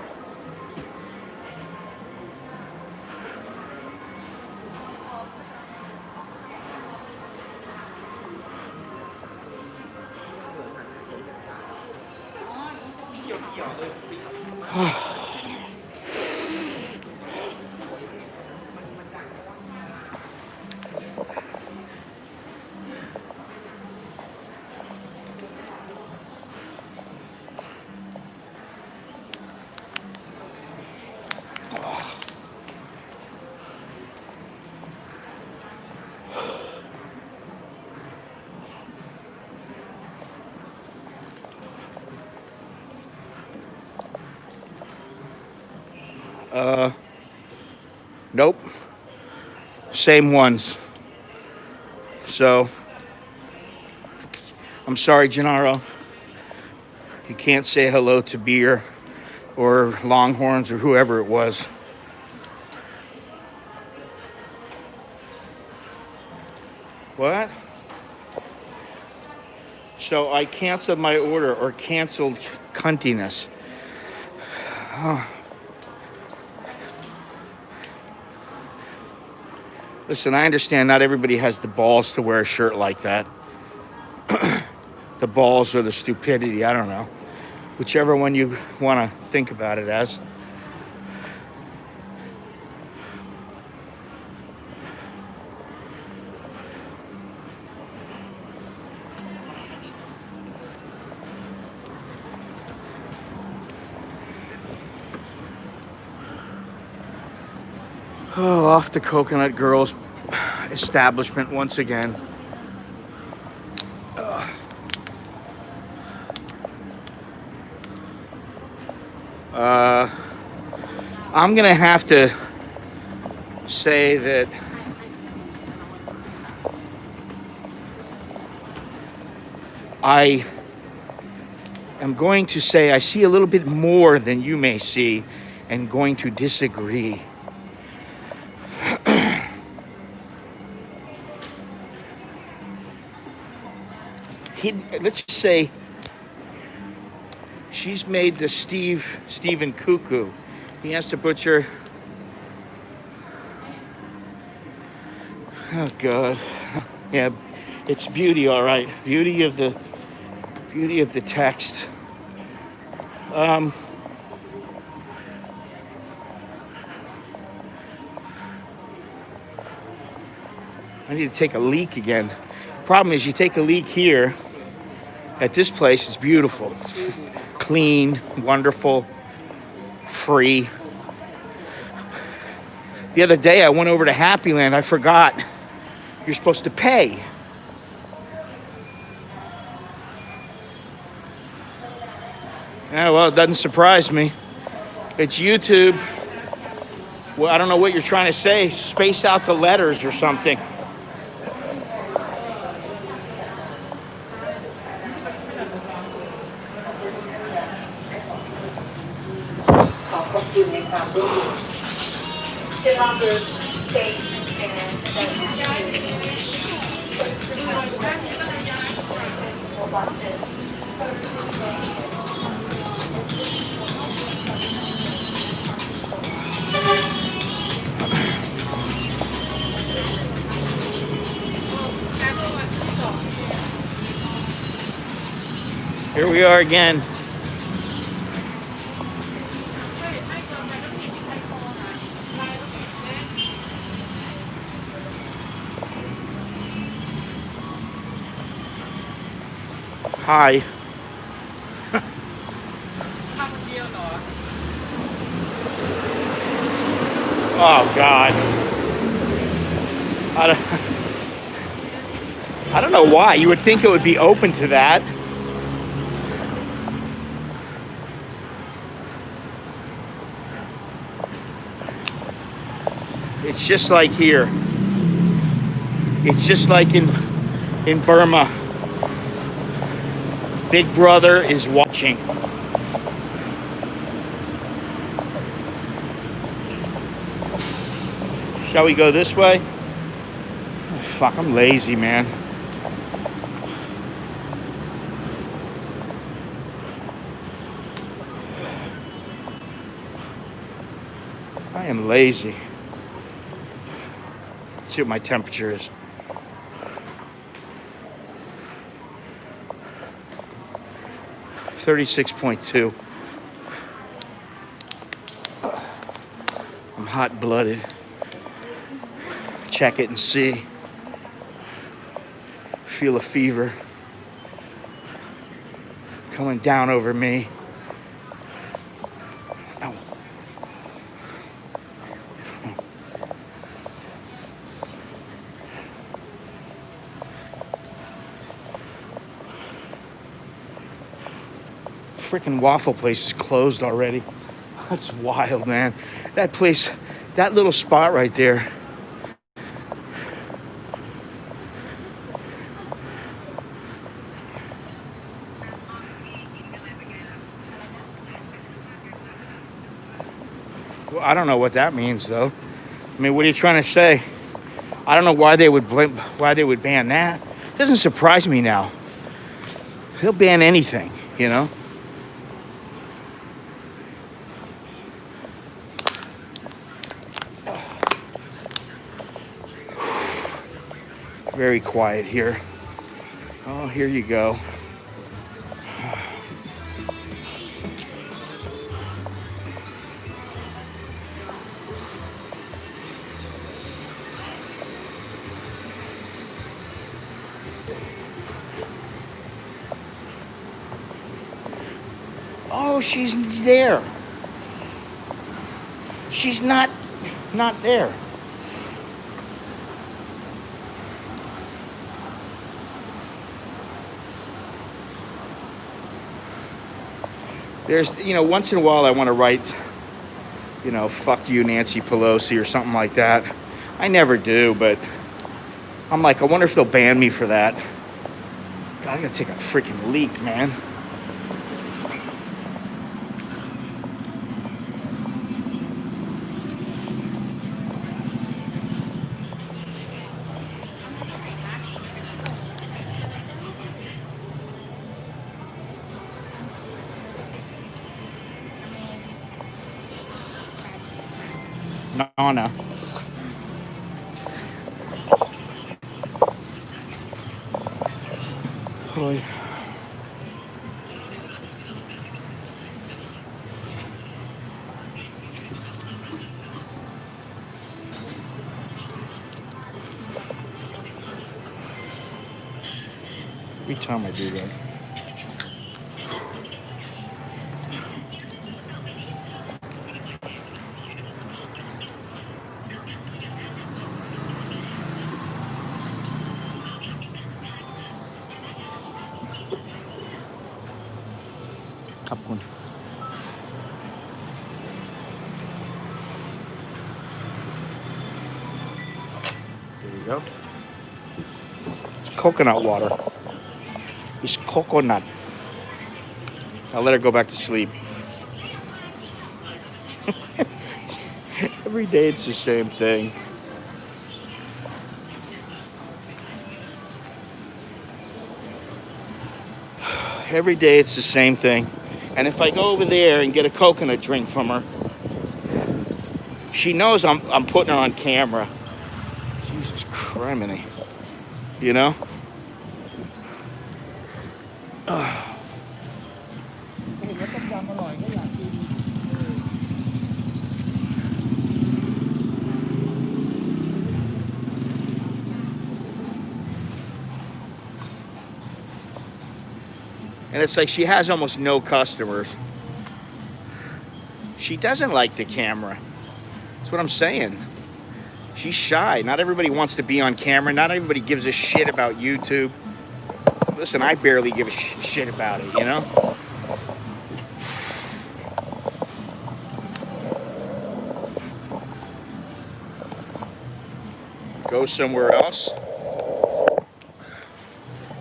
Nope. Same ones. So, I'm sorry, Gennaro. You can't say hello to Beer or Longhorns or whoever it was. What? So I canceled my order or canceled cuntiness. Oh. Listen, I understand not everybody has the balls to wear a shirt like that. The balls or the stupidity, I don't know. Whichever one you want to think about it as. Oh, off the Coconut Girls establishment once again. I'm gonna have to say that I am going to say I see a little bit more than you may see and going to disagree. Let's just say she's made the Stephen Cuckoo. He has to butcher. Oh God. Yeah, it's beauty, all right. Beauty of the text. I need to take a leak again. Problem is, you take a leak here. At this place, it's beautiful, clean, wonderful, free. The other day, I went over to Happy Land. I forgot you're supposed to pay. Yeah, well, it doesn't surprise me. It's YouTube. Well, I don't know what you're trying to say. Space out the letters or something. อยู่ในความร่วมมือThe longer take and Here we are again. Hi. Oh God. I don't know why. You would think it would be open to that. It's just like here. It's just like in Burma. Big Brother is watching. Shall we go this way? Oh, fuck, I'm lazy, man. I am lazy. Let's see what my temperature is. .2. I'm hot-blooded. Check it and see. Feel a fever coming down over me. Ow. Freaking waffle place is closed already. That's wild, man. That place, that little spot right there. Well, I don't know what that means, though. I mean, what are you trying to say? I don't know why they would ban that. It doesn't surprise me now. They'll ban anything, you know. Very quiet here. Oh, here you go. Oh, she's there. She's not there. There's, once in a while I want to write, fuck you, Nancy Pelosi, or something like that. I never do, but I'm like, I wonder if they'll ban me for that. God, I gotta take a freaking leak, man. No. Boy. Every time I do that. Kapun. There you go. It's coconut water. It's coconut. I'll let her go back to sleep. Every day it's the same thing. Every day it's the same thing. And if I go over there and get a coconut drink from her, she knows I'm putting her on camera. Jesus criminy. You know? And it's like she has almost no customers. She doesn't like the camera. That's what I'm saying. She's shy. Not everybody wants to be on camera. Not everybody gives a shit about YouTube. Listen, I barely give a shit about it, you know? Go somewhere else?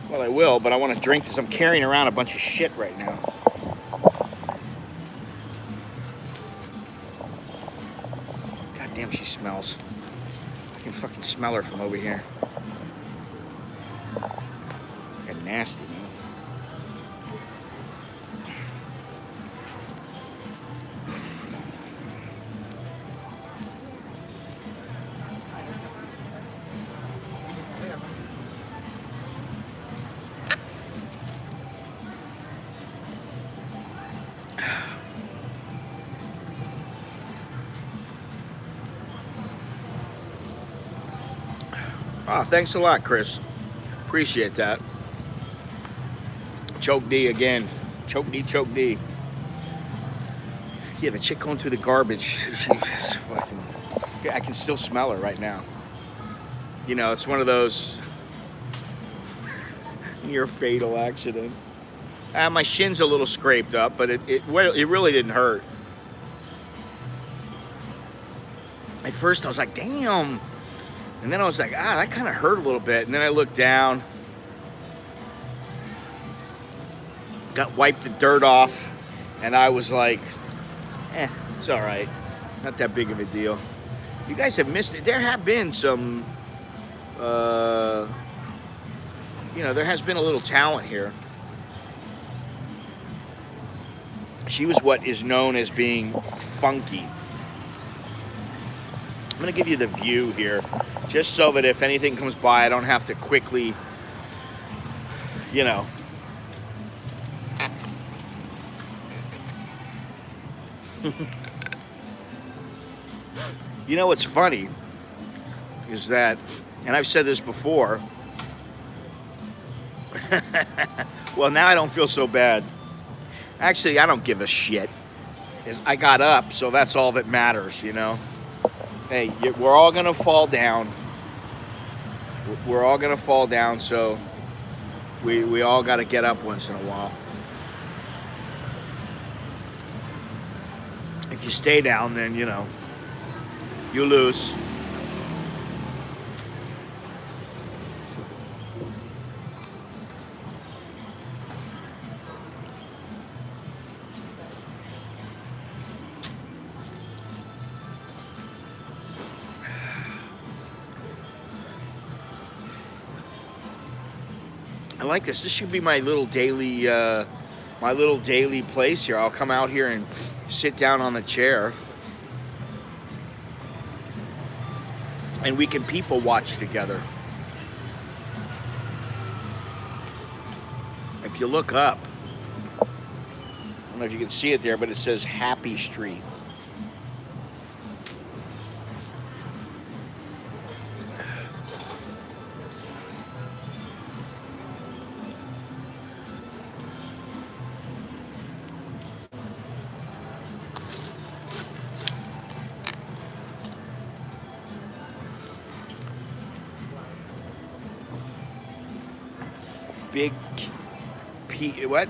Well, I will, but I want to drink this. I'm carrying around a bunch of shit right now. God damn, she smells. I can fucking smell her from over here. Fucking nasty, man. Oh, thanks a lot, Chris. Appreciate that. Choke D again. Choke D, choke D. Yeah, the chick going through the garbage. She's fucking. I can still smell her right now. You know, it's one of those near fatal accident. My shin's a little scraped up, but it really didn't hurt. At first, I was like, damn. And then I was like, that kind of hurt a little bit. And then I looked down, wiped the dirt off, and I was like, it's all right. Not that big of a deal. You guys have missed it. There have been some, there has been a little talent here. She was what is known as being funky. I'm going to give you the view here, just so that if anything comes by, I don't have to quickly, you know. You know what's funny is that, and I've said this before, well, now I don't feel so bad. Actually, I don't give a shit. I got up, so that's all that matters, you know. Hey, we're all gonna fall down. We're all gonna fall down, so we all gotta get up once in a while. If you stay down, then, you know, you lose. I like this. This should be my little daily place here. I'll come out here and sit down on the chair, and we can people watch together. If you look up, I don't know if you can see it there, but it says Happy Street.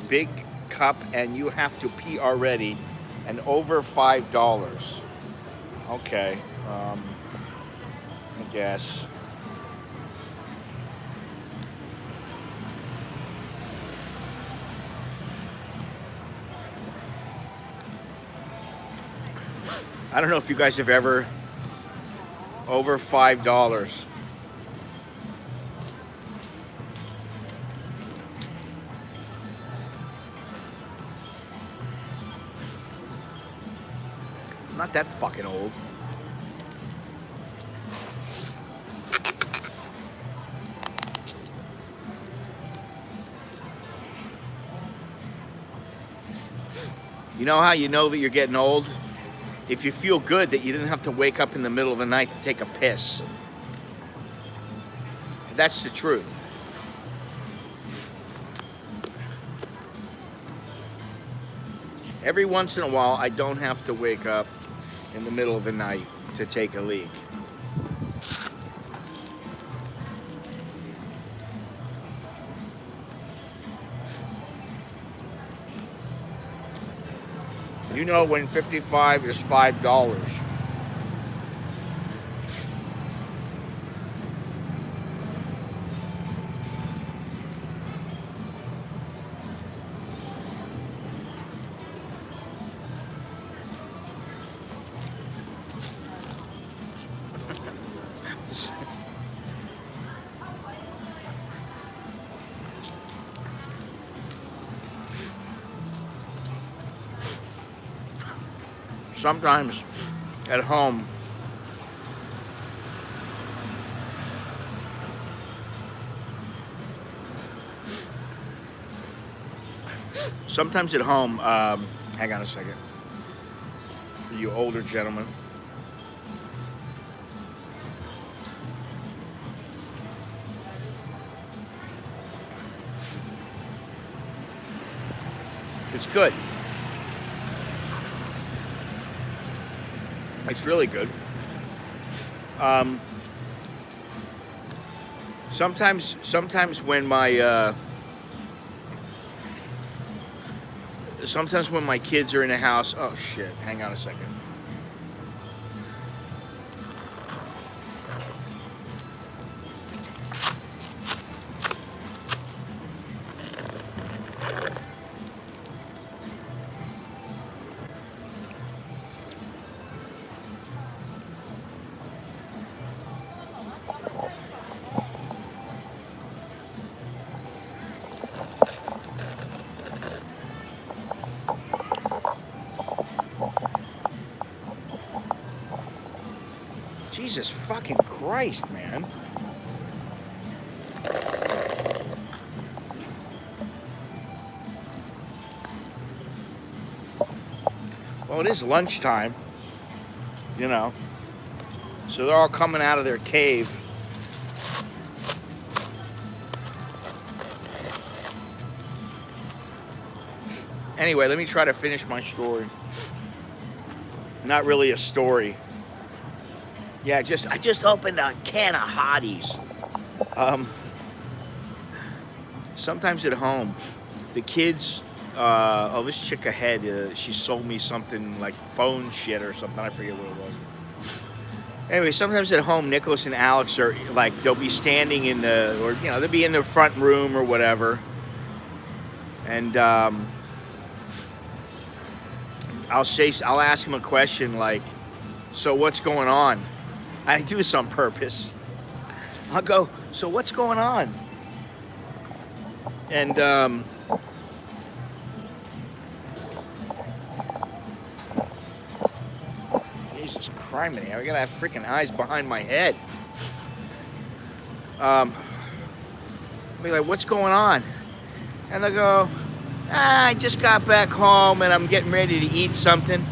Big cup, and you have to pee already, and over $5. Okay, I guess. I don't know if you guys have ever over $5. I'm not that fucking old. You know how you know that you're getting old? If you feel good that you didn't have to wake up in the middle of the night to take a piss. That's the truth. Every once in a while, I don't have to wake up in the middle of the night to take a leak. You know when 55 is $5. Sometimes at home, hang on a second, for you older gentlemen. It's good. It's really good. Sometimes when my kids are in the house, oh shit, hang on a second. Jesus fucking Christ, man. Well, it is lunchtime, you know. So they're all coming out of their cave. Anyway, let me try to finish my story. Not really a story. Yeah, I just opened a can of hotties. Sometimes at home, the kids, this chick ahead, she sold me something like phone shit or something. I forget what it was. Anyway, sometimes at home, Nicholas and Alex are like, they'll be standing in they'll be in the front room or whatever. And I'll ask him a question like, so what's going on? I do this on purpose. I'll go, so what's going on? And Jesus Christ, I gotta have freaking eyes behind my head. I'll be like, what's going on? And they'll go, I just got back home and I'm getting ready to eat something.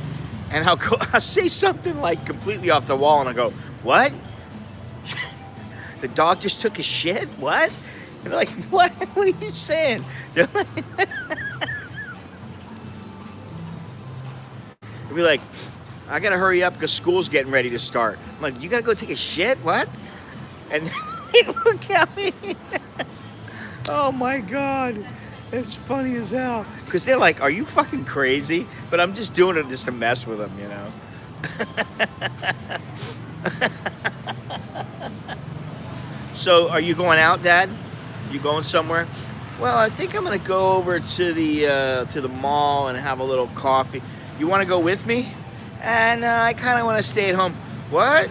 And I'll say something like completely off the wall and I'll go, what? The dog just took a shit? What? And they're like, what? What are you saying? They'll be like, I gotta hurry up because school's getting ready to start. I'm like, you gotta go take a shit? What? And they look at me. Oh my God. It's funny as hell. Because they're like, are you fucking crazy? But I'm just doing it just to mess with them, you know? So, are you going out, Dad? You going somewhere? Well, I think I'm gonna go over to the mall and have a little coffee. You want to go with me? And I kind of want to stay at home. What?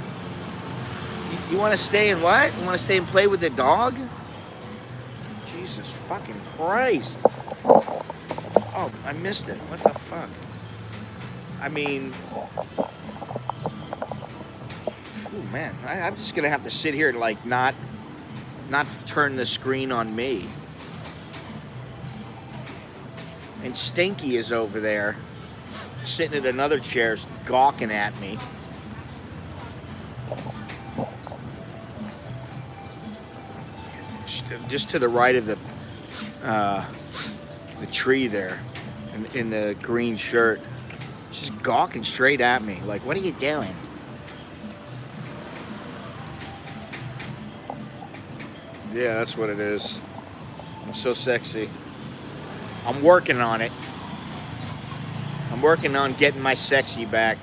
You want to stay and what? You want to stay and play with the dog? Jesus fucking Christ. Oh, I missed it. What the fuck? I mean... Ooh, man. I'm just going to have to sit here and, like, not turn the screen on me. And Stinky is over there, sitting at another chair, gawking at me. Just to the right of the tree there, in the green shirt, just gawking straight at me. Like, what are you doing? Yeah, that's what it is. I'm so sexy. I'm working on it. I'm working on getting my sexy back.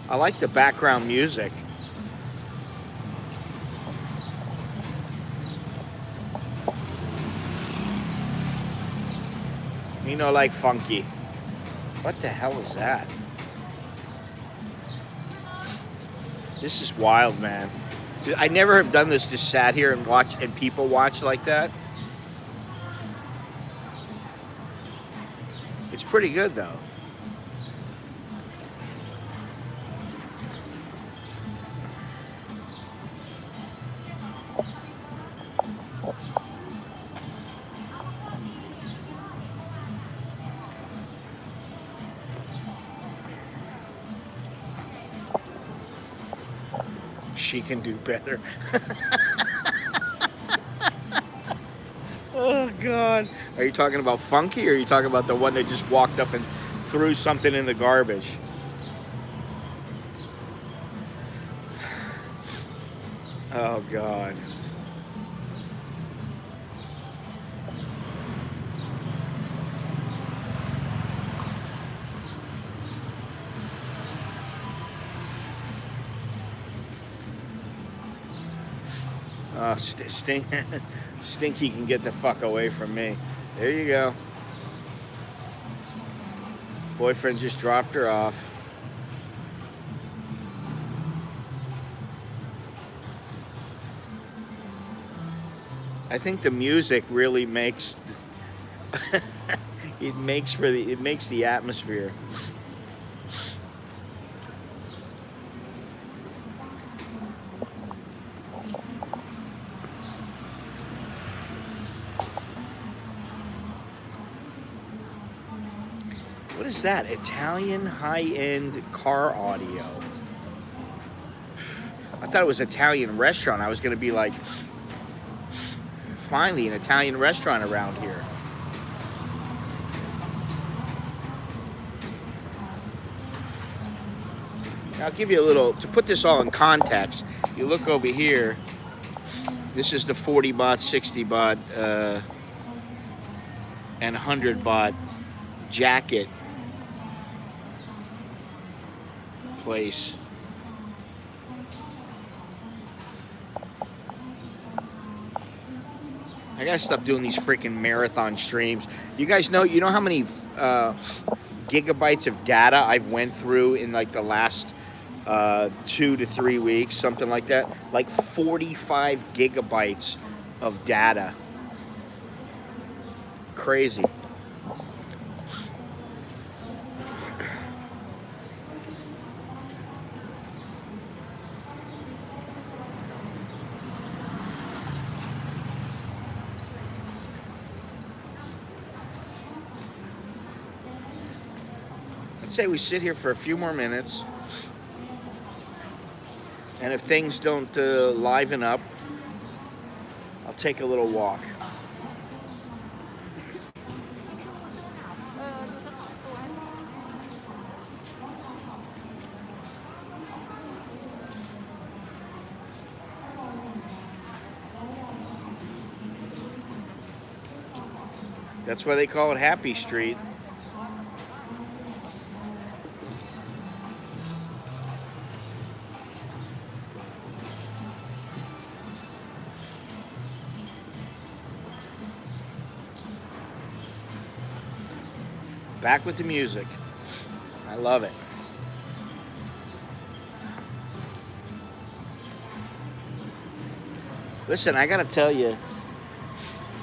I like the background music. You know, like funky. What the hell is that? This is wild, man. I never have done this, just sat here and watch, and people watch like that. It's pretty good, though. She can do better. Oh, God. Are you talking about Funky, or are you talking about the one that just walked up and threw something in the garbage? Oh, God. Stinky can get the fuck away from me. There you go. Boyfriend just dropped her off. I think the music really makes it makes the atmosphere. What is that? Italian high-end car audio. I thought it was an Italian restaurant. I was going to be like, finally, an Italian restaurant around here. I'll give you a little, to put this all in context, you look over here, this is the 40 baht, 60 baht, and 100 baht jacket place. I gotta stop doing these freaking marathon streams. You guys know, you know how many gigabytes of data I've went through in like the last 2 to 3 weeks, something like that? Like 45 gigabytes of data. Crazy. Say we sit here for a few more minutes, and if things don't liven up, I'll take a little walk. That's why they call it Happy Street. Back with the music. I love it. Listen, I gotta tell you,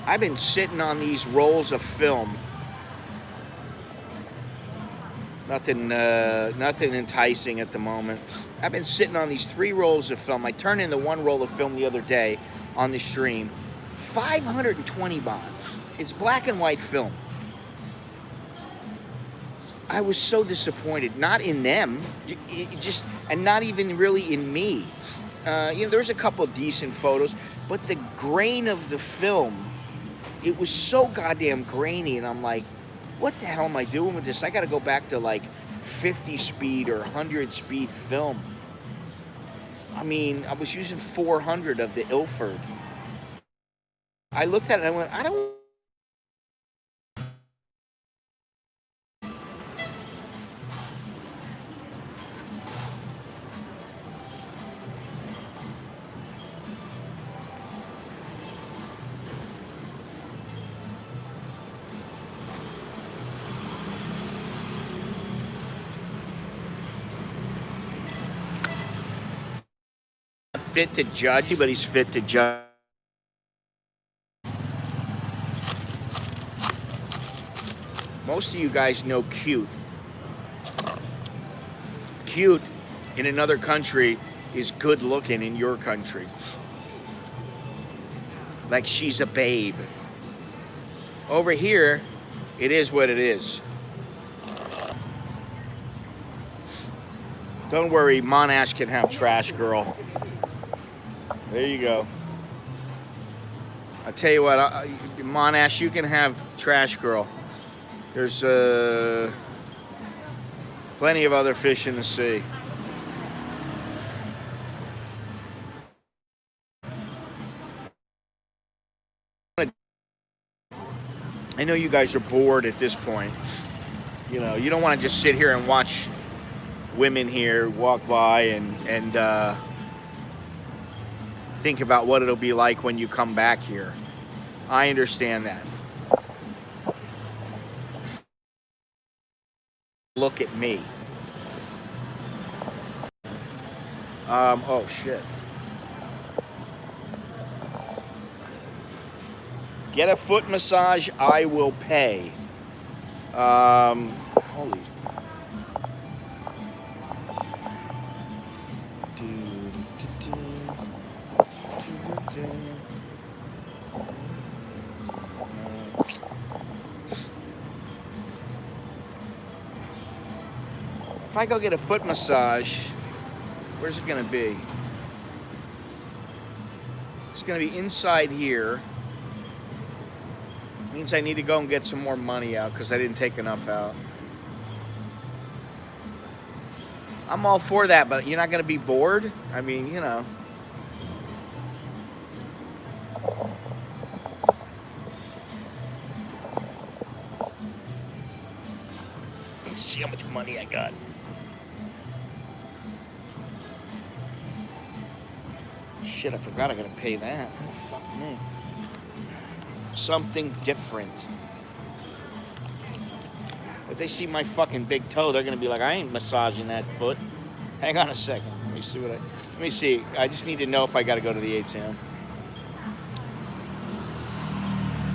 I've been sitting on these rolls of film. Nothing enticing at the moment. I've been sitting on these 3 rolls of film. I turned in the 1 roll of film the other day on the stream. 520 baht. It's black and white film. I was so disappointed. Not in them, and not even really in me. There's a couple decent photos, but the grain of the film, it was so goddamn grainy, and I'm like, what the hell am I doing with this? I got to go back to like 50 speed or 100 speed film. I mean, I was using 400 of the Ilford. I looked at it and I went, I don't. Fit to judge, but he's fit to judge. Most of you guys know cute. Cute in another country is good looking in your country. Like she's a babe. Over here, it is what it is. Don't worry, Monash can have trash girl. There you go. I'll tell you what, Monash, you can have trash girl. There's plenty of other fish in the sea. I know you guys are bored at this point. You know, you don't want to just sit here and watch women here walk by and think about what it'll be like when you come back here. I understand that. Look at me. Oh shit. Get a foot massage, I will pay. Holy. If I go get a foot massage, where's it gonna be? It's gonna be inside here. Means I need to go and get some more money out because I didn't take enough out. I'm all for that, but you're not gonna be bored? I mean, you know. Let me see how much money I got. Shit, I forgot I gotta pay that. Oh, fuck me. Something different. If they see my fucking big toe, they're gonna be like, I ain't massaging that foot. Hang on a second. Let me see. I just need to know if I gotta go to the ATM.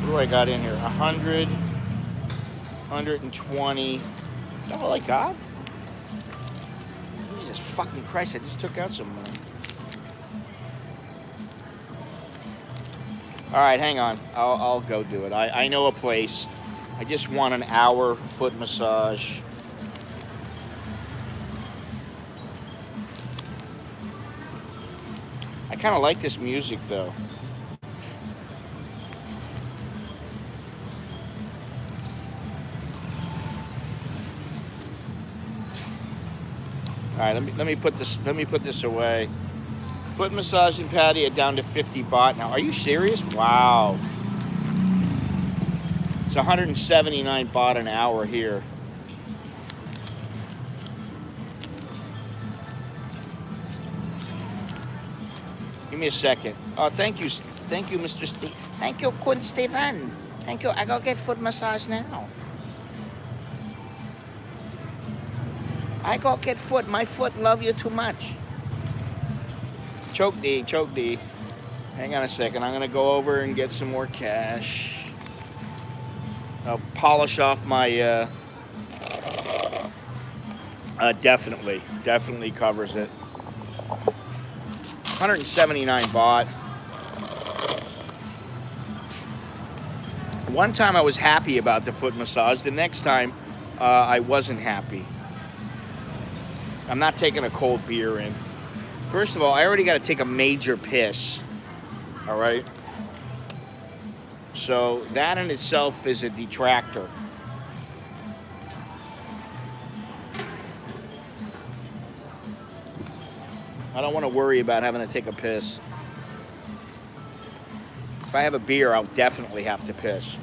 What do I got in here? 100, 120. Is that all I got? Jesus fucking Christ, I just took out some money. All right, hang on. I'll go do it. I know a place. I just want an hour foot massage. I kind of like this music, though. All right, let me put this away. Foot massage and patio down to 50 baht now. Are you serious? Wow. It's 179 baht an hour here. Give me a second. Oh, thank you, Mr. Steve. Thank you, Kun Steven. Thank you. I go get foot massage now. I go get foot. My foot love you too much. Choke D, choke D. Hang on a second. I'm gonna go over and get some more cash. I'll polish off my. Definitely covers it. 179 baht. One time I was happy about the foot massage. The next time I wasn't happy. I'm not taking a cold beer in. First of all, I already got to take a major piss. All right. So that in itself is a detractor. I don't want to worry about having to take a piss. If I have a beer, I'll definitely have to piss.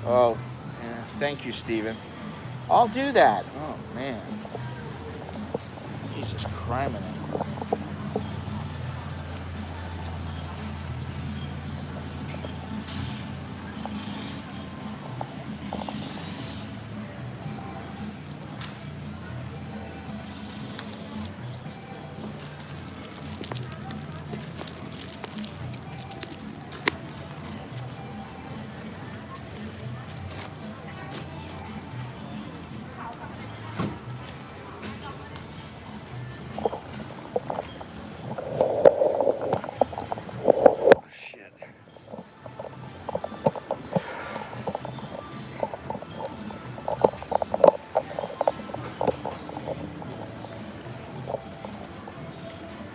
Oh, yeah. Thank you, Steven. I'll do that. Oh, man. Jesus Christ.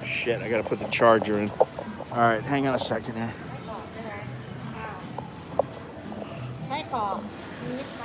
Shit, I gotta put the charger in. All right, hang on a second here. ใช่กรอกนิดไหม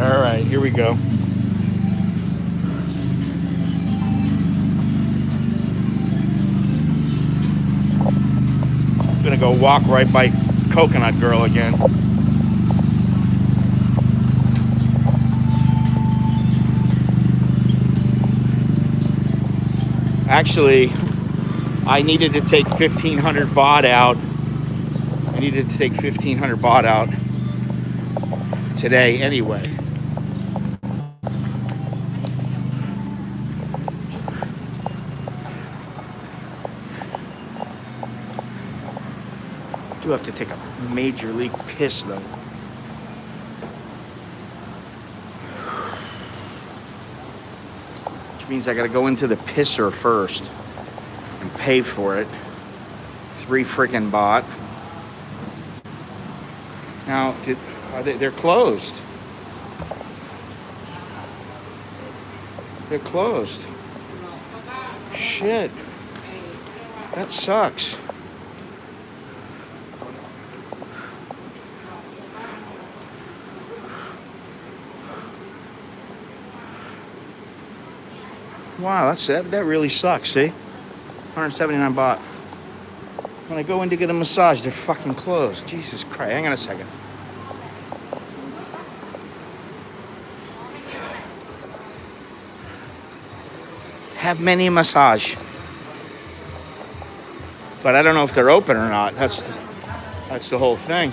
All right, here we go. I'm gonna go walk right by Coconut Girl again. Actually, I needed to take 1,500 baht out. I needed to take 1,500 baht out today anyway. I do have to take a major league piss though. Which means I gotta go into the pisser first and pay for it. 3 freaking baht. Now, they're closed. They're closed. Shit. That sucks. Wow, that really sucks, see? 179 baht. When I go in to get a massage, they're fucking closed. Jesus Christ. Hang on a second. Have many massage. But I don't know if they're open or not. That's the whole thing.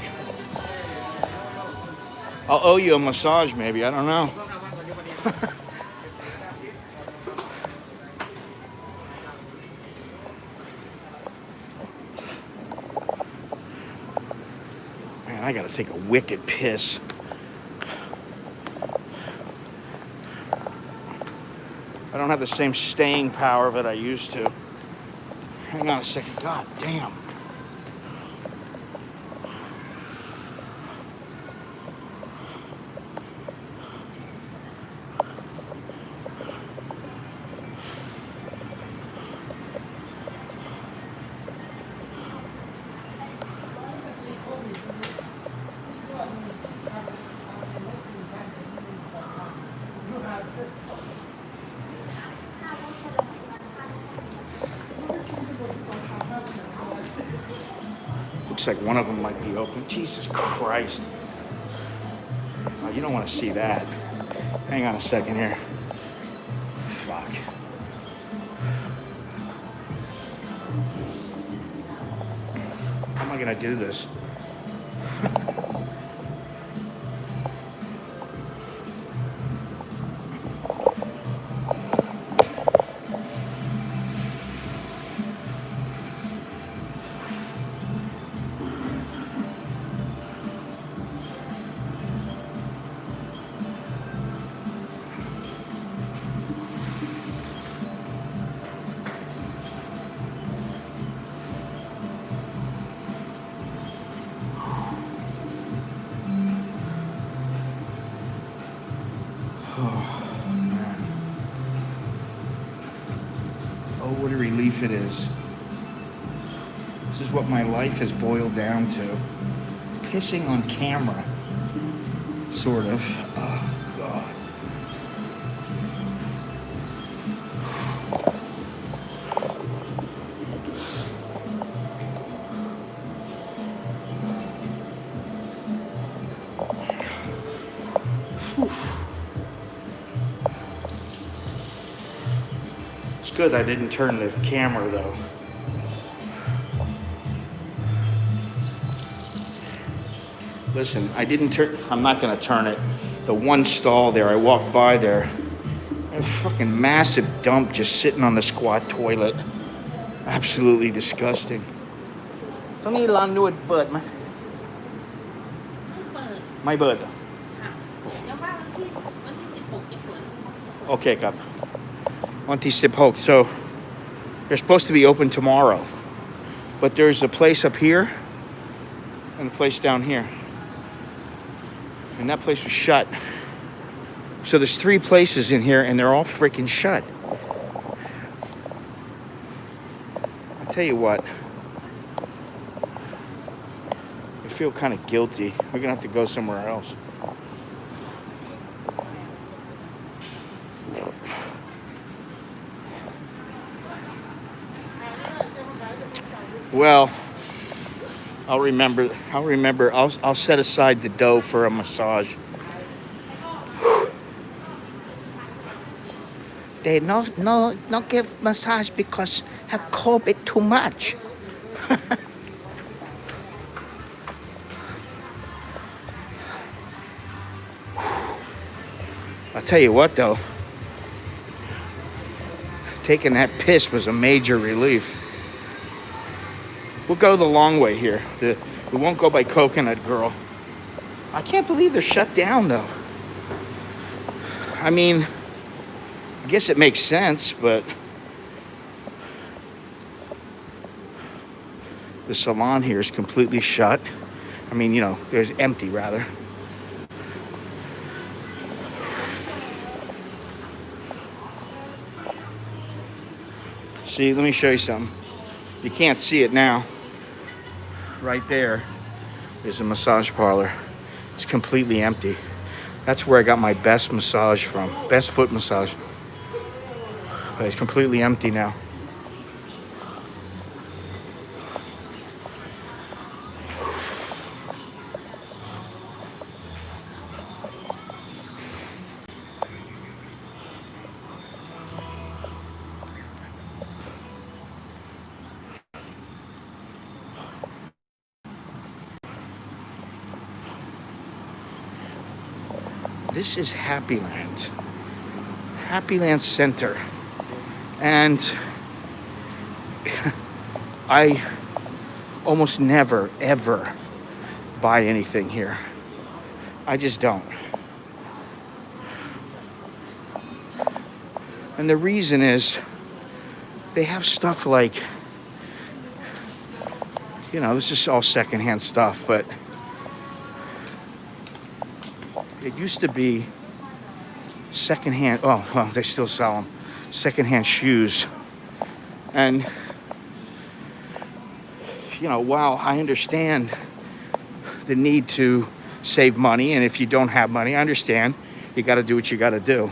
I'll owe you a massage, maybe. I don't know. Man, I gotta take a wicked piss. I don't have the same staying power that I used to. Hang on a second. God damn. Looks like one of them might be open. Jesus Christ. Oh, you don't want to see that. Hang on a second here. Fuck. How am I going to do this? Oh, what a relief it is. This is what my life has boiled down to. Pissing on camera. Sort of. Oh, God. It's good I didn't turn the camera though. Listen, I'm not gonna turn it. The one stall there, I walked by there. A fucking massive dump just sitting on the squat toilet. Absolutely disgusting. ตรงนี้ร้านนวดเปิดไหมไม่เปิด Okay, ครับ วันที่16. So they're supposed to be open tomorrow, but there's a place up here and a place down here, and that place was shut. So there's 3 places in here, and they're all freaking shut. I tell you what, I feel kind of guilty. We're gonna have to go somewhere else. Well, I'll remember. I'll set aside the dough for a massage. They not give massage because have COVID too much. I'll tell you what though, taking that piss was a major relief. We'll go the long way here. We won't go by Coconut Girl. I can't believe they're shut down though. I mean, I guess it makes sense, but the salon here is completely shut. I mean, you know, there's empty rather. See, let me show you something. You can't see it now. Right there is a massage parlor. It's completely empty. That's where I got my best massage from, best foot massage. But it's completely empty now. this is Happy Land. Happy Land Center. And I almost never, ever buy anything here. I just don't. And the reason is they have stuff like, you know, this is all secondhand stuff, but it used to be secondhand, oh, well, they still sell them, secondhand shoes. And, you know, while I understand the need to save money, and if you don't have money, I understand, you got to do what you got to do.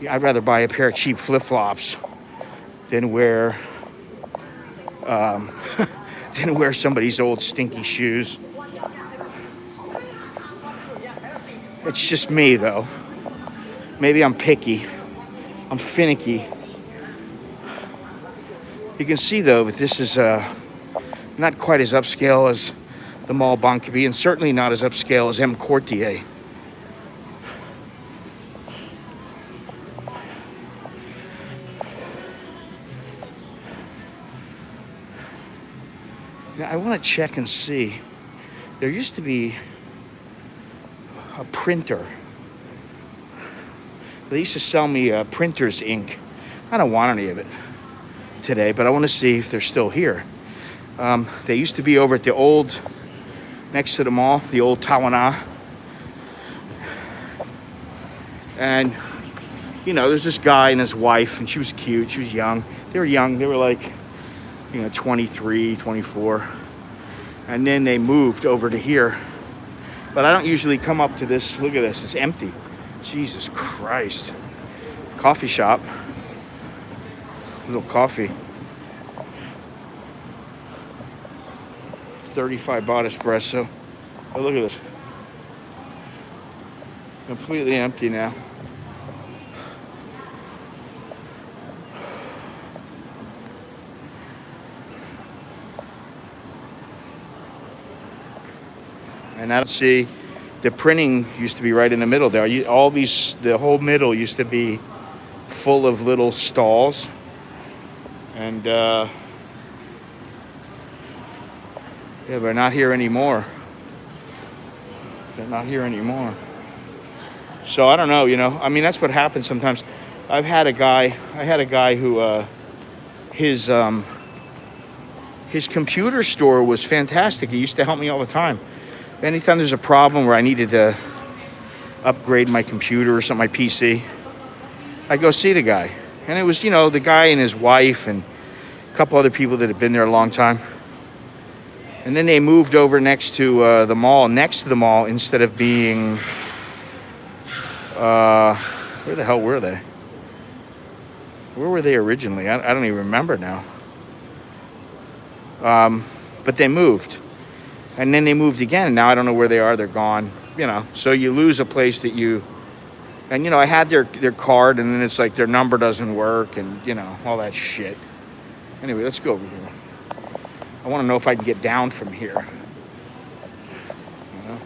I'd rather buy a pair of cheap flip-flops than wear than wear somebody's old stinky shoes. It's just me, though. Maybe I'm picky. I'm finicky. You can see, though, that this is not quite as upscale as the Mall Bangkok, and certainly not as upscale as M. Quartier. Now, I want to check and see. There used to be a printer. They used to sell me printer's ink. I don't want any of it today, but I want to see if they're still here. They used to be over at the old, next to the mall, the old Tawana. And, you know, there's this guy and his wife, and she was cute, she was young. They were young, they were like, you know, 23, 24. And then they moved over to here. But I don't usually come up to this. Look at this, it's empty. Jesus Christ. Coffee shop. Little coffee. 35 baht espresso. Oh, look at this. Completely empty now. And I don't see, the printing used to be right in the middle there. All these, the whole middle used to be full of little stalls. And yeah, they're not here anymore. They're not here anymore. So I don't know, you know, I mean, that's what happens sometimes. I had a guy who, his computer store was fantastic. He used to help me all the time. Anytime there's a problem where I needed to upgrade my computer or something, my PC, I go see the guy. And it was, you know, the guy and his wife and a couple other people that had been there a long time. And then they moved over next to the mall, instead of being, where the hell were they? Where were they originally? I don't even remember now. But they moved. And then they moved again, and now I don't know where they are. They're gone, you know. So you lose a place that you... And, you know, I had their card, and then it's like their number doesn't work, and, you know, all that shit. Anyway, let's go over here. I want to know if I can get down from here. You know?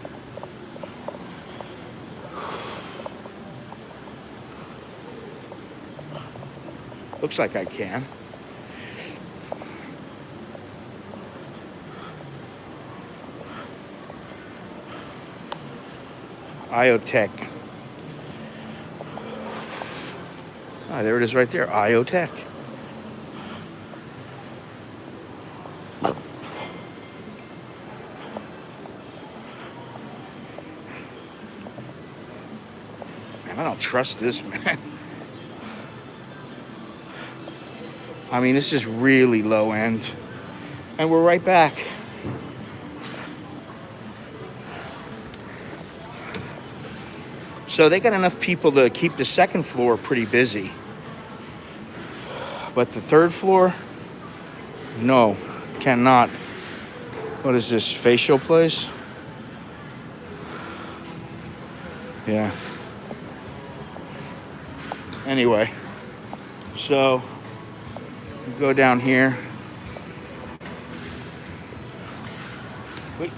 Looks like I can. IoTech. Ah, there it is right there. IoTech. Man, I don't trust this, man. I mean, this is really low end. And we're right back. So they got enough people to keep the second floor pretty busy. But the third floor, no, cannot. What is this, facial place? Yeah. Anyway, so go down here. Wait.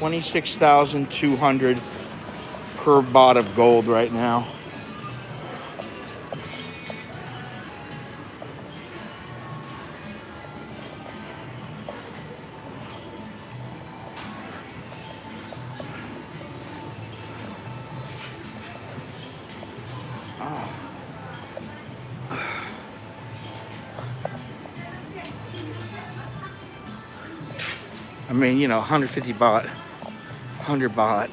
$26,200 per baht of gold right now. I mean, you know, 150 baht, 100 baht,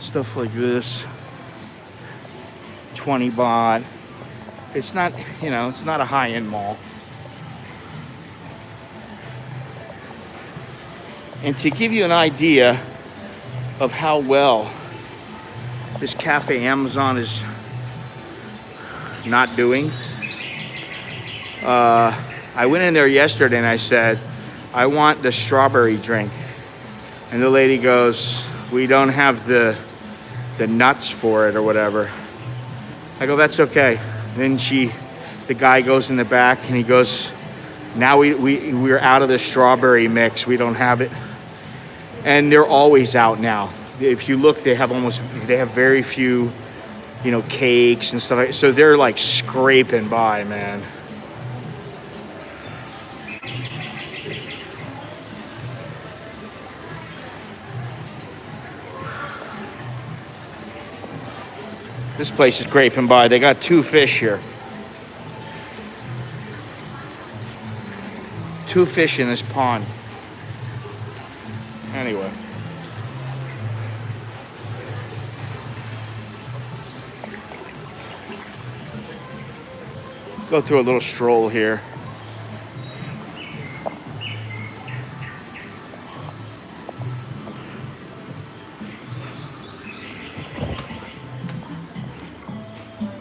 stuff like this, 20 baht. It's not, you know, it's not a high-end mall. And to give you an idea of how well this Cafe Amazon is not doing, I went in there yesterday and I said, I want the strawberry drink. And the lady goes, we don't have the nuts for it or whatever. I go, that's okay. Then the guy goes in the back and he goes, now we're out of the strawberry mix. We don't have it. And they're always out now. If you look, they have very few, you know, cakes and stuff. So they're like scraping by, man. This place is scraping by. They got 2 fish here. 2 fish in this pond. Anyway. Go through a little stroll here.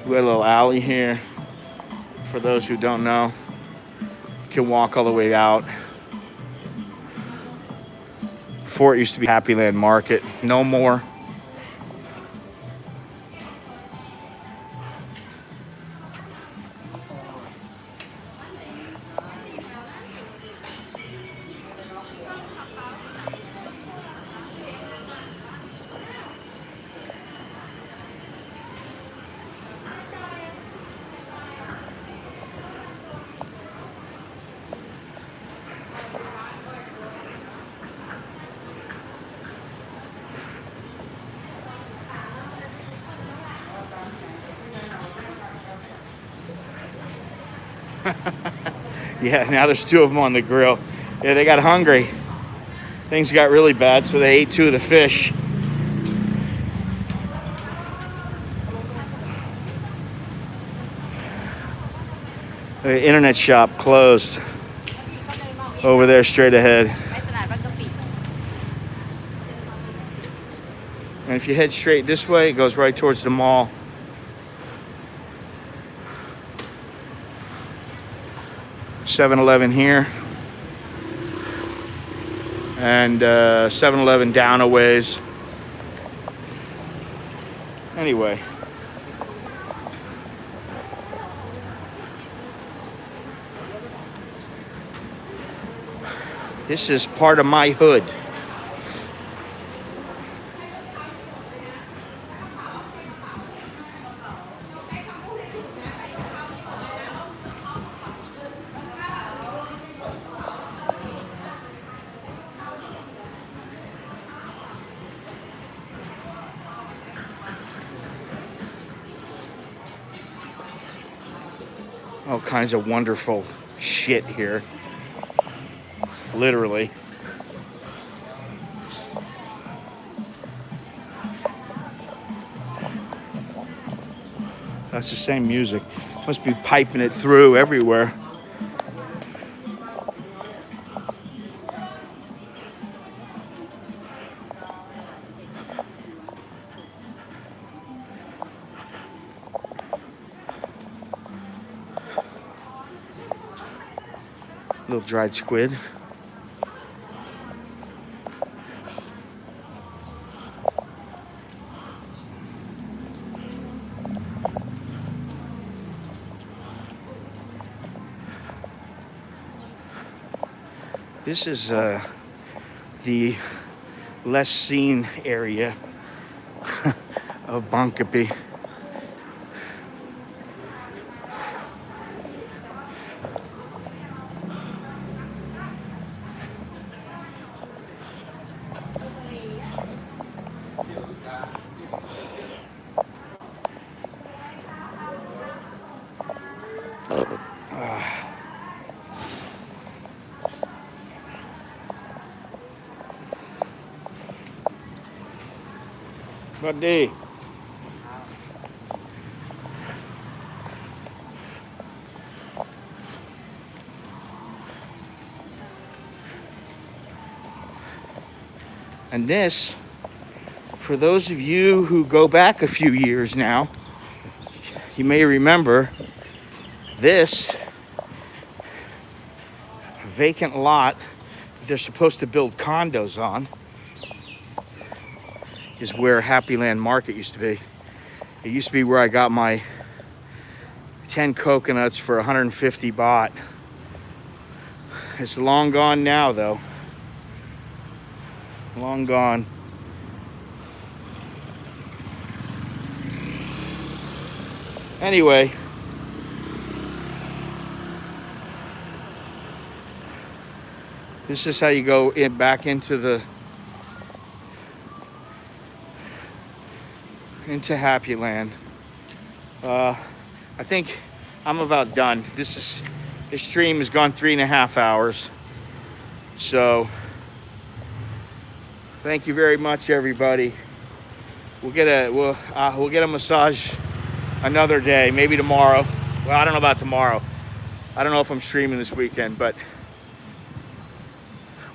We got a little alley here. For those who don't know, you can walk all the way out. Before it used to be Happy Land Market, no more. Yeah, now there's 2 of them on the grill. Yeah, they got hungry. Things got really bad, so they ate 2 of the fish. The internet shop closed. Over there, straight ahead. And if you head straight this way, it goes right towards the mall. .7-Eleven here, and 7-Eleven down a ways. Anyway, this is part of my hood. All kinds of wonderful shit here. Literally. That's the same music. Must be piping it through everywhere. Little dried squid. This is the less seen area of Bangkok. Buddy. And this, for those of you who go back a few years now, you may remember this vacant lot that they're supposed to build condos on is where Happy Land Market used to be. It used to be where I got my 10 coconuts for 150 baht. It's long gone now, though. Long gone. Anyway, this is how you go back into Happy Land. I think I'm about done. This stream has gone 3.5 hours. So thank you very much, everybody. We'll get a massage another day, maybe tomorrow. Well, I don't know about tomorrow. I don't know if I'm streaming this weekend, but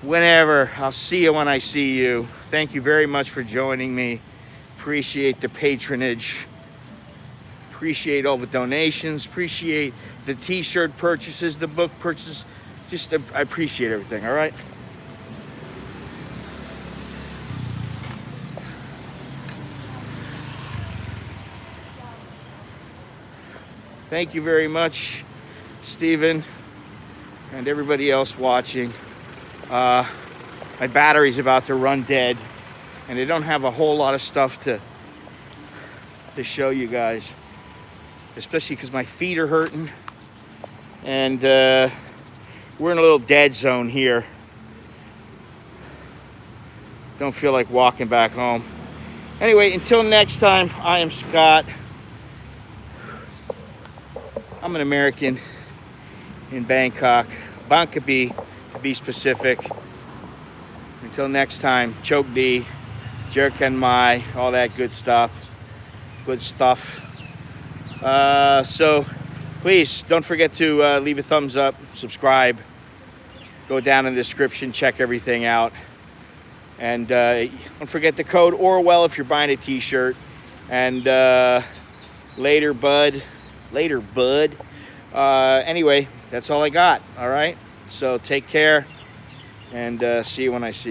whenever, I'll see you when I see you. Thank you very much for joining me. Appreciate the patronage. Appreciate all the donations. Appreciate the t-shirt purchases, the book purchases. I appreciate everything, all right? Thank you very much, Stephen, and everybody else watching. My battery's about to run dead, and I don't have a whole lot of stuff to show you guys, especially because my feet are hurting, and we're in a little dead zone here. Don't feel like walking back home. Anyway, until next time, I am Scott. I'm an American in Bangkok, Bangkok to be specific. Until next time, Chok Di, Jerkan Mai, all that good stuff. Good stuff. So please don't forget to leave a thumbs up, subscribe, go down in the description, check everything out. And don't forget the code Orwell if you're buying a t-shirt. And later, bud. Anyway, that's all I got. All right. So take care and see you when I see you.